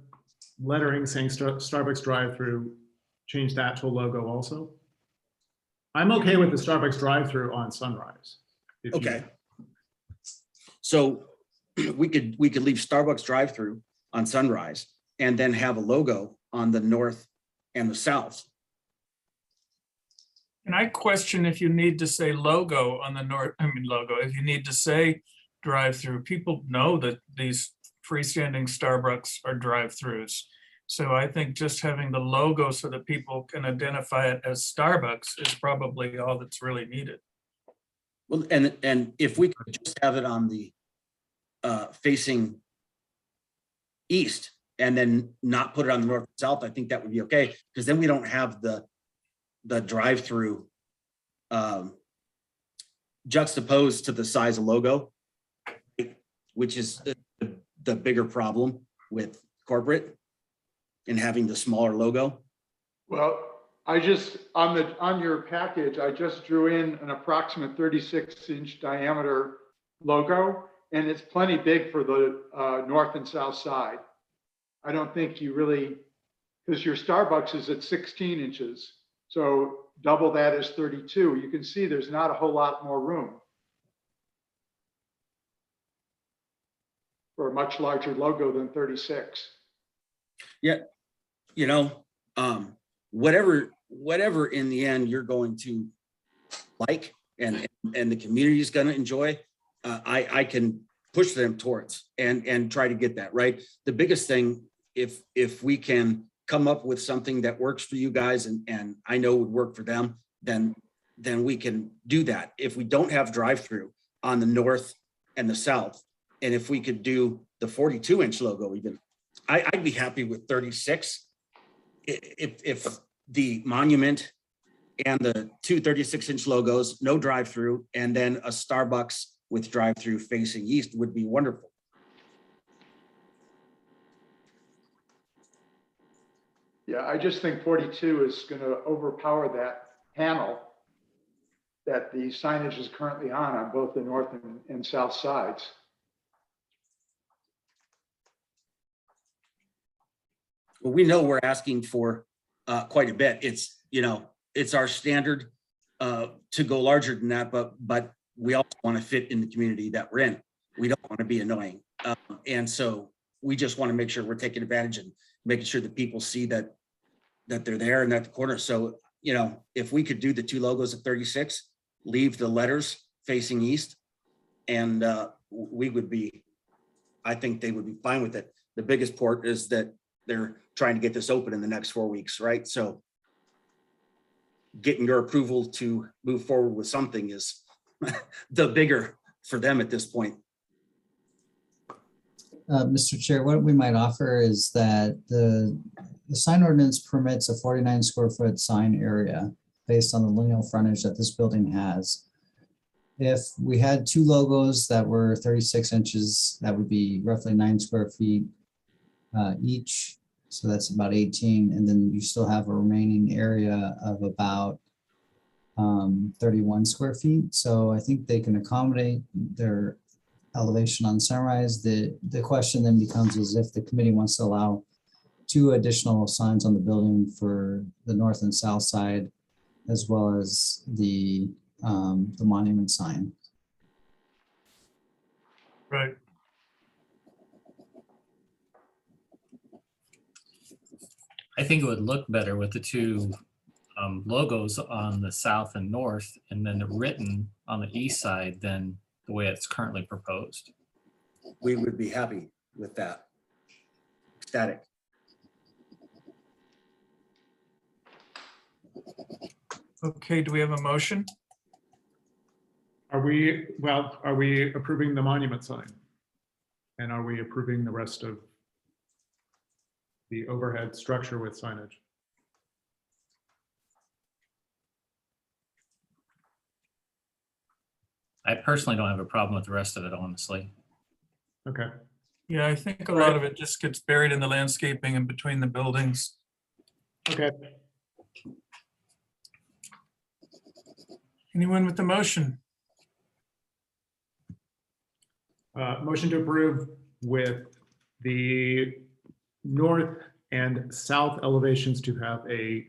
S3: lettering saying Starbucks drive-through, change that to a logo also? I'm okay with the Starbucks drive-through on Sunrise.
S17: Okay. So we could leave Starbucks drive-through on Sunrise and then have a logo on the north and the south.
S1: And I question if you need to say logo on the north, logo, if you need to say drive-through. People know that these freestanding Starbucks are drive-throughs. So I think just having the logo so that people can identify it as Starbucks is probably all that's really needed.
S17: Well, and if we could just have it on the facing east and then not put it on the north and south, I think that would be okay, because then we don't have the drive-through juxtaposed to the size of logo, which is the bigger problem with corporate and having the smaller logo.
S4: Well, I just, on your package, I just drew in an approximate 36-inch diameter logo, and it's plenty big for the north and south side. I don't think you really, because your Starbucks is at 16 inches, so double that is 32. You can see there's not a whole lot more room for a much larger logo than 36.
S17: Yeah, you know, whatever in the end you're going to like and the community is going to enjoy, I can push them towards and try to get that right. The biggest thing, if we can come up with something that works for you guys and I know would work for them, then we can do that. If we don't have drive-through on the north and the south, and if we could do the 42-inch logo even, I'd be happy with 36. If the monument and the two 36-inch logos, no drive-through, and then a Starbucks with drive-through facing east would be wonderful.
S4: Yeah, I just think 42 is going to overpower that panel that the signage is currently on both the north and south sides.
S17: Well, we know we're asking for quite a bit. It's, you know, it's our standard to go larger than that, but we also want to fit in the community that we're in. We don't want to be annoying. And so we just want to make sure we're taking advantage and making sure that people see that they're there and at the corner. So, you know, if we could do the two logos at 36, leave the letters facing east, and we would be, I think they would be fine with it. The biggest part is that they're trying to get this open in the next 4 weeks, right? So getting your approval to move forward with something is the bigger for them at this point.
S2: Mr. Chair, what we might offer is that the sign ordinance permits a 49 square foot sign area based on the lineal frontage that this building has. If we had two logos that were 36 inches, that would be roughly 9 square feet each. So that's about 18. And then you still have a remaining area of about 31 square feet. So I think they can accommodate their elevation on Sunrise. The question then becomes is if the committee wants to allow 2 additional signs on the building for the north and south side, as well as the monument sign.
S1: Right.
S6: I think it would look better with the two logos on the south and north, and then written on the east side than the way it's currently proposed.
S17: We would be happy with that. Ecstatic.
S1: Okay, do we have a motion?
S3: Are we approving the monument sign? And are we approving the rest of the overhead structure with signage?
S6: I personally don't have a problem with the rest of it, honestly.
S3: Okay.
S1: Yeah, I think a lot of it just gets buried in the landscaping and between the buildings.
S3: Okay.
S1: Anyone with the motion?
S3: Motion to approve with the north and south elevations to have a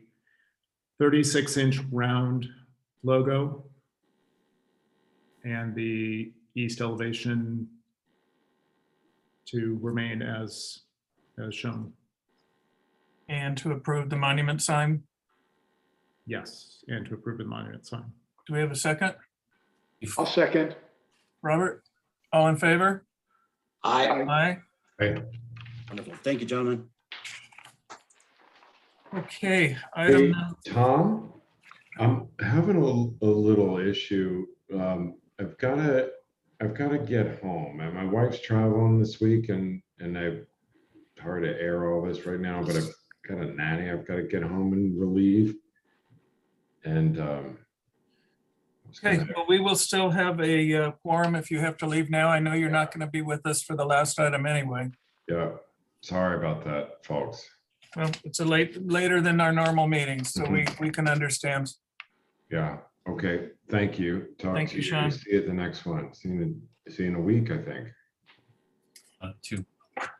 S3: 36-inch round logo, and the east elevation to remain as shown.
S1: And to approve the monument sign?
S3: Yes, and to approve the monument sign.
S1: Do we have a second?
S4: I'll second.
S1: Robert, all in favor?
S10: Aye.
S1: Aye.
S9: Hey,
S17: Wonderful. Thank you, gentlemen.
S1: Okay,
S9: hey,
S1: item,
S9: Tom, I'm having a little issue. I've got to get home, and my wife's traveling this week, and I've hard to air all this right now, but I've got a nanny I've got to get home and relieve. And
S1: Okay, well, we will still have a quorum if you have to leave now. I know you're not going to be with us for the last item anyway.
S9: Yeah, sorry about that, folks.
S1: Well, it's later than our normal meetings, so we can understand.
S9: Yeah, okay, thank you. Talk
S1: Thank
S9: to
S1: you,
S9: you.
S1: Sean.
S9: See you at the next one. See you in a week, I think.
S6: Two.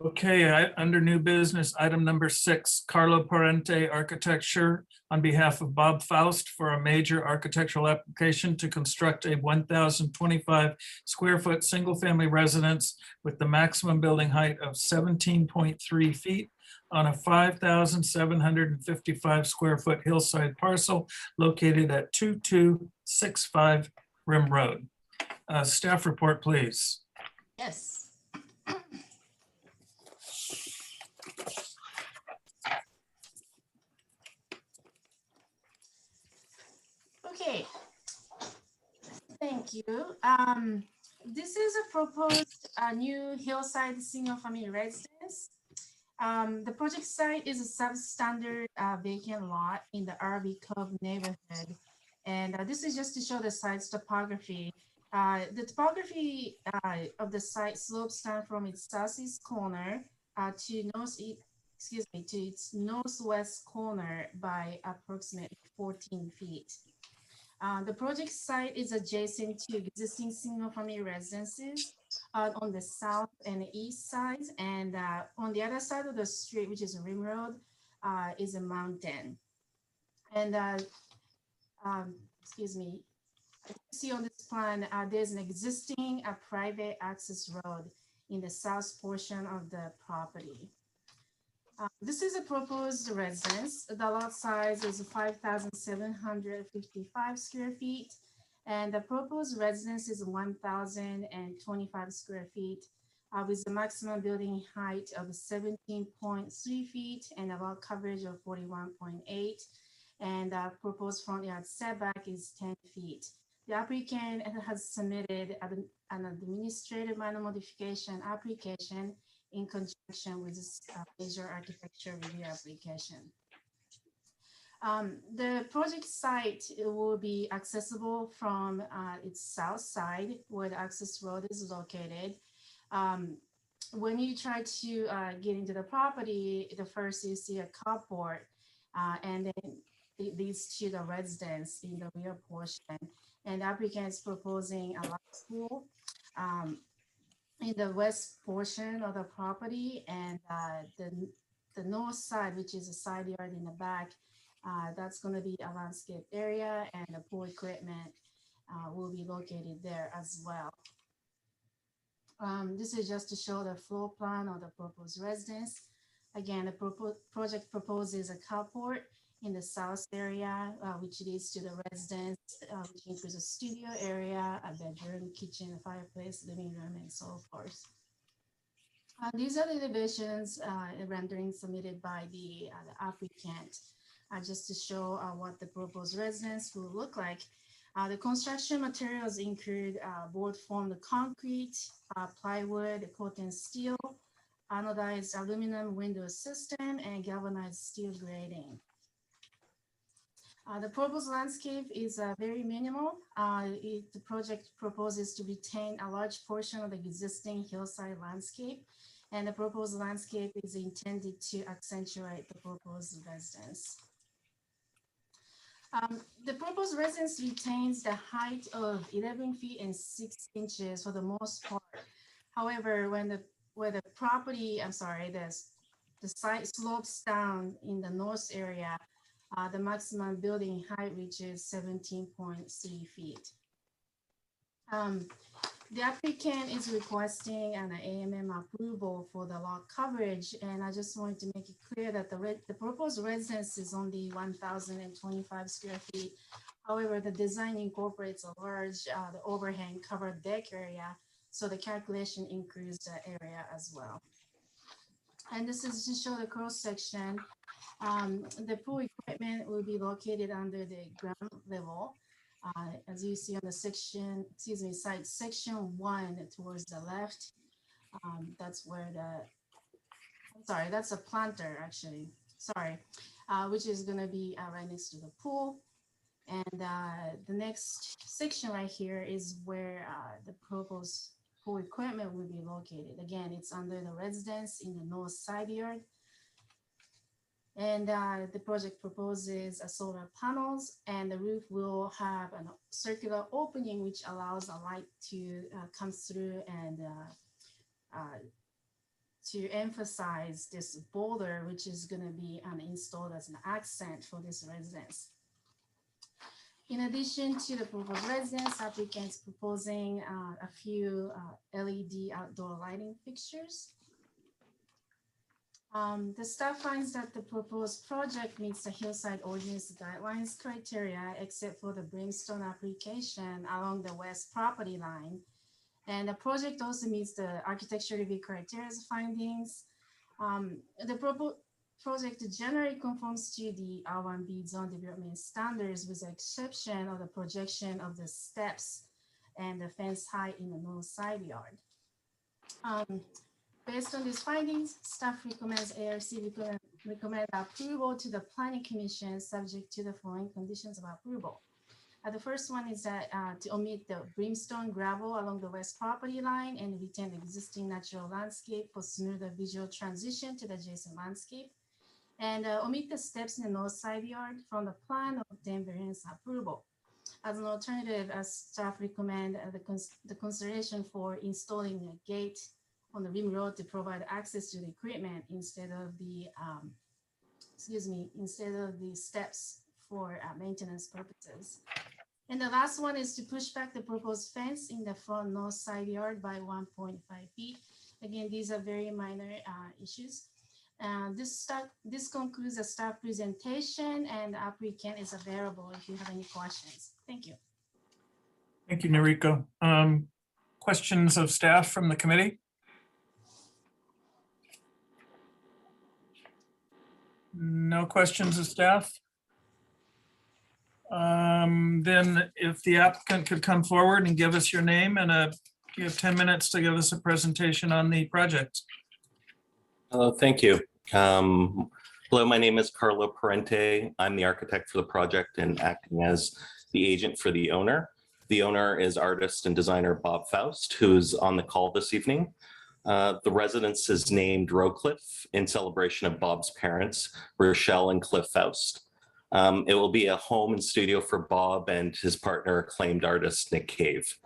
S1: Okay, under new business, item number 6, Carlo Parente Architecture on behalf of Bob Faust for a major architectural application to construct a 1,025 square foot single-family residence with the maximum building height of 17.3 feet on a 5,755 square foot hillside parcel located at 2265 Rim Road. Staff report, please.
S7: Yes. Okay, thank you. This is a proposed new hillside single-family residence. The project site is a substandard vacant lot in the RV Cove neighborhood. And this is just to show the site's topography. The topography of the site slopes down from its southeast corner to its northwest corner by approximately 14 feet. The project site is adjacent to existing single-family residences on the south and east sides, and on the other side of the street, which is Rim Road, is a mountain. And excuse me, as you see on this plan, there's an existing private access road in the south portion of the property. This is a proposed residence. The lot size is 5,755 square feet, and the proposed residence is 1,025 square feet with a maximum building height of 17.3 feet and a lot coverage of 41.8, and proposed front yard setback is 10 feet. The applicant has submitted an administrative minor modification application in conjunction with this major architecture review application. The project site will be accessible from its south side where the access road is located. When you try to get into the property, the first you see a carport and then it leads to the residence in the rear portion. And the applicant is proposing a large pool in the west portion of the property, and the north side, which is a side yard in the back, that's going to be a landscape area, and the pool equipment will be located there as well. This is just to show the floor plan of the proposed residence. Again, the project proposes a carport in the south area, which leads to the residence, which includes a studio area, a bedroom, kitchen, a fireplace, living room, and so forth. These are the elevations renderings submitted by the applicant, just to show what the proposed residence will look like. The construction materials include board formed concrete, plywood, coated steel, anodized aluminum window system, and galvanized steel grating. The proposed landscape is very minimal. The project proposes to retain a large portion of the existing hillside landscape, and the proposed landscape is intended to accentuate the proposed residence. The proposed residence retains the height of 11 feet and 6 inches for the most part. However, where the property, the site slopes down in the north area, the maximum building height reaches 17.3 feet. The applicant is requesting an AMM approval for the lot coverage, and I just wanted to make it clear that the proposed residence is only 1,025 square feet. However, the design incorporates a large the overhang covered deck area, so the calculation includes the area as well. And this is to show the cross section. The pool equipment will be located under the ground level. As you see on the section, site section 1 towards the left. That's where that's a planter actually, which is gonna be right next to the pool. And the next section right here is where the proposed pool equipment will be located. Again, it's under the residence in the north side yard. And the project proposes solar panels, and the roof will have a circular opening which allows a light to come through and to emphasize this border, which is going to be installed as an accent for this residence. In addition to the proposed residence, applicants proposing a few LED outdoor lighting fixtures. The staff finds that the proposed project meets the Hillside ordinance guidelines criteria, except for the brimstone application along the west property line. And the project also meets the architecture review criteria findings. The project generally conforms to the R1B zone development standards, with the exception of the projection of the steps and the fence height in the north side yard. Based on these findings, staff recommends ARC recommend approval to the Planning Commission, subject to the following conditions of approval. The first one is that to omit the brimstone gravel along the west property line and retain the existing natural landscape for smoother visual transition to the adjacent landscape. And omit the steps in the north side yard from the plan of then variance approval. As an alternative, as staff recommend the consideration for installing a gate on the rim road to provide access to the equipment instead of the steps for maintenance purposes. And the last one is to push back the proposed fence in the front north side yard by 1.5 feet. Again, these are very minor issues. This concludes the staff presentation, and the applicant is available if you have any questions. Thank you.
S1: Thank you, Noriko. Questions of staff from the committee? No questions of staff? Then if the applicant could come forward and give us your name and you have 10 minutes to give us a presentation on the project.
S18: Hello, thank you. Hello, my name is Carlo Parente. I'm the architect for the project and acting as the agent for the owner. The owner is artist and designer Bob Faust, who's on the call this evening. The residence is named Rowcliffe in celebration of Bob's parents, Rochelle and Cliff Faust. It will be a home and studio for Bob and his partner, acclaimed artist Nick Cave.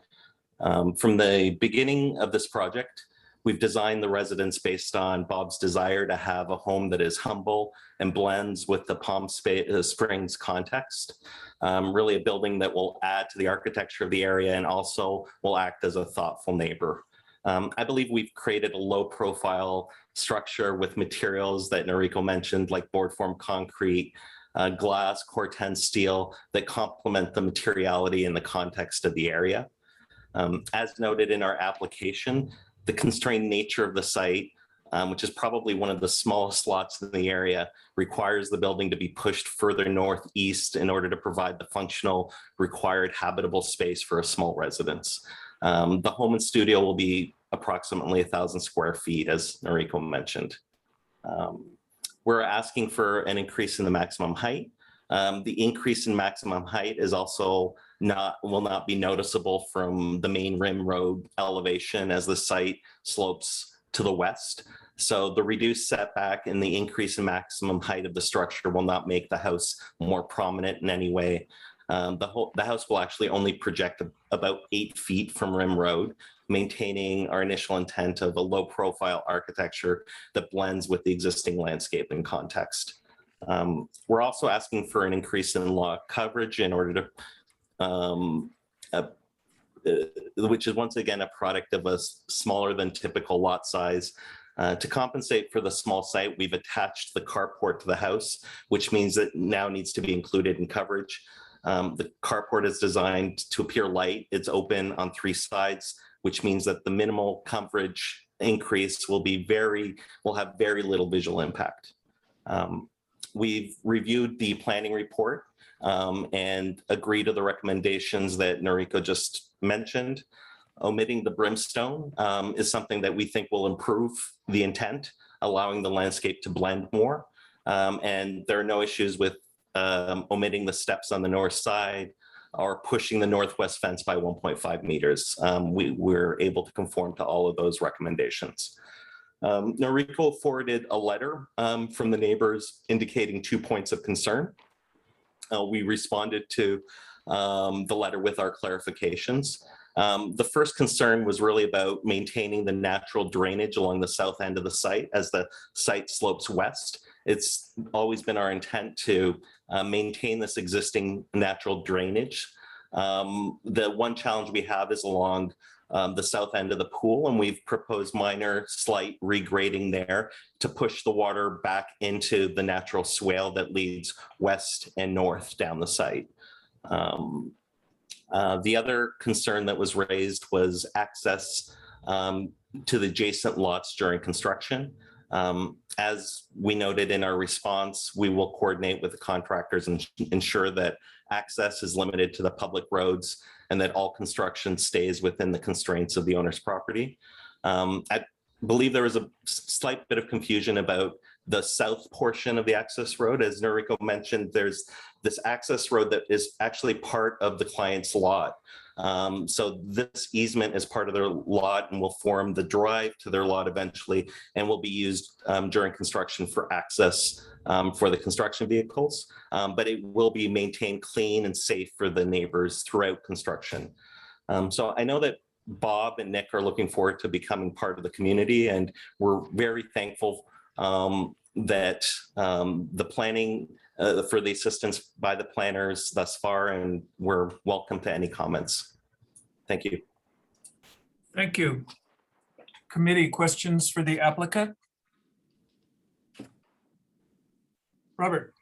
S18: From the beginning of this project, we've designed the residence based on Bob's desire to have a home that is humble and blends with the Palm Springs context. Really a building that will add to the architecture of the area and also will act as a thoughtful neighbor. I believe we've created a low profile structure with materials that Noriko mentioned, like board form concrete, glass, Corten steel, that complement the materiality and the context of the area. As noted in our application, the constrained nature of the site, which is probably one of the smallest lots in the area, requires the building to be pushed further northeast in order to provide the functional required habitable space for a small residence. The home and studio will be approximately 1,000 square feet, as Noriko mentioned. We're asking for an increase in the maximum height. The increase in maximum height is also will not be noticeable from the main rim road elevation as the site slopes to the west. So the reduced setback and the increase in maximum height of the structure will not make the house more prominent in any way. The house will actually only project about 8 feet from rim road, maintaining our initial intent of a low profile architecture that blends with the existing landscape and context. We're also asking for an increase in lot coverage in order to, which is once again a product of a smaller than typical lot size. To compensate for the small site, we've attached the carport to the house, which means it now needs to be included in coverage. The carport is designed to appear light. It's open on 3 sides, which means that the minimal coverage increase will have very little visual impact. We've reviewed the planning report and agree to the recommendations that Noriko just mentioned. Omitting the brimstone is something that we think will improve the intent, allowing the landscape to blend more. And there are no issues with omitting the steps on the north side, or pushing the northwest fence by 1.5 meters. We're able to conform to all of those recommendations. Norrico forwarded a letter from the neighbors indicating 2 points of concern. We responded to the letter with our clarifications. The first concern was really about maintaining the natural drainage along the south end of the site as the site slopes west. It's always been our intent to maintain this existing natural drainage. The one challenge we have is along the south end of the pool, and we've proposed minor slight regrading there to push the water back into the natural swale that leads west and north down the site. The other concern that was raised was access to the adjacent lots during construction. As we noted in our response, we will coordinate with the contractors and ensure that access is limited to the public roads and that all construction stays within the constraints of the owner's property. I believe there was a slight bit of confusion about the south portion of the access road. As Norrico mentioned, there's this access road that is actually part of the client's lot. So this easement is part of their lot and will form the drive to their lot eventually, and will be used during construction for access for the construction vehicles. But it will be maintained clean and safe for the neighbors throughout construction. So I know that Bob and Nick are looking forward to becoming part of the community, and we're very thankful that the planning for the assistance by the planners thus far, and we're welcome to any comments. Thank you.
S1: Thank you. Committee questions for the applicant? Robert.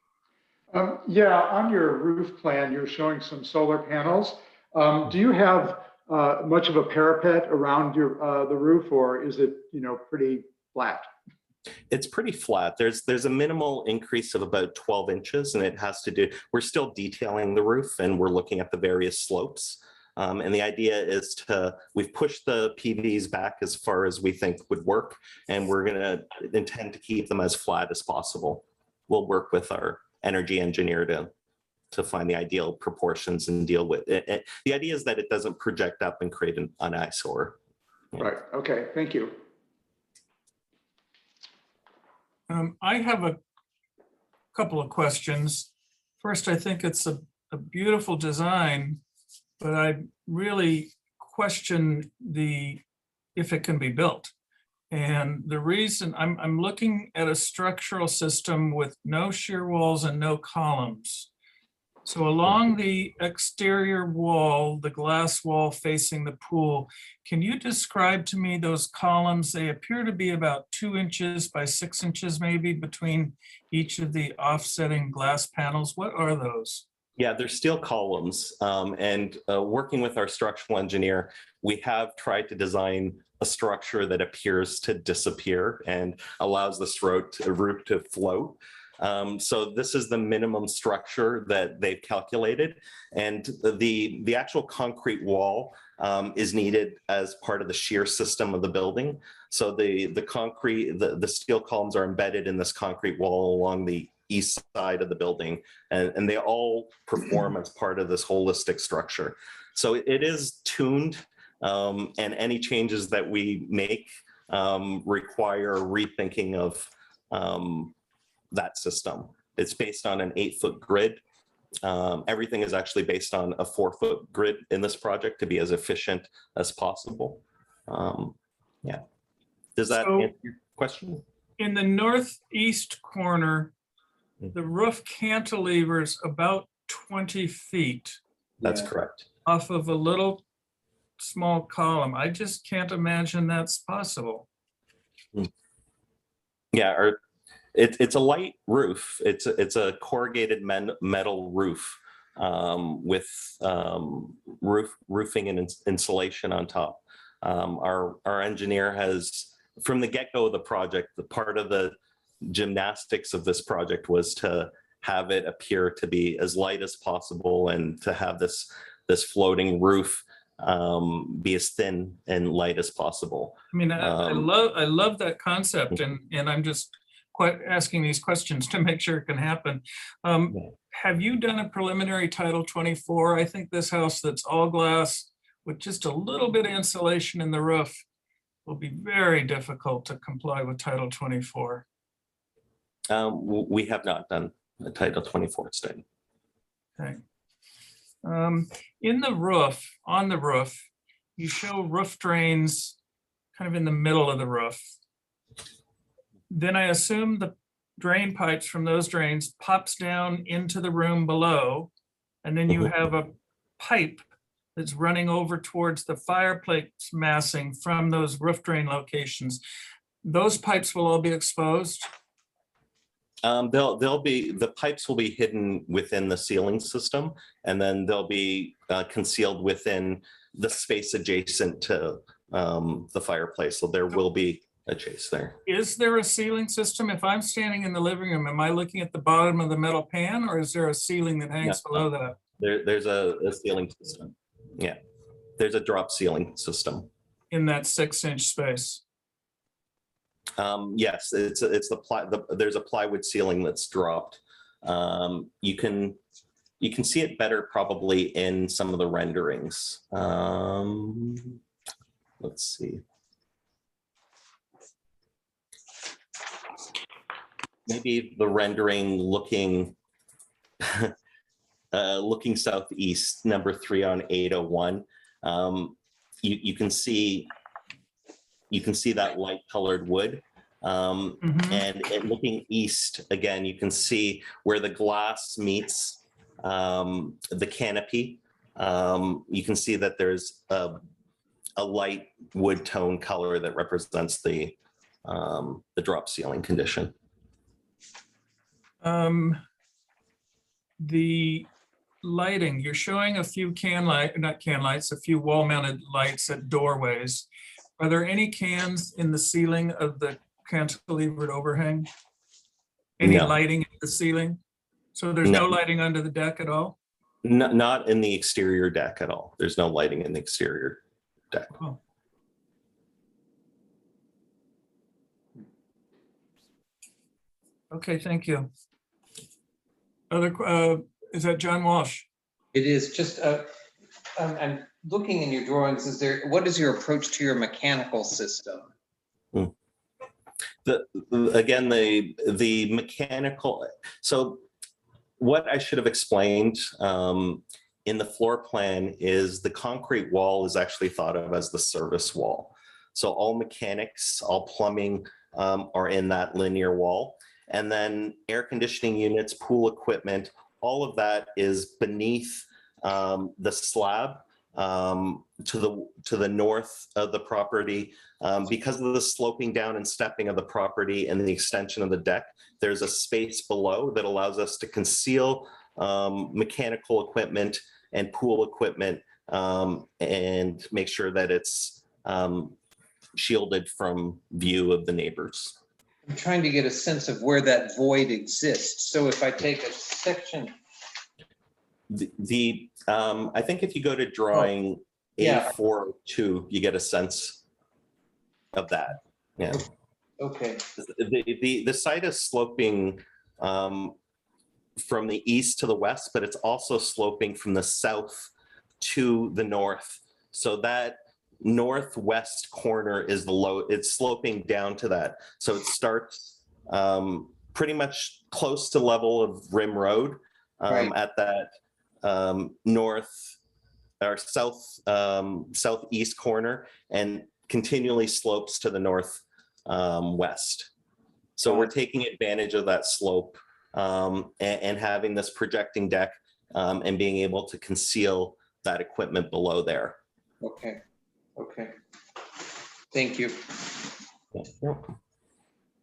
S4: Yeah, on your roof plan, you're showing some solar panels. Do you have much of a parapet around your the roof, or is it, you know, pretty flat?
S18: It's pretty flat. There's a minimal increase of about 12 inches, and it has to do, we're still detailing the roof and we're looking at the various slopes. And the idea is we've pushed the PVs back as far as we think would work, and we're gonna intend to keep them as flat as possible. We'll work with our energy engineer to find the ideal proportions and deal with it. The idea is that it doesn't project up and create an eyesore.
S4: Right, okay, thank you.
S1: I have a couple of questions. First, I think it's a beautiful design, but I really question if it can be built. And the reason I'm looking at a structural system with no shear walls and no columns. So along the exterior wall, the glass wall facing the pool, can you describe to me those columns? They appear to be about 2 inches by 6 inches maybe between each of the offsetting glass panels. What are those?
S18: Yeah, they're steel columns. And working with our structural engineer, we have tried to design a structure that appears to disappear and allows this roof to float. So this is the minimum structure that they've calculated, and the actual concrete wall is needed as part of the shear system of the building. So the steel columns are embedded in this concrete wall along the east side of the building, and they all perform as part of this holistic structure. So it is tuned, and any changes that we make require rethinking of that system. It's based on an 8-foot grid. Everything is actually based on a 4-foot grid in this project to be as efficient as possible. Yeah. Does that answer your question?
S1: In the northeast corner, the roof cantilevers about 20 feet.
S18: That's correct.
S1: Off of a little small column. I just can't imagine that's possible.
S18: Yeah, it's a light roof. It's a corrugated metal roof with roofing and insulation on top. Our engineer has, from the get-go of the project, the part of the gymnastics of this project was to have it appear to be as light as possible and to have this floating roof be as thin and light as possible.
S1: I mean, I love that concept, and I'm just quite asking these questions to make sure it can happen. Have you done a preliminary Title 24? I think this house that's all glass with just a little bit of insulation in the roof will be very difficult to comply with Title 24.
S18: We have not done a Title 24 study.
S1: Okay. In the roof, on the roof, you show roof drains kind of in the middle of the roof. Then I assume the drain pipes from those drains pops down into the room below. And then you have a pipe that's running over towards the fireplace massing from those roof drain locations. Those pipes will all be exposed?
S18: The pipes will be hidden within the ceiling system, and then they'll be concealed within the space adjacent to the fireplace. So there will be a chase there.
S1: Is there a ceiling system? If I'm standing in the living room, am I looking at the bottom of the metal pan, or is there a ceiling that hangs below that?
S18: There's a ceiling system. Yeah, there's a drop ceiling system.
S1: In that 6-inch space?
S18: Yes, there's a plywood ceiling that's dropped. You can see it better probably in some of the renderings. Let's see. Maybe the rendering looking looking southeast, number 3 on 801. You can see that light colored wood. And looking east, again, you can see where the glass meets the canopy. You can see that there's a light wood tone color that represents the drop ceiling condition.
S1: The lighting, you're showing a few a few wall-mounted lights at doorways. Are there any cans in the ceiling of the cantilevered overhang? Any lighting in the ceiling? So there's no lighting under the deck at all?
S18: Not in the exterior deck at all. There's no lighting in the exterior deck.
S1: Oh. Okay, thank you. Is that John Walsh?
S5: It is just, I'm looking in your drawings, what is your approach to your mechanical system?
S18: Again, the mechanical, so what I should have explained in the floor plan is the concrete wall is actually thought of as the service wall. So all mechanics, all plumbing are in that linear wall. And then air conditioning units, pool equipment, all of that is beneath the slab to the north of the property. Because of the sloping down and stepping of the property and the extension of the deck, there's a space below that allows us to conceal mechanical equipment and pool equipment and make sure that it's shielded from view of the neighbors.
S5: I'm trying to get a sense of where that void exists. So if I take a section.
S18: I think if you go to drawing A42, you get a sense of that. Yeah.
S5: Okay.
S18: The site is sloping from the east to the west, but it's also sloping from the south to the north. So that northwest corner is it's sloping down to that. So it starts pretty much close to level of Rim Road at that north or southeast corner, and continually slopes to the north west. So we're taking advantage of that slope and having this projecting deck and being able to conceal that equipment below there.
S5: Okay. Okay. Thank you.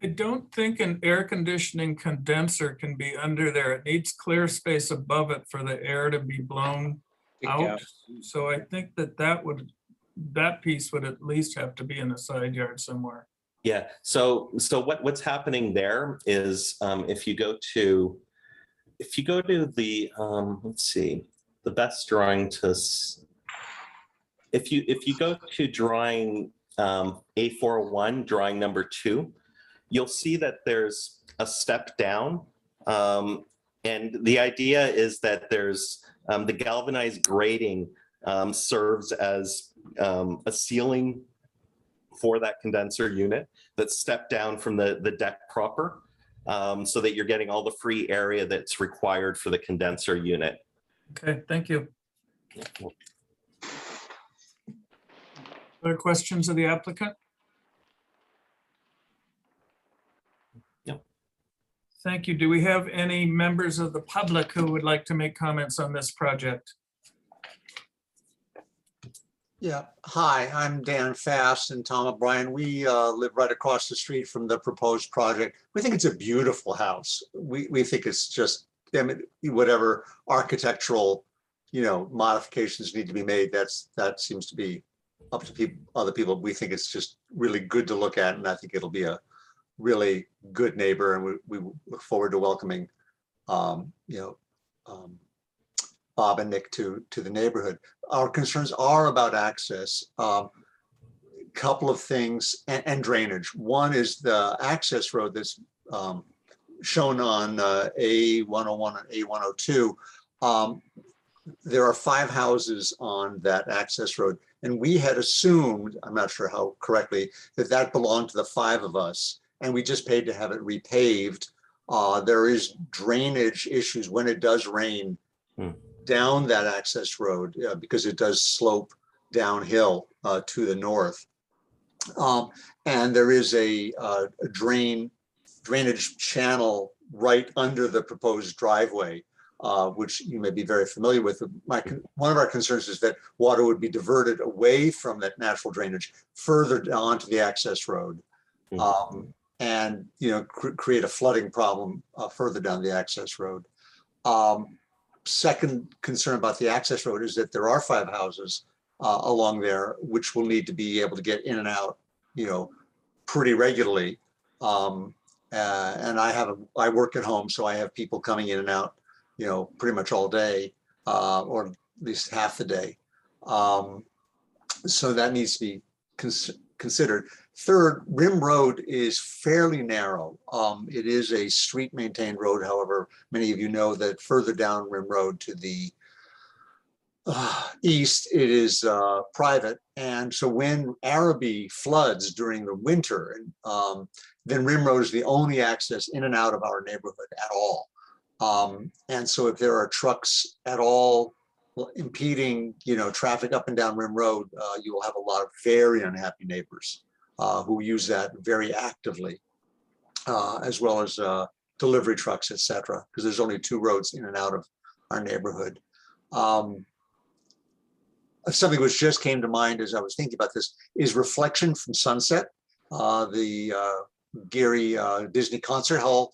S1: I don't think an air conditioning condenser can be under there. It needs clear space above it for the air to be blown out. So I think that piece would at least have to be in the side yard somewhere.
S18: Yeah. So what's happening there is if you go to the let's see, the best drawing to. If you go to drawing A41, drawing number 2, you'll see that there's a step down. And the idea is that there's the galvanized grating serves as a ceiling for that condenser unit that's stepped down from the deck proper, so that you're getting all the free area that's required for the condenser unit.
S1: Okay, thank you. Other questions of the applicant?
S18: Yeah.
S1: Thank you. Do we have any members of the public who would like to make comments on this project?
S19: Yeah, hi, I'm Dan Fast and Tom O'Brien. We live right across the street from the proposed project. We think it's a beautiful house. We think it's just, I mean, whatever architectural, modifications need to be made, that seems to be up to other people. We think it's just really good to look at, and I think it'll be a really good neighbor, and we look forward to welcoming, Bob and Nick to the neighborhood. Our concerns are about access. Couple of things, and drainage. One is the access road that's shown on A101 and A102. There are 5 houses on that access road, and we had assumed, I'm not sure how correctly, that belonged to the 5 of us, and we just paid to have it repaved. There is drainage issues when it does rain down that access road, because it does slope downhill to the north. And there is a drainage channel right under the proposed driveway, which you may be very familiar with. One of our concerns is that water would be diverted away from that natural drainage further onto the access road, and create a flooding problem further down the access road. Second concern about the access road is that there are 5 houses along there, which will need to be able to get in and out, pretty regularly. And I work at home, so I have people coming in and out, pretty much all day, or at least half the day. So that needs to be considered. Third, Rim Road is fairly narrow. It is a street maintained road. However, many of you know that further down Rim Road to the east, it is private. And so when Araby floods during the winter, then Rim Road is the only access in and out of our neighborhood at all. And so if there are trucks at all impeding, traffic up and down Rim Road, you will have a lot of very unhappy neighbors who use that very actively, as well as delivery trucks, etc., because there's only 2 roads in and out of our neighborhood. Something which just came to mind as I was thinking about this is reflection from sunset. The Gary Disney concert hall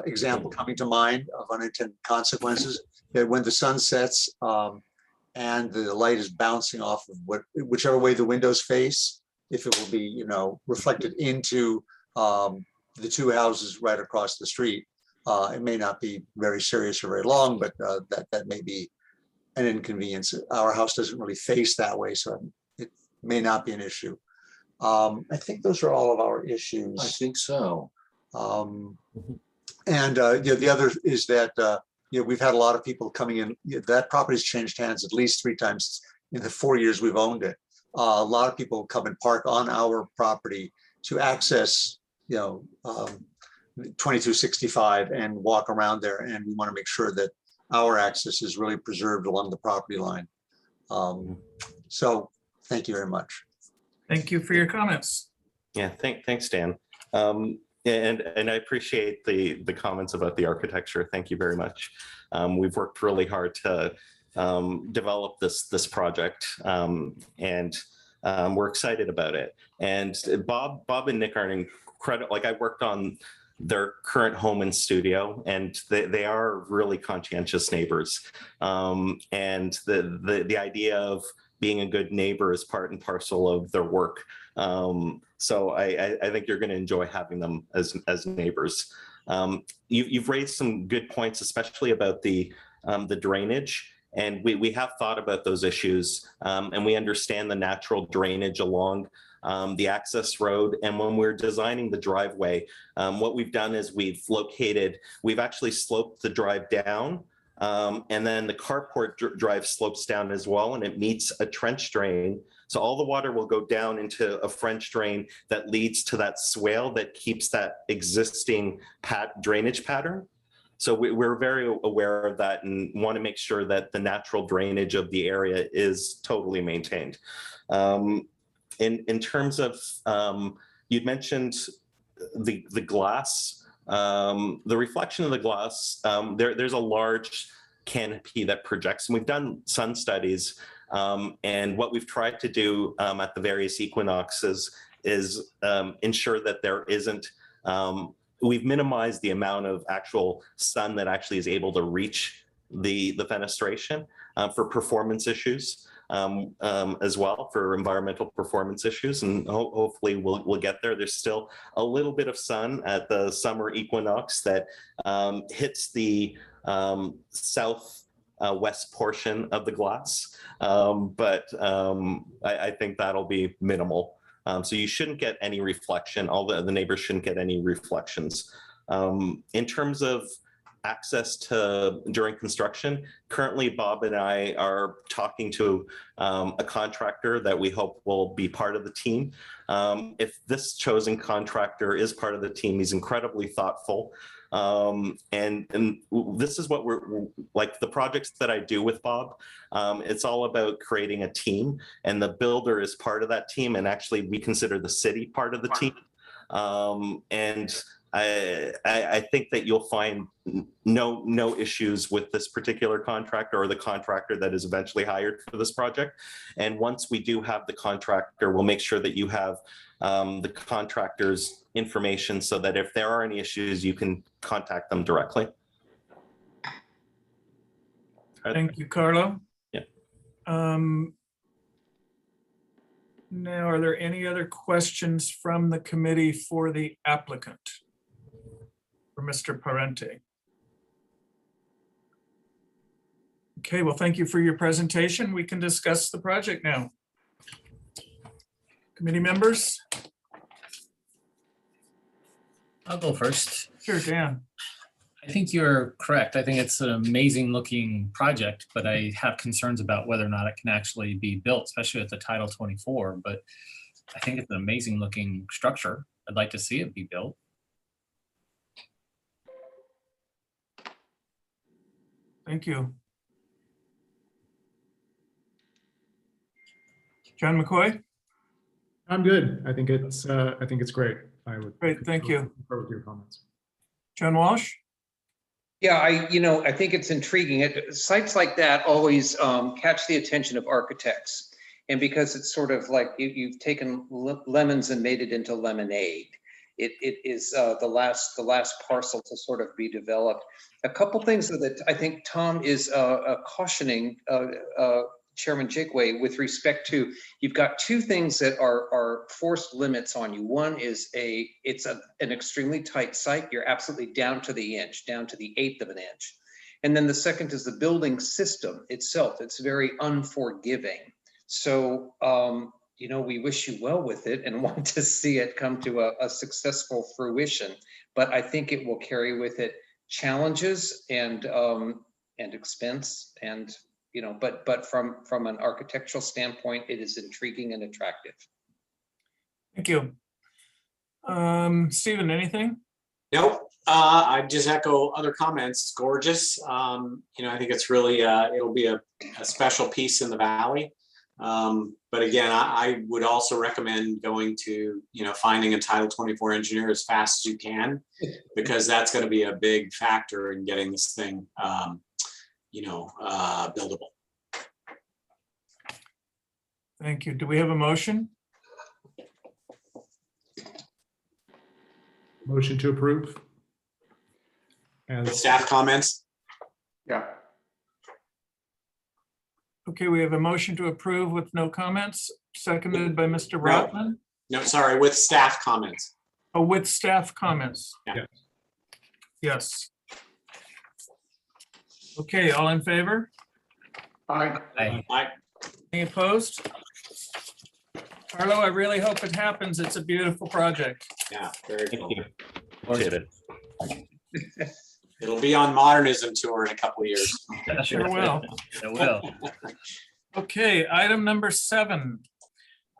S19: example coming to mind of unintended consequences, that when the sun sets and the light is bouncing off of whichever way the windows face, if it will be, reflected into the 2 houses right across the street. It may not be very serious or very long, but that may be an inconvenience. Our house doesn't really face that way, so it may not be an issue. I think those are all of our issues.
S20: I think so.
S19: And the other is that we've had a lot of people coming in. That property's changed hands at least 3 times in the 4 years we've owned it. A lot of people come and park on our property to access, 2265 and walk around there. And we want to make sure that our access is really preserved along the property line. So thank you very much.
S1: Thank you for your comments.
S18: Yeah, thanks, Dan. And I appreciate the comments about the architecture. Thank you very much. We've worked really hard to develop this project, and we're excited about it. And Bob and Nick are incredible. Like, I worked on their current home and studio, and they are really conscientious neighbors. And the idea of being a good neighbor is part and parcel of their work. So I think you're going to enjoy having them as neighbors. You've raised some good points, especially about the drainage. And we have thought about those issues, and we understand the natural drainage along the access road. And when we're designing the driveway, what we've done is we've actually sloped the drive down. And then the carport drive slopes down as well, and it meets a trench drain. So all the water will go down into a French drain that leads to that swale that keeps that existing drainage pattern. So we're very aware of that and want to make sure that the natural drainage of the area is totally maintained. In terms of, you'd mentioned the glass, the reflection of the glass, there's a large canopy that projects, and we've done sun studies. And what we've tried to do at the various equinoxes is ensure that there isn't, we've minimized the amount of actual sun that actually is able to reach the fenestration for performance issues as well, for environmental performance issues. And hopefully we'll get there. There's still a little bit of sun at the summer equinox that hits the west portion of the glass, but I think that'll be minimal. So you shouldn't get any reflection. All the neighbors shouldn't get any reflections. In terms of access to during construction, currently Bob and I are talking to a contractor that we hope will be part of the team. If this chosen contractor is part of the team, he's incredibly thoughtful. And this is what we're like, the projects that I do with Bob, it's all about creating a team, and the builder is part of that team, and actually we consider the city part of the team. And I think that you'll find no issues with this particular contractor or the contractor that is eventually hired for this project. And once we do have the contractor, we'll make sure that you have the contractor's information so that if there are any issues, you can contact them directly.
S1: Thank you, Carlo.
S18: Yeah.
S1: Now, are there any other questions from the committee for the applicant? For Mr. Parente? Okay, well, thank you for your presentation. We can discuss the project now. Committee members?
S6: I'll go first.
S1: Sure, Dan.
S6: I think you're correct. I think it's an amazing looking project, but I have concerns about whether or not it can actually be built, especially at the Title 24. But I think it's an amazing looking structure. I'd like to see it be built.
S1: Thank you. John McCoy?
S3: I'm good. I think it's great. I would.
S1: Great, thank you.
S3: Look forward to your comments.
S1: John Walsh?
S5: Yeah, I think it's intriguing. Sites like that always catch the attention of architects. And because it's sort of like you've taken lemons and made it into lemonade. It is the last parcel to sort of be developed. A couple things that I think Tom is cautioning Chairman Jigway with respect to, you've got two things that are forced limits on you. One is it's an extremely tight site. You're absolutely down to the inch, down to the 1/8 of an inch. And then the second is the building system itself. It's very unforgiving. So, we wish you well with it and want to see it come to a successful fruition. But I think it will carry with it challenges and expense, and but from an architectural standpoint, it is intriguing and attractive.
S1: Thank you. Stephen, anything?
S10: Nope. I just echo other comments. It's gorgeous. I think it's really it'll be a special piece in the valley. But again, I would also recommend going to, finding a Title 24 engineer as fast as you can, because that's going to be a big factor in getting this thing, buildable.
S1: Thank you. Do we have a motion?
S3: Motion to approve. And
S10: staff comments?
S4: Yeah.
S1: Okay, we have a motion to approve with no comments, seconded by Mr. Rotman.
S10: No, sorry, with staff comments.
S1: Oh, with staff comments.
S10: Yeah.
S1: Yes. Okay, all in favor?
S4: Aye.
S10: Aye.
S1: Any opposed? Carlo, I really hope it happens. It's a beautiful project.
S10: Yeah, very
S18: Thank
S10: cool.
S18: you. Appreciate it.
S10: It'll be on Modernism tour in a couple of years.
S1: Sure will.
S6: It will.
S1: Okay, item number 7.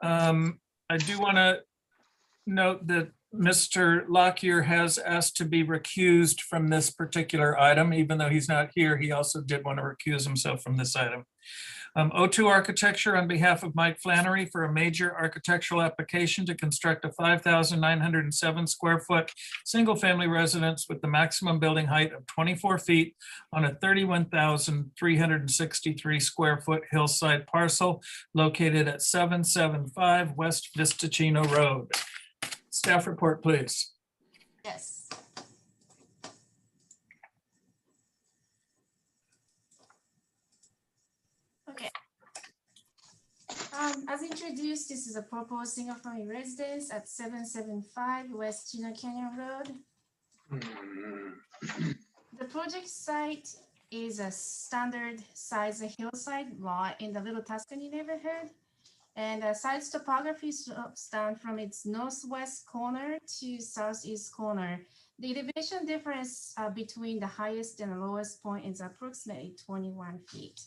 S1: I do want to note that Mr. Lockyer has asked to be recused from this particular item, even though he's not here. He also did want to recuse himself from this item. O2 Architecture on behalf of Mike Flannery for a major architectural application to construct a 5,907 square foot single-family residence with the maximum building height of 24 feet on a 31,363 square foot hillside parcel located at 775 West Vistachino Road. Staff report, please.
S7: Yes. Okay. As introduced, this is a proposed single-family residence at 775 West Chino Canyon Road. The project site is a standard size hillside lot in the Little Tuscany neighborhood. And the site's topography slopes down from its northwest corner to southeast corner. The elevation difference between the highest and the lowest point is approximately 21 feet.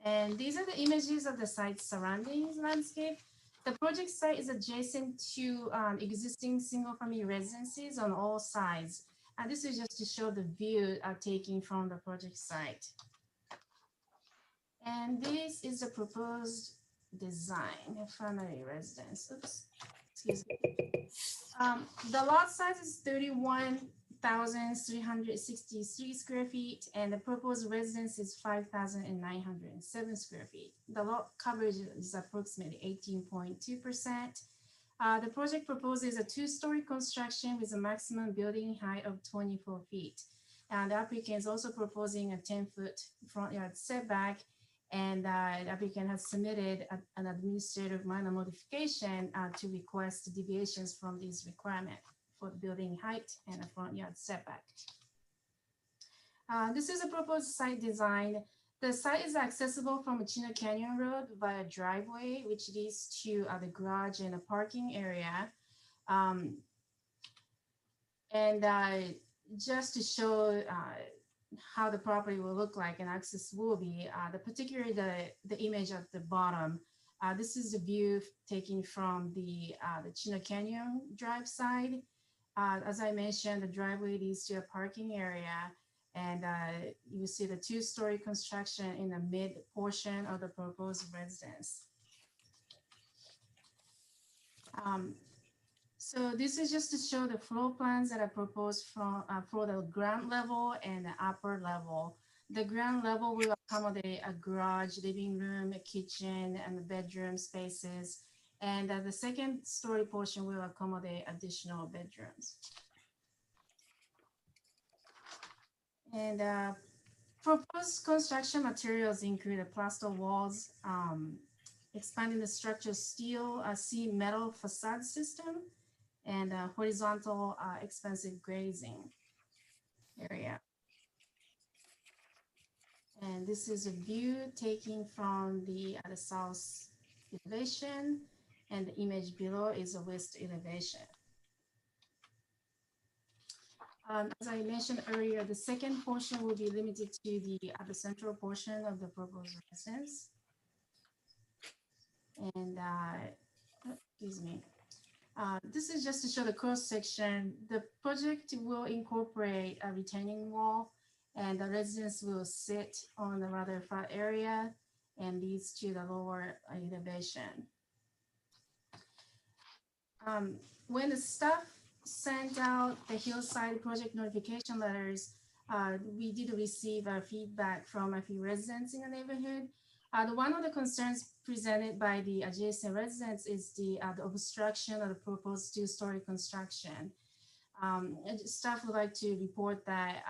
S7: And these are the images of the site's surroundings landscape. The project site is adjacent to existing single-family residences on all sides. And this is just to show the view taken from the project site. And this is the proposed design of family residence. Oops, excuse me. The lot size is 31,363 square feet, and the proposed residence is 5,907 square feet. The lot coverage is approximately 18.2%. The project proposes a 2-story construction with a maximum building height of 24 feet. And the applicant is also proposing a 10-foot front yard setback. And the applicant has submitted an administrative minor modification to request deviations from these requirements for building height and a front yard setback. This is a proposed site design. The site is accessible from Chino Canyon Road via driveway, which leads to the garage and a parking area. Just to show how the property will look like and access will be, particularly the image at the bottom. This is the view taken from the Chino Canyon Drive side. As I mentioned, the driveway leads to a parking area, and you see the 2-story construction in the mid portion of the proposed residence. So this is just to show the floor plans that are proposed for the ground level and the upper level. The ground level will accommodate a garage, living room, a kitchen, and the bedroom spaces. And the 2nd-story portion will accommodate additional bedrooms. And proposed construction materials include the plaster walls, expanding the structure steel, seam metal facade system, and horizontal expensive glazing area. And this is a view taken from the south elevation, and the image below is a west elevation. As I mentioned earlier, the 2nd portion will be limited to the central portion of the proposed residence. And excuse me. This is just to show the cross section. The project will incorporate a retaining wall, and the residence will sit on a rather flat area and leads to the lower elevation. When the staff sent out the Hillside project notification letters, we did receive feedback from a few residents in the neighborhood. One of the concerns presented by the adjacent residents is the obstruction of the proposed 2-story construction. Staff would like to report that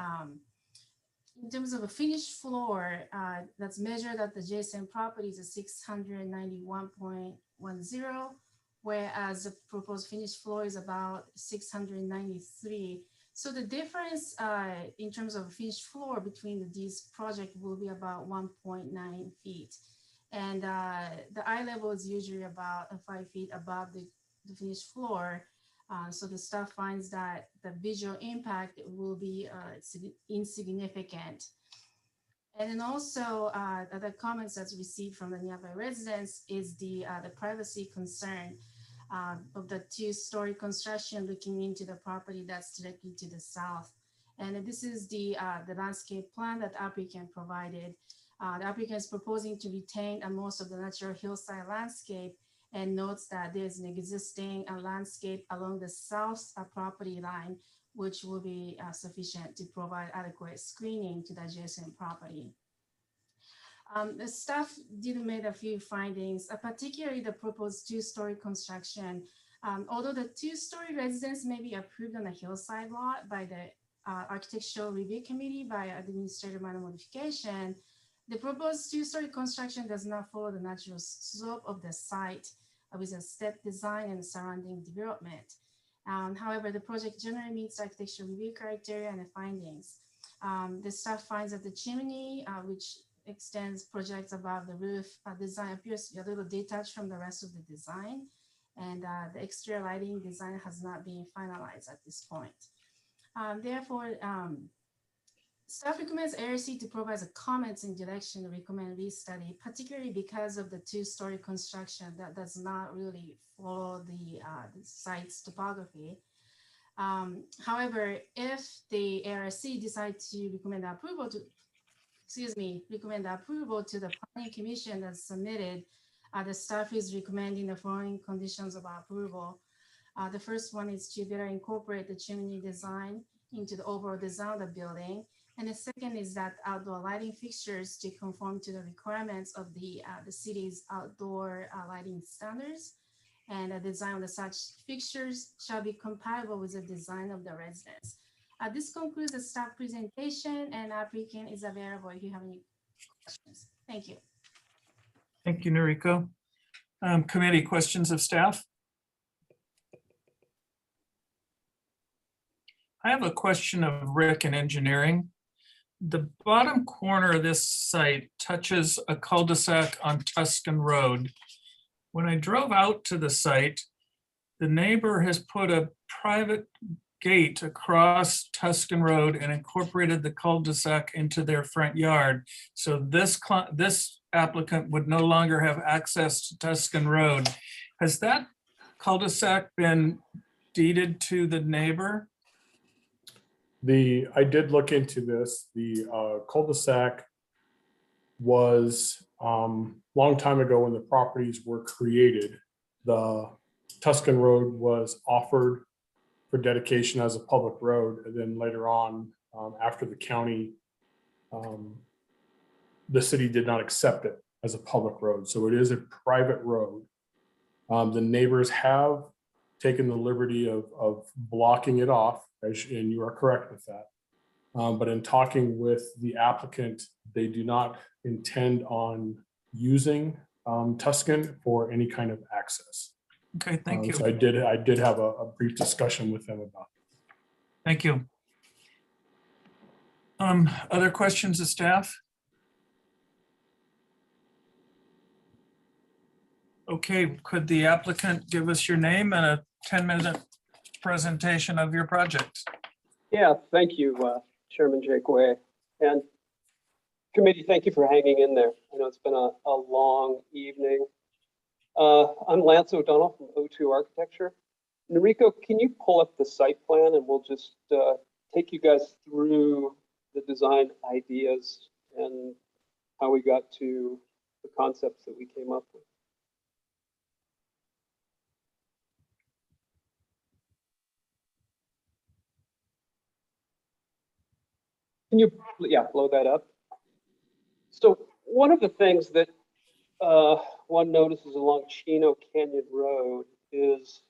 S7: in terms of a finished floor that's measured at the adjacent properties is 691.10, whereas the proposed finished floor is about 693. So the difference in terms of finished floor between these projects will be about 1.9 feet. And the eye level is usually about 5 feet above the finished floor. So the staff finds that the visual impact will be insignificant. And then also other comments that's received from the nearby residents is the privacy concern of the two-story construction looking into the property that's directly to the south. And this is the landscape plan that the applicant provided. The applicant is proposing to retain most of the natural hillside landscape and notes that there's an existing landscape along the south property line, which will be sufficient to provide adequate screening to the adjacent property. The staff did make a few findings, particularly the proposed two-story construction. Although the two-story residence may be approved on the hillside lot by the Architectural Review Committee by administrative minor modification, the proposed two-story construction does not follow the natural slope of the site with a step design and surrounding development. However, the project generally meets architectural review criteria and the findings. The staff finds that the chimney, which extends projects above the roof, design appears to be a little detached from the rest of the design, and the exterior lighting design has not been finalized at this point. Therefore, staff recommends ARC to provide a comments in direction to recommend restudy, particularly because of the two-story construction that does not really follow the site's topography. However, if the ARC decide to recommend approval to, recommend approval to the planning commission that's submitted, the staff is recommending the following conditions of approval. The first one is to better incorporate the chimney design into the overall design of the building. And the second is that outdoor lighting fixtures to conform to the requirements of the city's outdoor lighting standards. And the design of the such fixtures shall be compatible with the design of the residence. This concludes the staff presentation, and applicant is available if you have any questions. Thank you.
S1: Thank you, Noriko. Committee questions of staff? I have a question of Rick in engineering. The bottom corner of this site touches a cul-de-sac on Tuscan Road. When I drove out to the site, the neighbor has put a private gate across Tuscan Road and incorporated the cul-de-sac into their front yard. So this applicant would no longer have access to Tuscan Road. Has that cul-de-sac been deeded to the neighbor?
S15: I did look into this. The cul-de-sac was long time ago when the properties were created. The Tuscan Road was offered for dedication as a public road, and then later on, after the county, the city did not accept it as a public road. So it is a private road. The neighbors have taken the liberty of blocking it off, and you are correct with that. But in talking with the applicant, they do not intend on using Tuscan for any kind of access.
S1: Okay, thank you.
S15: So I did have a brief discussion with them about it.
S1: Thank you. Other questions of staff? Okay, could the applicant give us your name and a 10-minute presentation of your project?
S20: Yeah, thank you, Chairman Jake Way. And committee, thank you for hanging in there. I know it's been a long evening. I'm Lance O'Donnell from O2 Architecture. Noriko, can you pull up the site plan and we'll just take you guys through the design ideas and how we got to the concepts that we came up with. Can you, blow that up? So one of the things that one notices along Chino Canyon Road is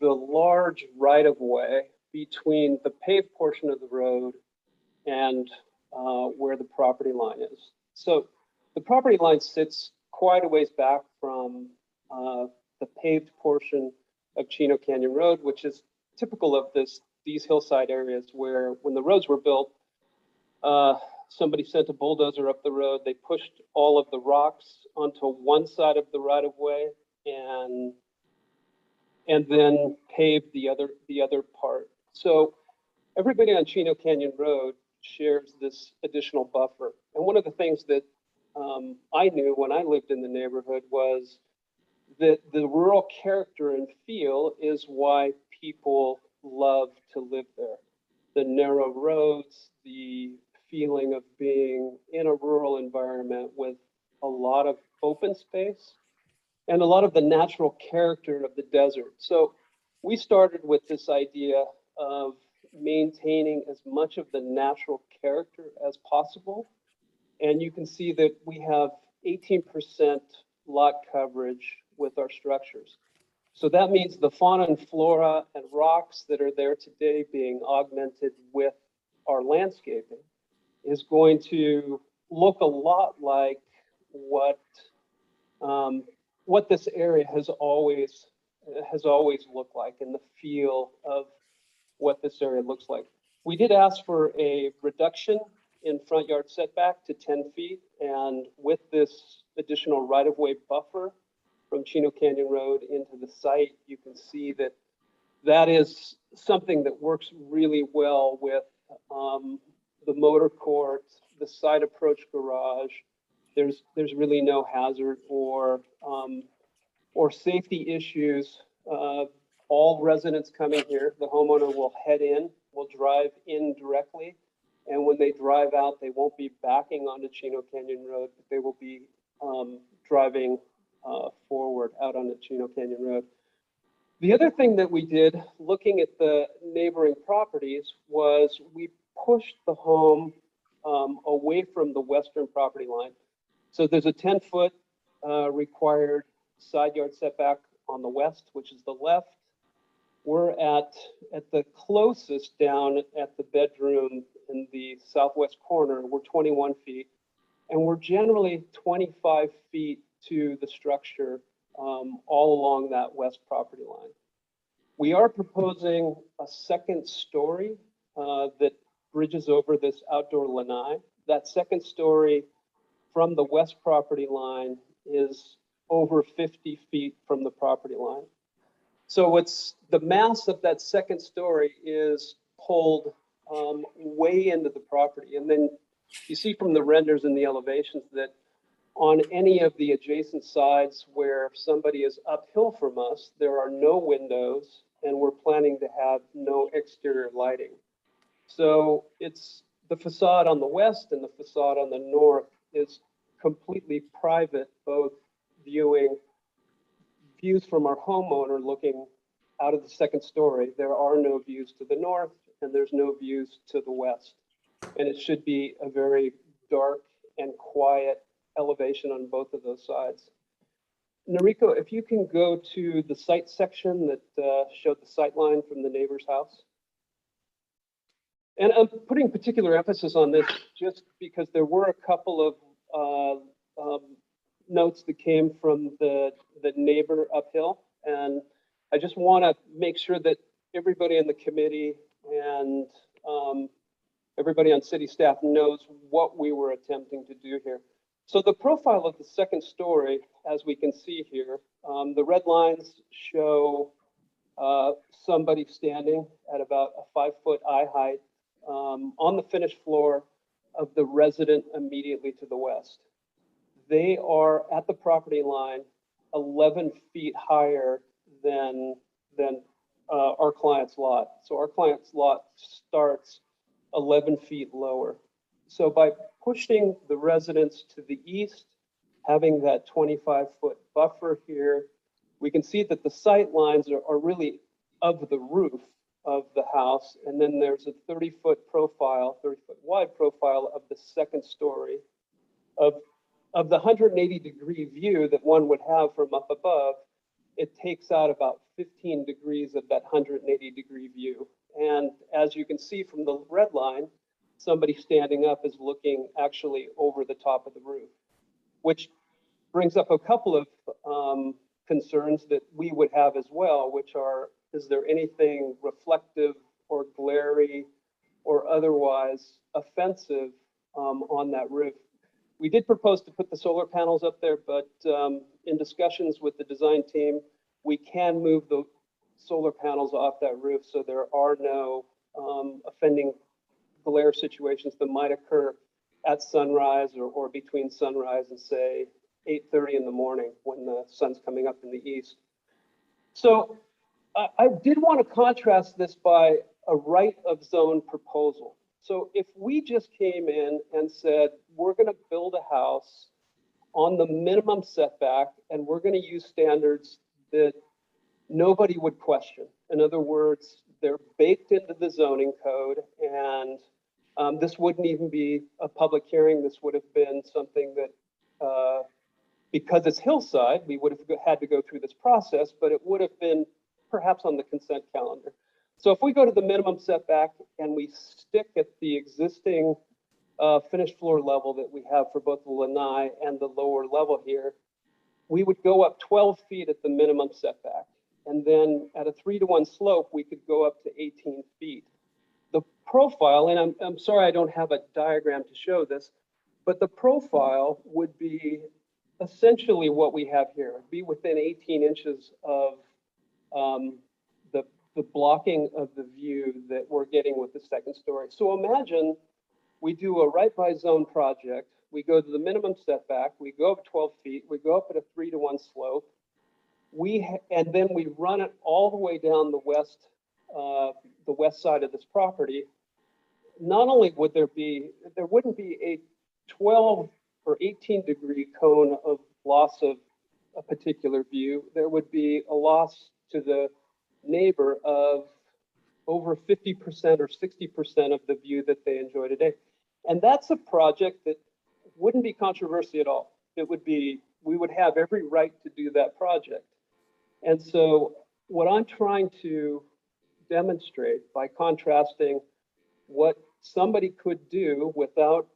S20: the large right-of-way between the paved portion of the road and where the property line is. So the property line sits quite a ways back from the paved portion of Chino Canyon Road, which is typical of these hillside areas where when the roads were built, somebody sent a bulldozer up the road. They pushed all of the rocks onto one side of the right of way and then paved the other part. So everybody on Chino Canyon Road shares this additional buffer. And one of the things that I knew when I lived in the neighborhood was that the rural character and feel is why people love to live there. The narrow roads, the feeling of being in a rural environment with a lot of open space and a lot of the natural character of the desert. So we started with this idea of maintaining as much of the natural character as possible. And you can see that we have 18% lot coverage with our structures. So that means the fauna and flora and rocks that are there today being augmented with our landscaping is going to look a lot like what this area has always looked like, and the feel of what this area looks like. We did ask for a reduction in front yard setback to 10 feet, and with this additional right-of-way buffer from Chino Canyon Road into the site, you can see that that is something that works really well with the motor court, the side approach garage. There's really no hazard or safety issues. All residents coming here, the homeowner will head in, will drive in directly, and when they drive out, they won't be backing onto Chino Canyon Road, but they will be driving forward out onto Chino Canyon Road. The other thing that we did, looking at the neighboring properties, was we pushed the home away from the western property line. So there's a 10-foot required side yard setback on the west, which is the left. We're at the closest down at the bedroom in the southwest corner, we're 21 feet. And we're generally 25 feet to the structure all along that west property line. We are proposing a second story that bridges over this outdoor lanai. That second story from the west property line is over 50 feet from the property line. So it's the mass of that second story is pulled way into the property. And then you see from the renders and the elevations that on any of the adjacent sides where somebody is uphill from us, there are no windows and we're planning to have no exterior lighting. So it's the facade on the west and the facade on the north is completely private, both views from our homeowner looking out of the second story. There are no views to the north and there's no views to the west. And it should be a very dark and quiet elevation on both of those sides. Noriko, if you can go to the site section that showed the sight line from the neighbor's house. And I'm putting particular emphasis on this just because there were a couple of notes that came from the neighbor uphill. And I just want to make sure that everybody in the committee and everybody on city staff knows what we were attempting to do here. So the profile of the second story, as we can see here, the red lines show somebody standing at about a 5-foot eye height on the finished floor of the resident immediately to the west. They are at the property line 11 feet higher than our client's lot. So our client's lot starts 11 feet lower. So by pushing the residents to the east, having that 25-foot buffer here, we can see that the sight lines are really of the roof of the house. And then there's a 30-foot profile, 30-foot wide profile of the second story. Of the 180-degree view that one would have from up above, it takes out about 15 degrees of that 180-degree view. And as you can see from the red line, somebody standing up is looking actually over the top of the roof, which brings up a couple of concerns that we would have as well, which are, is there anything reflective or glary or otherwise offensive on that roof. We did propose to put the solar panels up there, but in discussions with the design team, we can move the solar panels off that roof so there are no offending glare situations that might occur at sunrise or between sunrise and say 8:30 in the morning when the sun's coming up in the east. So I did want to contrast this by a right of zone proposal. So if we just came in and said, we're going to build a house on the minimum setback and we're going to use standards that nobody would question. In other words, they're baked into the zoning code, and this wouldn't even be a public hearing. This would have been something that, because it's Hillside, we would have had to go through this process, but it would have been perhaps on the consent calendar. So if we go to the minimum setback and we stick at the existing finished floor level that we have for both the lanai and the lower level here, we would go up 12 feet at the minimum setback. And then at a 3-to-1 slope, we could go up to 18 feet. The profile, and I'm sorry I don't have a diagram to show this, but the profile would be essentially what we have here. It'd be within 18 inches of the blocking of the view that we're getting with the second story. So imagine we do a right by zone project. We go to the minimum setback. We go up 12 feet. We go up at a 3-to-1 slope. And then we run it all the way down the west side of this property. Not only would there wouldn't be a 12 or 18 degree cone of loss of a particular view. There would be a loss to the neighbor of over 50% or 60% of the view that they enjoy today. And that's a project that wouldn't be controversial at all. It would be, we would have every right to do that project. And so what I'm trying to demonstrate by contrasting what somebody could do without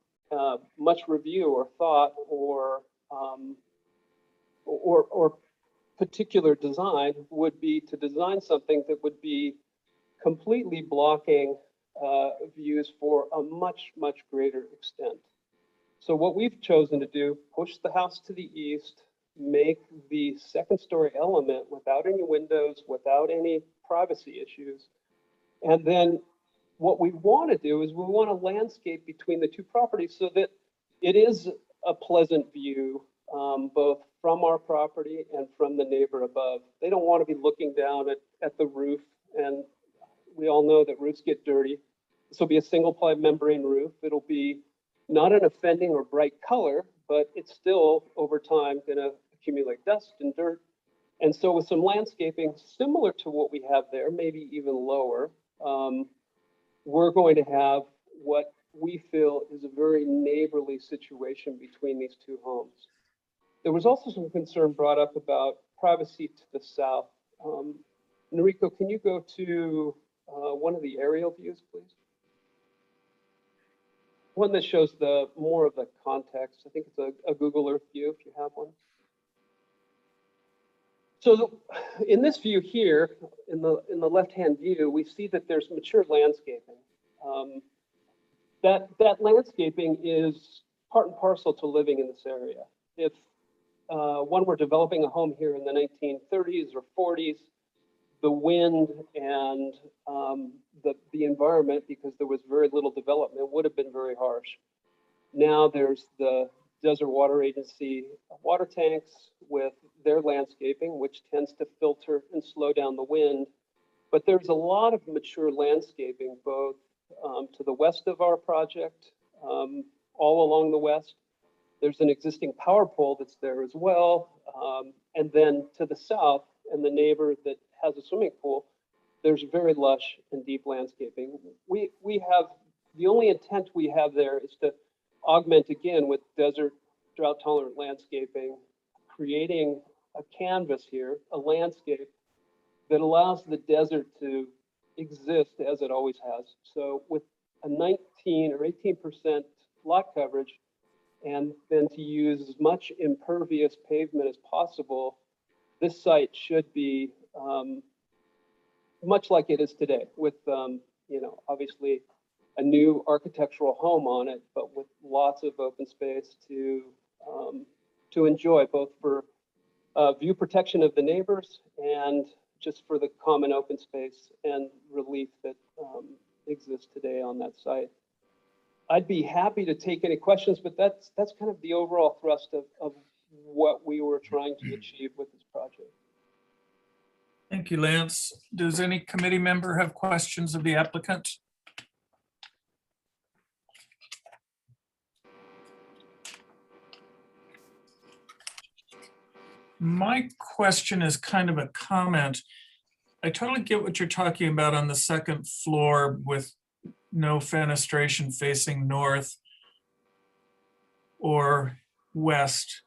S20: much review or thought or particular design would be to design something that would be completely blocking views for a much, much greater extent. So what we've chosen to do, push the house to the east, make the second story element without any windows, without any privacy issues. And then what we want to do is we want to landscape between the two properties so that it is a pleasant view, both from our property and from the neighbor above. They don't want to be looking down at the roof, and we all know that roofs get dirty. This will be a single ply membrane roof. It'll be not an offending or bright color, but it's still over time going to accumulate dust and dirt. And so with some landscaping similar to what we have there, maybe even lower, we're going to have what we feel is a very neighborly situation between these two homes. There was also some concern brought up about privacy to the south. Noriko, can you go to one of the aerial views, please? One that shows more of the context. I think it's a Google Earth view if you have one. So in this view here, in the left-hand view, we see that there's mature landscaping. That landscaping is part and parcel to living in this area. If one were developing a home here in the 1930s or 40s, the wind and the environment, because there was very little development, would have been very harsh. Now there's the Desert Water Agency water tanks with their landscaping, which tends to filter and slow down the wind. But there's a lot of mature landscaping, both to the west of our project, all along the west. There's an existing power pole that's there as well. And then to the south, and the neighbor that has a swimming pool, there's very lush and deep landscaping. We have, the only intent we have there is to augment again with desert drought tolerant landscaping, creating a canvas here, a landscape that allows the desert to exist as it always has. So with a 19 or 18% lot coverage, and then to use as much impervious pavement as possible, this site should be much like it is today, with obviously a new architectural home on it, but with lots of open space to enjoy, both for view protection of the neighbors and just for the common open space and relief that exists today on that site. I'd be happy to take any questions, but that's kind of the overall thrust of what we were trying to achieve with this project.
S1: Thank you, Lance. Does any committee member have questions of the applicant? My question is kind of a comment. I totally get what you're talking about on the second floor with no fenestration facing north or west.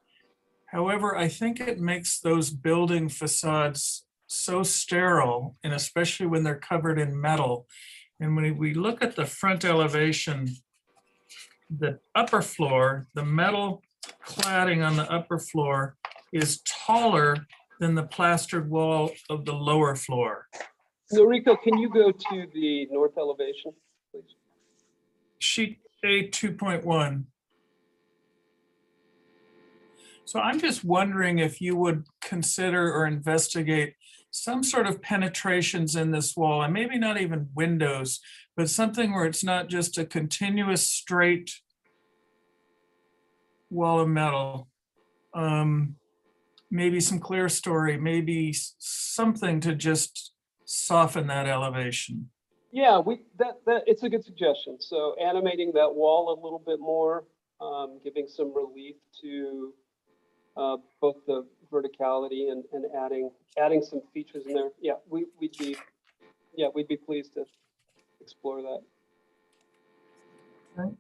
S1: However, I think it makes those building facades so sterile, and especially when they're covered in metal. And when we look at the front elevation, the upper floor, the metal cladding on the upper floor is taller than the plastered wall of the lower floor.
S20: Noriko, can you go to the north elevation, please?
S1: Sheet A 2.1. So I'm just wondering if you would consider or investigate some sort of penetrations in this wall, and maybe not even windows, but something where it's not just a continuous straight wall of metal. Maybe some clear story, maybe something to just soften that elevation.
S20: Yeah, it's a good suggestion. So animating that wall a little bit more, giving some relief to both the verticality and adding some features in there. Yeah, we'd be pleased to explore that.
S1: Okay.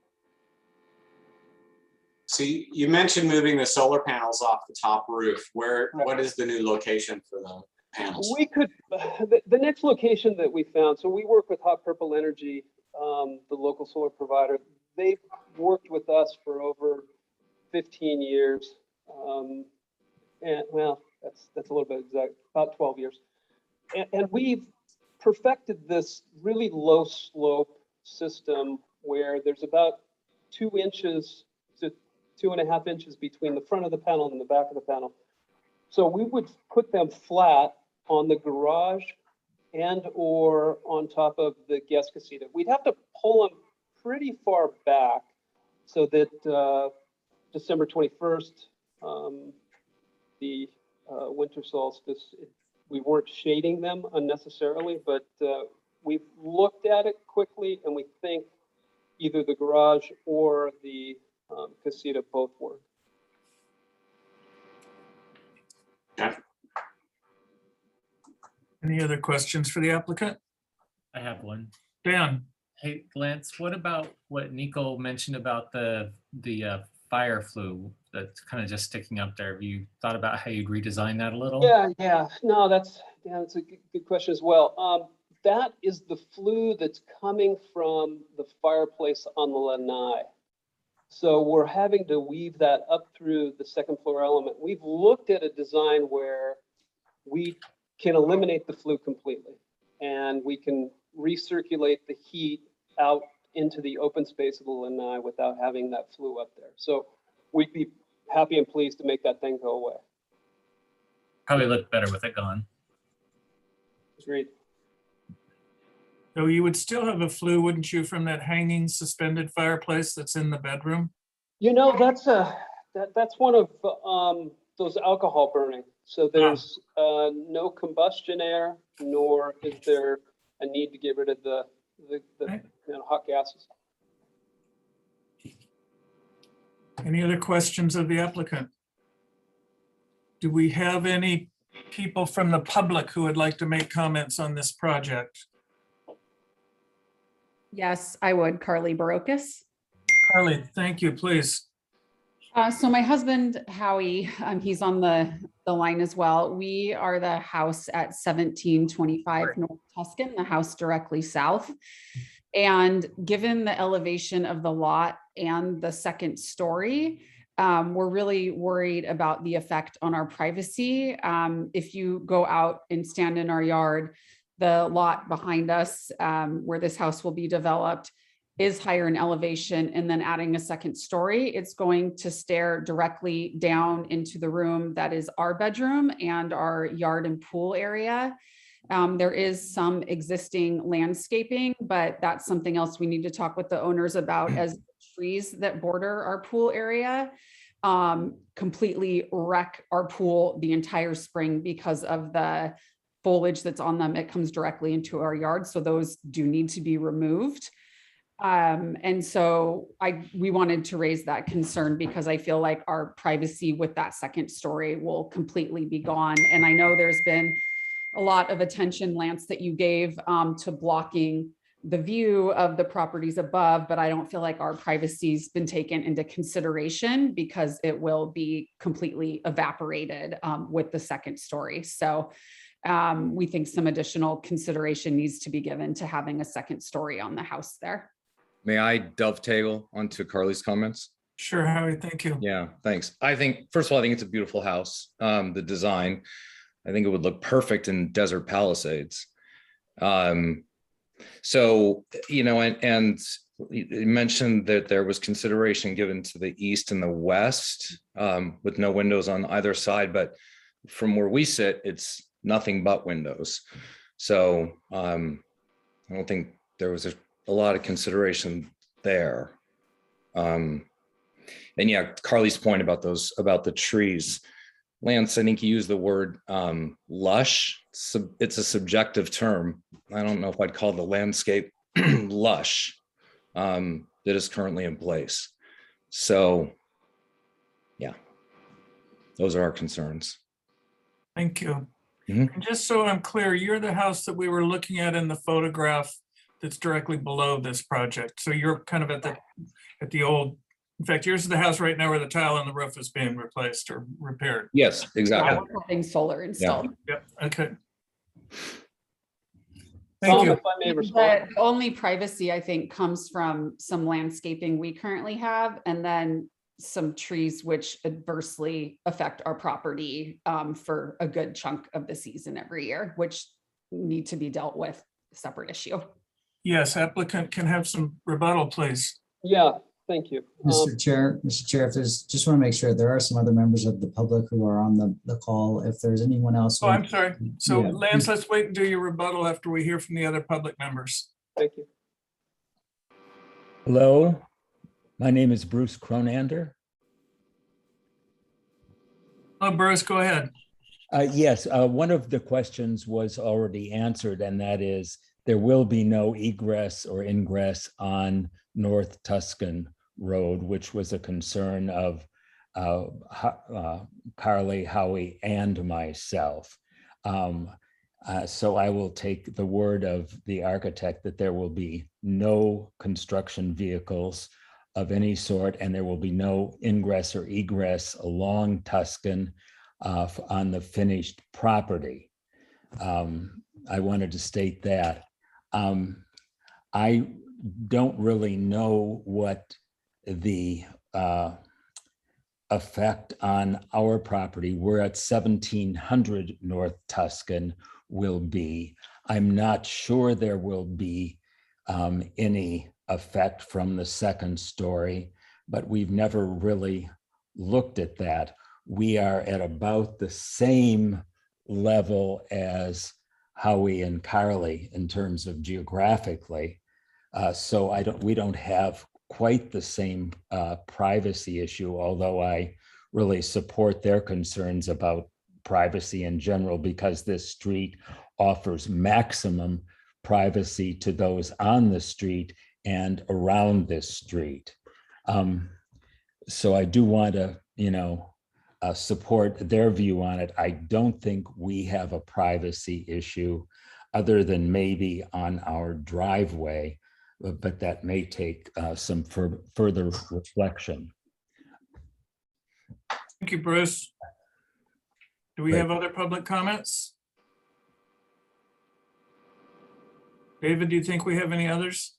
S10: So you mentioned moving the solar panels off the top roof. What is the new location for the panels?
S20: We could, the next location that we found, so we work with Hot Purple Energy, the local solar provider. They've worked with us for over 15 years. And well, that's a little bit exact, about 12 years. And we've perfected this really low slope system where there's about 2 inches to 2.5 inches between the front of the panel and the back of the panel. So we would put them flat on the garage and or on top of the guest casita. We'd have to pull them pretty far back so that December 21st, the winter solstice, we weren't shading them unnecessarily, but we've looked at it quickly and we think either the garage or the casita both work.
S10: Okay.
S1: Any other questions for the applicant?
S6: I have one.
S1: Dan.
S6: Hey, Lance, what about what Nico mentioned about the fire flue that's kind of just sticking up there? Have you thought about how you'd redesign that a little?
S20: Yeah. No, that's a good question as well. That is the flue that's coming from the fireplace on the lanai. So we're having to weave that up through the second floor element. We've looked at a design where we can eliminate the flue completely and we can recirculate the heat out into the open space of the lanai without having that flue up there. So we'd be happy and pleased to make that thing go away.
S6: Probably look better with it gone.
S20: Agreed.
S1: So you would still have a flue, wouldn't you, from that hanging suspended fireplace that's in the bedroom?
S20: You know, that's one of those alcohol burning. So there's no combustion air, nor is there a need to get rid of the hot gases.
S1: Any other questions of the applicant? Do we have any people from the public who would like to make comments on this project?
S21: Yes, I would. Carly Barocas.
S1: Carly, thank you, please.
S21: So my husband, Howie, he's on the line as well. We are the house at 1725 North Tuscan, the house directly south. And given the elevation of the lot and the second story, we're really worried about the effect on our privacy. If you go out and stand in our yard, the lot behind us where this house will be developed is higher in elevation and then adding a second story, it's going to stare directly down into the room that is our bedroom and our yard and pool area. There is some existing landscaping, but that's something else we need to talk with the owners about, as trees that border our pool area completely wreck our pool the entire spring because of the foliage that's on them. It comes directly into our yard, so those do need to be removed. And so we wanted to raise that concern because I feel like our privacy with that second story will completely be gone. And I know there's been a lot of attention, Lance, that you gave to blocking the view of the properties above, but I don't feel like our privacy's been taken into consideration because it will be completely evaporated with the second story. So we think some additional consideration needs to be given to having a second story on the house there.
S11: May I dovetail onto Carly's comments?
S1: Sure, Howie, thank you.
S11: Yeah, thanks. I think, first of all, I think it's a beautiful house. The design, I think it would look perfect in Desert Palisades. So, you know, and you mentioned that there was consideration given to the east and the west with no windows on either side, but from where we sit, it's nothing but windows. So I don't think there was a lot of consideration there. And yeah, Carly's point about the trees. Lance, I think you used the word lush. It's a subjective term. I don't know if I'd call the landscape lush that is currently in place. So yeah, those are our concerns.
S1: Thank you.
S11: Mm-hmm.
S1: And just so I'm clear, you're the house that we were looking at in the photograph that's directly below this project. So you're kind of at the old, in fact, yours is the house right now where the tile on the roof is being replaced or repaired.
S11: Yes, exactly.
S21: Having solar installed.
S1: Yep, okay. Thank you.
S20: If I may respond.
S21: The only privacy, I think, comes from some landscaping we currently have, and then some trees which adversely affect our property for a good chunk of the season every year, which need to be dealt with, a separate issue.
S1: Yes, applicant can have some rebuttal, please.
S20: Yeah, thank you.
S2: Mr. Chair, if there's, just want to make sure there are some other members of the public who are on the call. If there's anyone else.
S1: Oh, I'm sorry. So
S2: Yeah.
S1: Lance, let's wait and do your rebuttal after we hear from the other public members.
S20: Thank you.
S22: Hello, my name is Bruce Cronander.
S1: Oh, Bruce, go ahead.
S22: Yes, one of the questions was already answered, and that is there will be no egress or ingress on North Tuscan Road, which was a concern of Carly, Howie, and myself. So I will take the word of the architect that there will be no construction vehicles of any sort, and there will be no ingress or egress along Tuscan on the finished property. I wanted to state that. I don't really know what the effect on our property, we're at 1700 North Tuscan, will be. I'm not sure there will be any effect from the second story, but we've never really looked at that. We are at about the same level as Howie and Carly in terms of geographically. So we don't have quite the same privacy issue, although I really support their concerns about privacy in general, because this street offers maximum privacy to those on the street and around this street. So I do want to, support their view on it. I don't think we have a privacy issue other than maybe on our driveway, but that may take some further reflection.
S1: Thank you, Bruce. Do we have other public comments? David, do you think we have any others?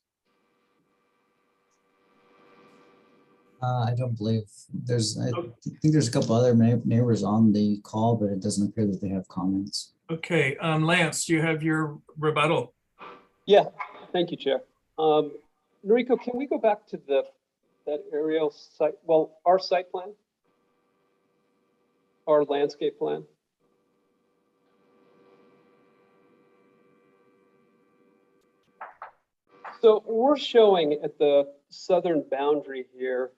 S2: I don't believe there's, I think there's a couple other neighbors on the call, but it doesn't appear that they have comments.
S1: Okay, Lance, do you have your rebuttal?
S20: Yeah, thank you, Chair. Noriko, can we go back to that aerial site, well, our site plan? Our landscape plan? So we're showing at the southern boundary here,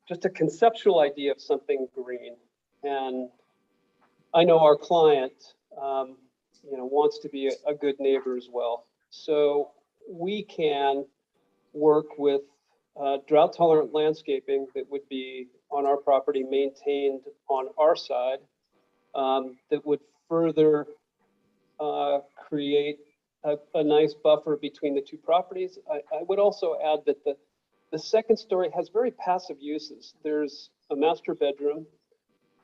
S20: just a conceptual idea of something green. And I know our client, wants to be a good neighbor as well. So we can work with drought tolerant landscaping that would be on our property, maintained on our side, that would further create a nice buffer between the two properties. I would also add that the second story has very passive uses. There's a master bedroom,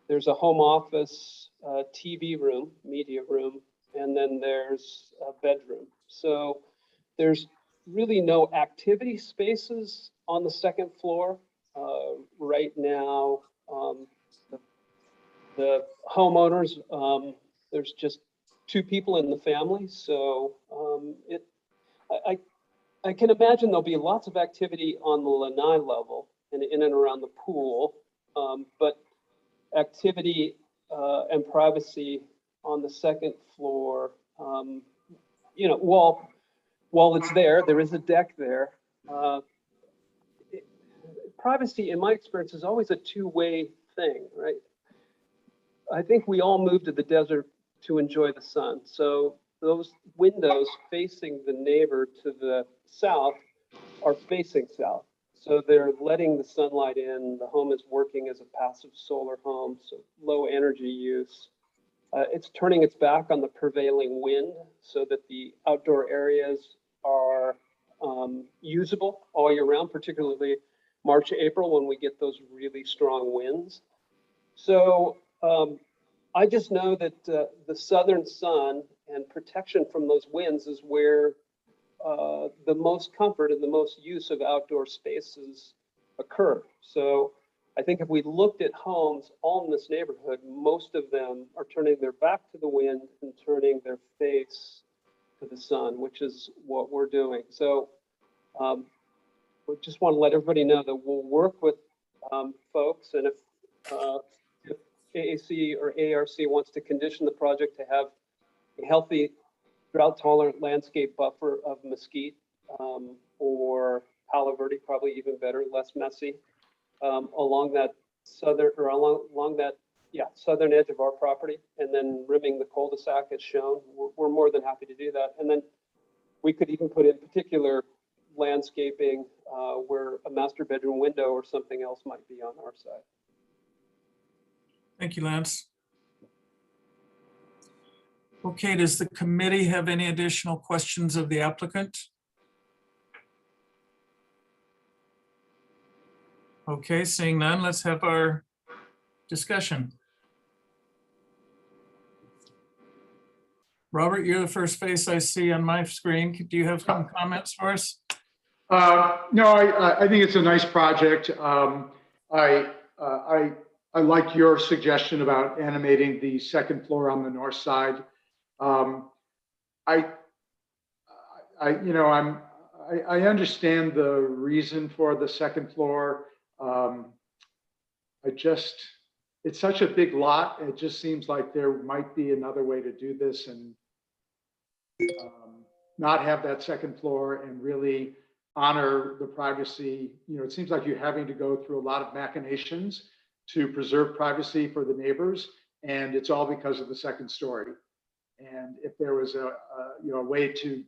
S20: there's a home office, TV room, media room, and then there's a bedroom. So there's really no activity spaces on the second floor. Right now, the homeowners, there's just 2 people in the family. So I can imagine there'll be lots of activity on the lanai level and in and around the pool, but activity and privacy on the second floor, while it's there is a deck there. Privacy, in my experience, is always a two-way thing, right? I think we all moved to the desert to enjoy the sun. So those windows facing the neighbor to the south are facing south. So they're letting the sunlight in. The home is working as a passive solar home, so low energy use. It's turning its back on the prevailing wind so that the outdoor areas are usable all year round, particularly March, April, when we get those really strong winds. So I just know that the southern sun and protection from those winds is where the most comfort and the most use of outdoor spaces occur. So I think if we looked at homes all in this neighborhood, most of them are turning their back to the wind and turning their face to the sun, which is what we're doing. So we just want to let everybody know that we'll work with folks, and if AAC or ARC wants to condition the project to have a healthy drought-tolerant landscape buffer of mesquite or Palo Verde, probably even better, less messy, along that southern or along that southern edge of our property, and then rimming the cul-de-sac as shown. We're more than happy to do that, and then we could even put in particular landscaping where a master bedroom window or something else might be on our side.
S1: Thank you, Lance. Okay, does the committee have any additional questions of the applicant? Okay, seeing none, let's have our discussion. Robert, you're the first face I see on my screen. Do you have some comments for us?
S4: No, I think it's a nice project. I like your suggestion about animating the second floor on the north side. I understand the reason for the second floor. It's such a big lot. It just seems like there might be another way to do this and not have that second floor and really honor the privacy. It seems like you're having to go through a lot of machinations to preserve privacy for the neighbors, and it's all because of the second story. And if there was a way to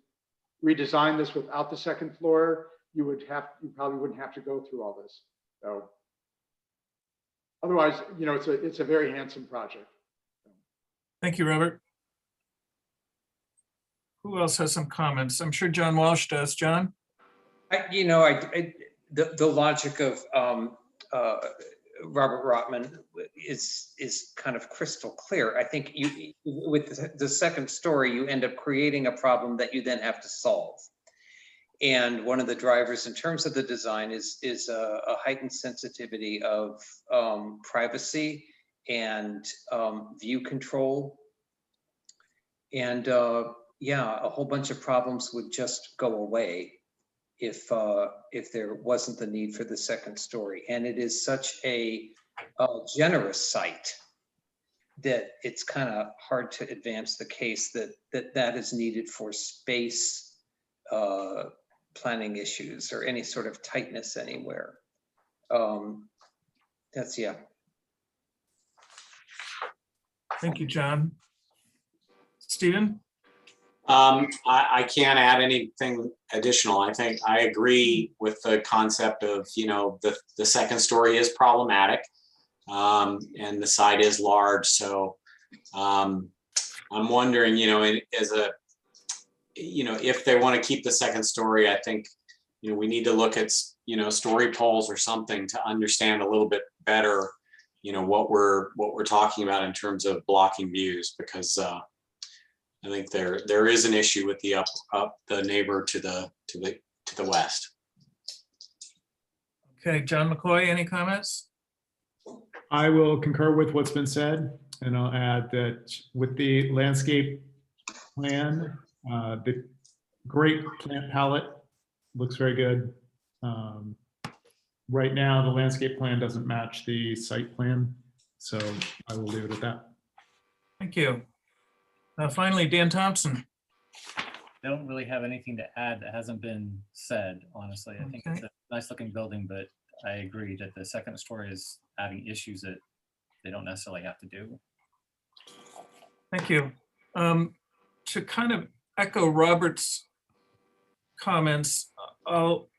S4: redesign this without the second floor, you probably wouldn't have to go through all this. So otherwise, it's a very handsome project.
S1: Thank you, Robert. Who else has some comments? I'm sure John Walsh does. John?
S5: The logic of Robert Rotman is kind of crystal clear. I think with the second story, you end up creating a problem that you then have to solve. And one of the drivers in terms of the design is a heightened sensitivity of privacy and view control. And a whole bunch of problems would just go away. if there wasn't the need for the second story. And it is such a generous site that it's kind of hard to advance the case that is needed for space planning issues or any sort of tightness anywhere. That's, yeah.
S1: Thank you, John. Stephen?
S10: I can't add anything additional. I think I agree with the concept of, the second story is problematic, and the site is large. So I'm wondering, if they want to keep the second story, I think, we need to look at, story poles or something to understand a little bit better, what we're talking about in terms of blocking views, because I think there is an issue with the the neighbor to the west.
S1: Okay, John McCoy, any comments?
S3: I will concur with what's been said, and I'll add that with the landscape plan, the great plant palette looks very good. Right now, the landscape plan doesn't match the site plan, so I will leave it at that.
S1: Thank you. Finally, Dan Thompson.
S6: I don't really have anything to add that hasn't been said, honestly. I think it's a nice looking building, but I agree that the second story is adding issues that they don't necessarily have to do.
S1: Thank you. To kind of echo Robert's comments, I'll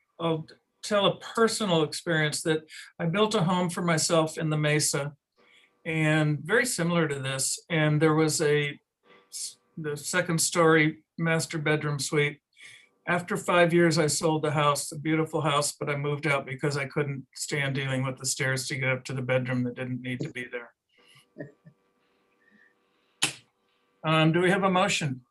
S1: tell a personal experience that I built a home for myself in the Mesa, and very similar to this. And there was the second story master bedroom suite. After 5 years, I sold the house, a beautiful house, but I moved out because I couldn't stand dealing with the stairs to get up to the bedroom that didn't need to be there. Do we have a motion?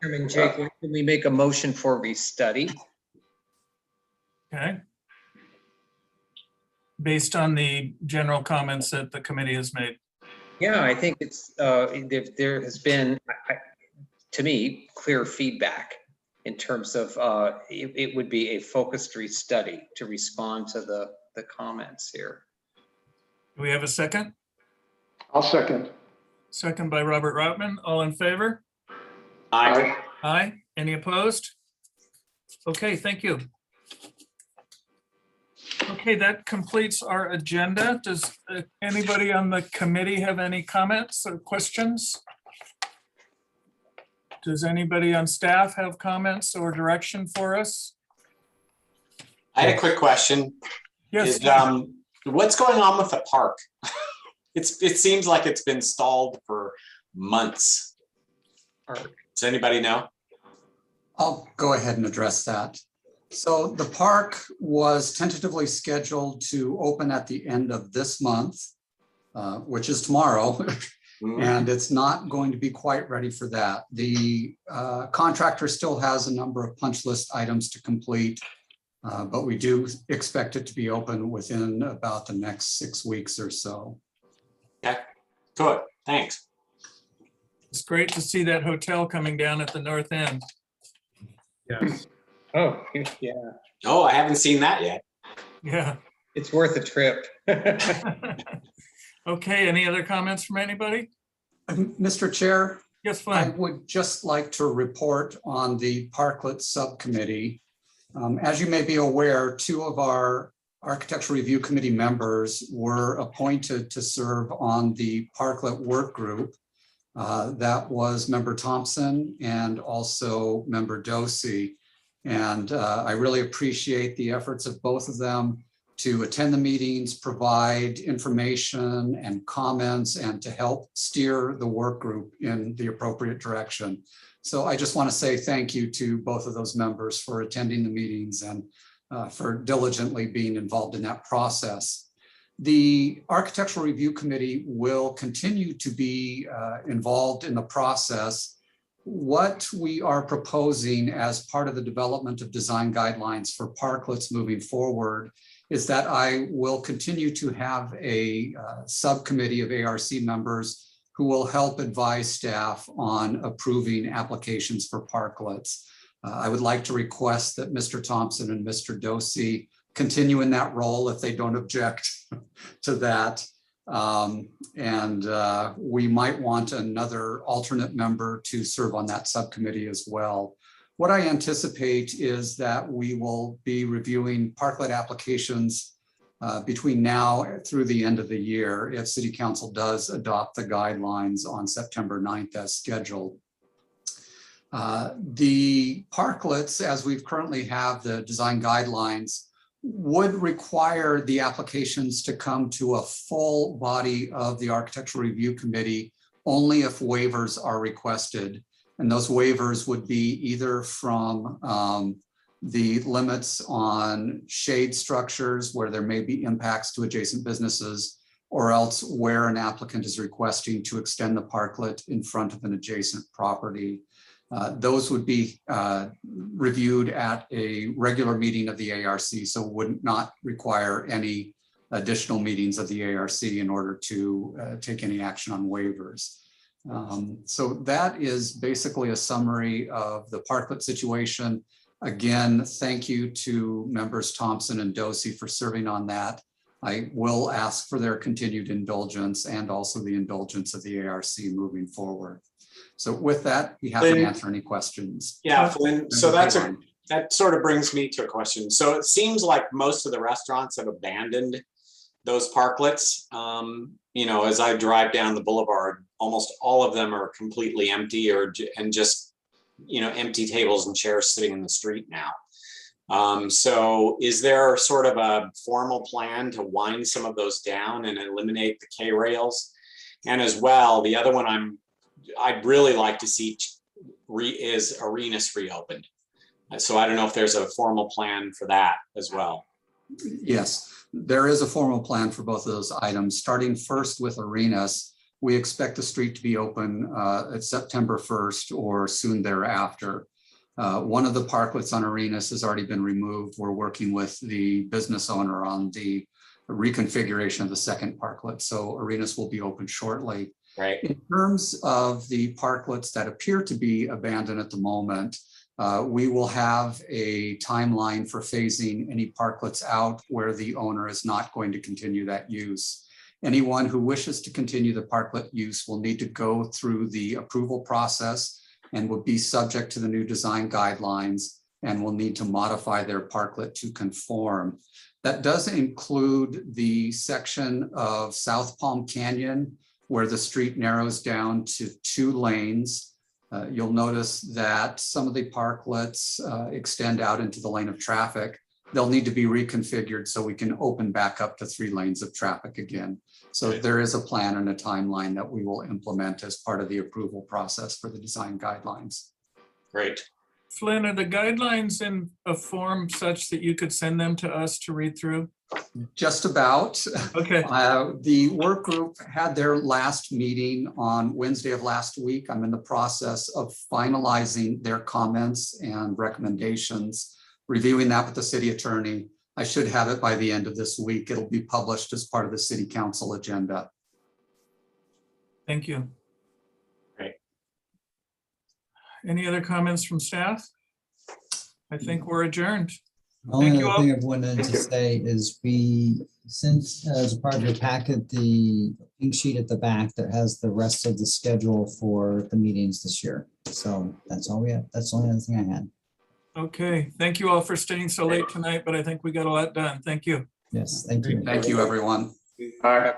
S5: Chairman Jake, can we make a motion for restudy?
S1: Okay. Based on the general comments that the committee has made.
S5: Yeah, I think it's there has been, to me, clear feedback in terms of it would be a focused restudy to respond to the comments here.
S1: Do we have a second?
S4: I'll second.
S1: Second by Robert Routman. All in favor?
S10: Aye.
S1: Aye. Any opposed? Okay, thank you. Okay, that completes our agenda. Does anybody on the committee have any comments or questions? Does anybody on staff have comments or direction for us?
S10: I had a quick question.
S1: Yes.
S10: What's going on with the park? It seems like it's been stalled for months. Does anybody know?
S12: I'll go ahead and address that. So the park was tentatively scheduled to open at the end of this month, which is tomorrow, and it's not going to be quite ready for that. The contractor still has a number of punch list items to complete, but we do expect it to be open within about the next 6 weeks or so.
S10: Okay, good, thanks.
S1: It's great to see that hotel coming down at the north end.
S3: Yes.
S5: Oh, yeah.
S10: Oh, I haven't seen that yet.
S1: Yeah.
S5: It's worth a trip.
S1: Okay, any other comments from anybody?
S12: Mr. Chair?
S1: Yes, fine.
S12: I would just like to report on the Parklet Subcommittee. As you may be aware, 2 of our Architectural Review Committee members were appointed to serve on the Parklet Work Group. That was Member Thompson and also Member Dosey. And I really appreciate the efforts of both of them to attend the meetings, provide information and comments, and to help steer the work group in the appropriate direction. So I just want to say thank you to both of those members for attending the meetings and for diligently being involved in that process. The Architectural Review Committee will continue to be involved in the process. What we are proposing as part of the development of design guidelines for parklets moving forward is that I will continue to have a subcommittee of ARC members who will help advise staff on approving applications for parklets. I would like to request that Mr. Thompson and Mr. Dosey continue in that role if they don't object to that. We might want another alternate member to serve on that subcommittee as well. What I anticipate is that we will be reviewing parklet applications between now through the end of the year if City Council does adopt the guidelines on September 9th as scheduled. The parklets, as we currently have the design guidelines, would require the applications to come to a full body of the Architectural Review Committee only if waivers are requested. And those waivers would be either from the limits on shade structures where there may be impacts to adjacent businesses, or else where an applicant is requesting to extend the parklet in front of an adjacent property. Those would be reviewed at a regular meeting of the ARC, so would not require any additional meetings of the ARC in order to take any action on waivers. So that is basically a summary of the parklet situation. Again, thank you to members Thompson and Dosey for serving on that. I will ask for their continued indulgence and also the indulgence of the ARC moving forward. So with that, we have to answer any questions.
S10: Yeah, Flynn, so that sort of brings me to a question. So it seems like most of the restaurants have abandoned those parklets. You know, as I drive down the boulevard, almost all of them are completely empty and just, you know, empty tables and chairs sitting in the street now. So is there sort of a formal plan to wind some of those down and eliminate the K rails? And as well, the other one I'd really like to see is Arenas reopened. So I don't know if there's a formal plan for that as well.
S12: Yes, there is a formal plan for both of those items. Starting first with Arenas, we expect the street to be open at September 1st or soon thereafter. One of the parklets on Arenas has already been removed. We're working with the business owner on the reconfiguration of the second parklet. So Arenas will be open shortly.
S10: Right.
S12: In terms of the parklets that appear to be abandoned at the moment, we will have a timeline for phasing any parklets out where the owner is not going to continue that use. Anyone who wishes to continue the parklet use will need to go through the approval process and will be subject to the new design guidelines and will need to modify their parklet to conform. That does include the section of South Palm Canyon where the street narrows down to 2 lanes. You'll notice that some of the parklets extend out into the lane of traffic. They'll need to be reconfigured so we can open back up to 3 lanes of traffic again. So there is a plan and a timeline that we will implement as part of the approval process for the design guidelines.
S10: Great.
S1: Flynn, are the guidelines in a form such that you could send them to us to read through?
S12: Just about.
S1: Okay.
S12: The work group had their last meeting on Wednesday of last week. I'm in the process of finalizing their comments and recommendations, reviewing that with the city attorney. I should have it by the end of this week. It'll be published as part of the city council agenda.
S1: Thank you.
S10: Great.
S1: Any other comments from staff? I think we're adjourned.
S2: The only
S1: Thank you
S2: other
S1: all.
S2: thing I wanted to say is we sent as a part of your packet, the pink sheet at the back that has the rest of the schedule for the meetings this year. So that's all we have. That's the only other thing I had.
S1: Okay, thank you all for staying so late tonight, but I think we got a lot done. Thank you.
S2: Yes, thank you.
S12: Thank you, everyone.
S10: All right.